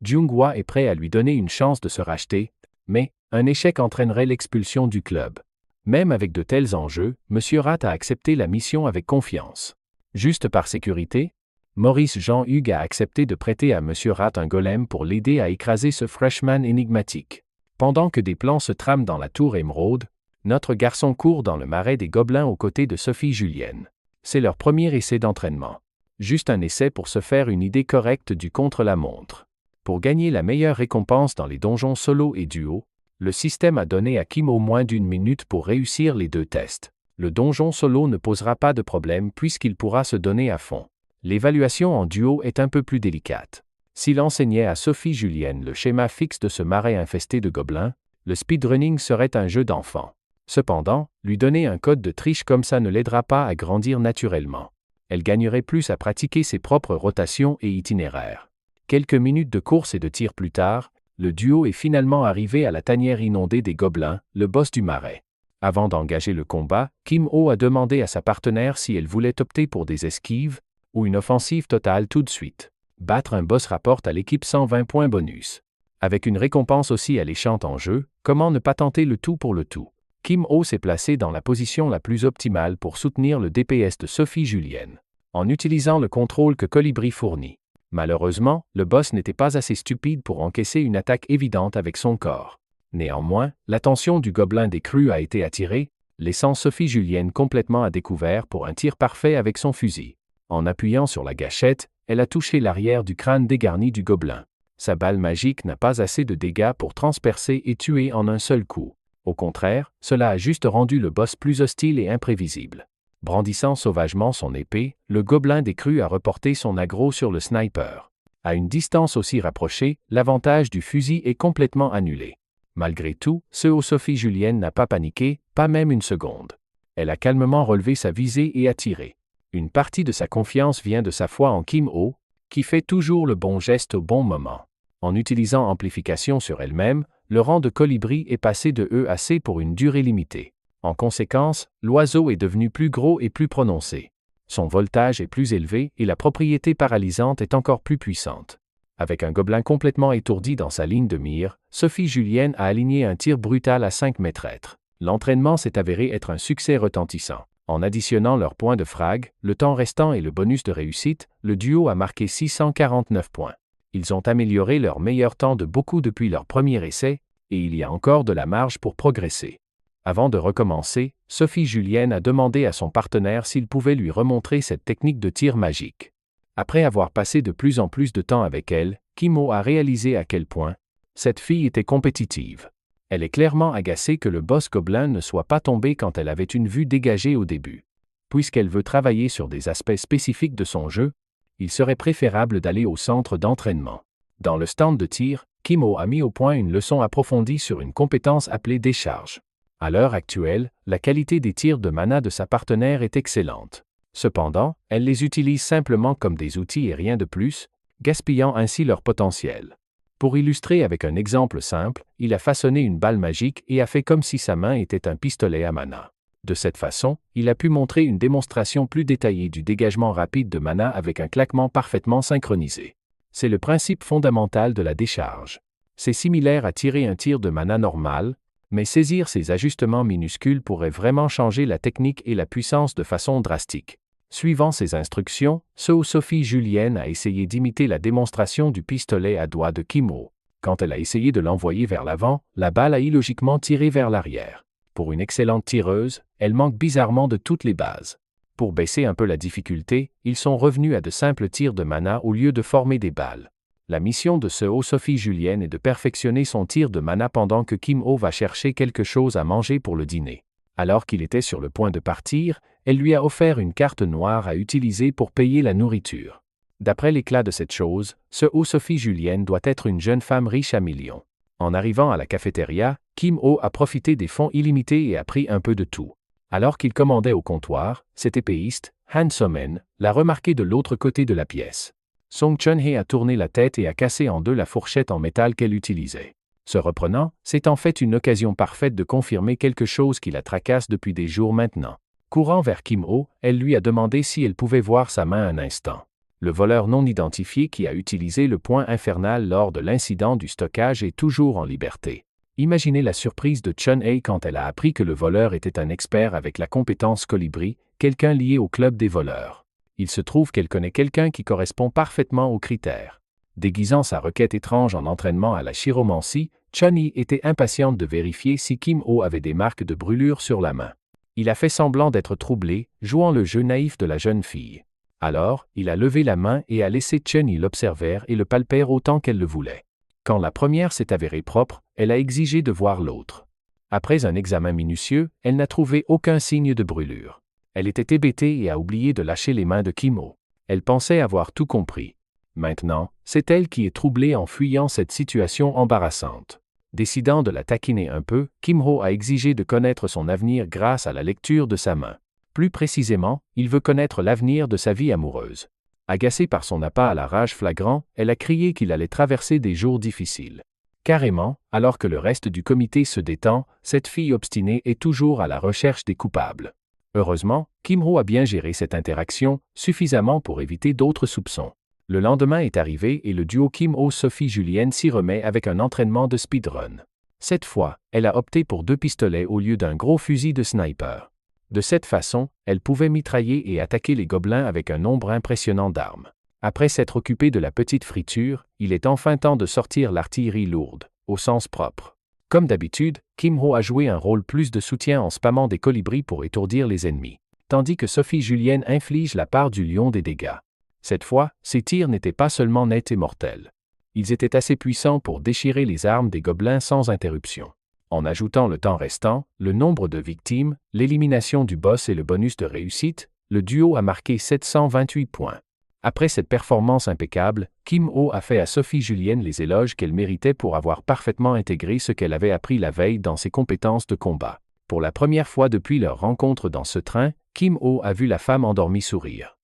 Young-hwa est prêt à lui donner une chance de se racheter, mais un échec entraînerait l'expulsion du club. Même avec de tels enjeux, Monsieur Rat a accepté la mission avec confiance. Juste par sécurité, Maurice Jean-Hugues a accepté de prêter à Monsieur Rat un golem pour l'aider à écraser ce freshman énigmatique. Pendant que des plans se trament dans la tour émeraude, notre garçon court dans le marais des gobelins aux côtés de Sophie Julienne. C'est leur premier essai d'entraînement. Juste un essai pour se faire une idée correcte du contre-la-montre. Pour gagner la meilleure récompense dans les donjons solo et duo, le système a donné à Kim-ho moins d'1 minute pour réussir les 2 tests. Le donjon solo ne posera pas de problème puisqu'il pourra se donner à fond. L'évaluation en duo est un peu plus délicate. S'il enseignait à Sophie Julienne le schéma fixe de ce marais infesté de gobelins, le speedrunning serait un jeu d'enfant. Cependant, lui donner un code de triche comme ça ne l'aidera pas à grandir naturellement. Elle gagnerait plus à pratiquer ses propres rotations et itinéraires. Quelques minutes de course et de tir plus tard, le duo est finalement arrivé à la tanière inondée des gobelins, le boss du marais. Avant d'engager le combat, Kim-ho a demandé à sa partenaire si elle voulait opter pour des esquives ou une offensive totale tout de suite. Battre un boss rapporte à l'équipe 120 points bonus. Avec une récompense aussi alléchante en jeu, comment ne pas tenter le tout pour le tout? Kim-ho s'est placé dans la position la plus optimale pour soutenir le DPS de Sophie Julienne, en utilisant le contrôle que Colibri fournit. Malheureusement, le boss n'était pas assez stupide pour encaisser une attaque évidente avec son corps. Néanmoins, l'attention du gobelin des crues a été attirée, laissant Sophie Julienne complètement à découvert pour un tir parfait avec son fusil. En appuyant sur la gâchette, elle a touché l'arrière du crâne dégarni du gobelin. Sa balle magique n'a pas assez de dégâts pour transpercer et tuer en un seul coup. Au contraire, cela a juste rendu le boss plus hostile et imprévisible. Brandissant sauvagement son épée, le gobelin décrut à reporter son aggro sur le sniper. À une distance aussi rapprochée, l'avantage du fusil est complètement annulé. Malgré tout, Sophie Julienne n'a pas paniqué, pas même une seconde. Elle a calmement relevé sa visée et a tiré. Une partie de sa confiance vient de sa foi en Kim Ho, qui fait toujours le bon geste au bon moment. En utilisant amplification sur elle-même, le rang de colibri est passé de E à C pour une durée limitée. En conséquence, l'oiseau est devenu plus gros et plus prononcé. Son voltage est plus élevé et la propriété paralysante est encore plus puissante. Avec un gobelin complètement étourdi dans sa ligne de mire, Sophie Julienne a aligné un tir brutal à 5 mètres. L'entraînement s'est avéré être un succès retentissant. En additionnant leurs points de frag, le temps restant et le bonus de réussite, le duo a marqué 649 points. Ils ont amélioré leur meilleur temps de beaucoup depuis leur premier essai, et il y a encore de la marge pour progresser. Avant de recommencer, Sophie Julienne a demandé à son partenaire s'il pouvait lui remontrer cette technique de tir magique. Après avoir passé de plus en plus de temps avec elle, Kim Ho a réalisé à quel point cette fille était compétitive. Elle est clairement agacée que le boss gobelin ne soit pas tombé quand elle avait une vue dégagée au début. Puisqu'elle veut travailler sur des aspects spécifiques de son jeu, il serait préférable d'aller au centre d'entraînement. Dans le stand de tir, Kim Ho a mis au point une leçon approfondie sur une compétence appelée décharge. À l'heure actuelle, la qualité des tirs de mana de sa partenaire est excellente. Cependant, elle les utilise simplement comme des outils et rien de plus, gaspillant ainsi leur potentiel. Pour illustrer avec un exemple simple, il a façonné une balle magique et a fait comme si sa main était un pistolet à mana. De cette façon, il a pu montrer une démonstration plus détaillée du dégagement rapide de mana avec un claquement parfaitement synchronisé. C'est le principe fondamental de la décharge. C'est similaire à tirer un tir de mana normal, mais saisir ces ajustements minuscules pourrait vraiment changer la technique et la puissance de façon drastique. Suivant ces instructions, Sophie Julienne a essayé d'imiter la démonstration du pistolet à doigt de Kim Ho. Quand elle a essayé de l'envoyer vers l'avant, la balle a illogiquement tiré vers l'arrière. Pour une excellente tireuse, elle manque bizarrement de toutes les bases. Pour baisser un peu la difficulté, ils sont revenus à de simples tirs de mana au lieu de former des balles. La mission de Sophie Julienne est de perfectionner son tir de mana pendant que Kim Ho va chercher quelque chose à manger pour le dîner. Alors qu'il était sur le point de partir, elle lui a offert une carte noire à utiliser pour payer la nourriture. D'après l'éclat de cette chose, Sophie Julienne doit être une jeune femme riche à millions. En arrivant à la cafétéria, Kim Ho a profité des fonds illimités et a pris un peu de tout. Alors qu'il commandait au comptoir, cet épéiste, Han So-men, l'a remarqué de l'autre côté de la pièce. Song Chun-hee a tourné la tête et a cassé en deux la fourchette en métal qu'elle utilisait. Se reprenant, c'est en fait une occasion parfaite de confirmer quelque chose qui la tracasse depuis des jours maintenant. Courant vers Kim Ho, elle lui a demandé si elle pouvait voir sa main un instant. Le voleur non identifié qui a utilisé le point infernal lors de l'incident du stockage est toujours en liberté. Imaginez la surprise de Chun-hee quand elle a appris que le voleur était un expert avec la compétence colibri, quelqu'un lié au club des voleurs. Il se trouve qu'elle connaît quelqu'un qui correspond parfaitement aux critères. Déguisant sa requête étrange en entraînement à la chiromancie, Chun-hee était impatiente de vérifier si Kim Ho avait des marques de brûlure sur la main. Il a fait semblant d'être troublé, jouant le jeu naïf de la jeune fille. Alors, il a levé la main et a laissé Chun-hee l'observer et le palper autant qu'elle le voulait. Quand la première s'est avérée propre, elle a exigé de voir l'autre. Après un examen minutieux, elle n'a trouvé aucun signe de brûlure. Elle était hébétée et a oublié de lâcher les mains de Kim Ho. Elle pensait avoir tout compris. Maintenant, c'est elle qui est troublée en fuyant cette situation embarrassante. Décidant de la taquiner un peu, Kim Ho a exigé de connaître son avenir grâce à la lecture de sa main. Plus précisément, il veut connaître l'avenir de sa vie amoureuse. Agacée par son appât à la rage flagrant, elle a crié qu'il allait traverser des jours difficiles. Carrément, alors que le reste du comité se détend, cette fille obstinée est toujours à la recherche des coupables. Heureusement, Kim Ho a bien géré cette interaction, suffisamment pour éviter d'autres soupçons. Le lendemain est arrivé et le duo Kim Ho-Sophie Julienne s'y remet avec un entraînement de speedrun. Cette fois, elle a opté pour 2 pistolets au lieu d'un gros fusil de sniper. De cette façon, elle pouvait mitrailler et attaquer les gobelins avec un nombre impressionnant d'armes. Après s'être occupé de la petite friture, il est enfin temps de sortir l'artillerie lourde, au sens propre. Comme d'habitude, Kim Ho a joué un rôle plus de soutien en spammant des colibris pour étourdir les ennemis, tandis que Sophie Julienne inflige la part du lion des dégâts. Cette fois, ses tirs n'étaient pas seulement nets et mortels. Ils étaient assez puissants pour déchirer les armes des gobelins sans interruption. En ajoutant le temps restant, le nombre de victimes, l'élimination du boss et le bonus de réussite, le duo a marqué 728 points. Après cette performance impeccable, Kim Oh a fait à Sophie Julienne les éloges qu'elle méritait pour avoir parfaitement intégré ce qu'elle avait appris la veille dans ses compétences de combat. Pour la première fois depuis leur rencontre dans ce train, Kim Oh a vu la femme endormie sourire.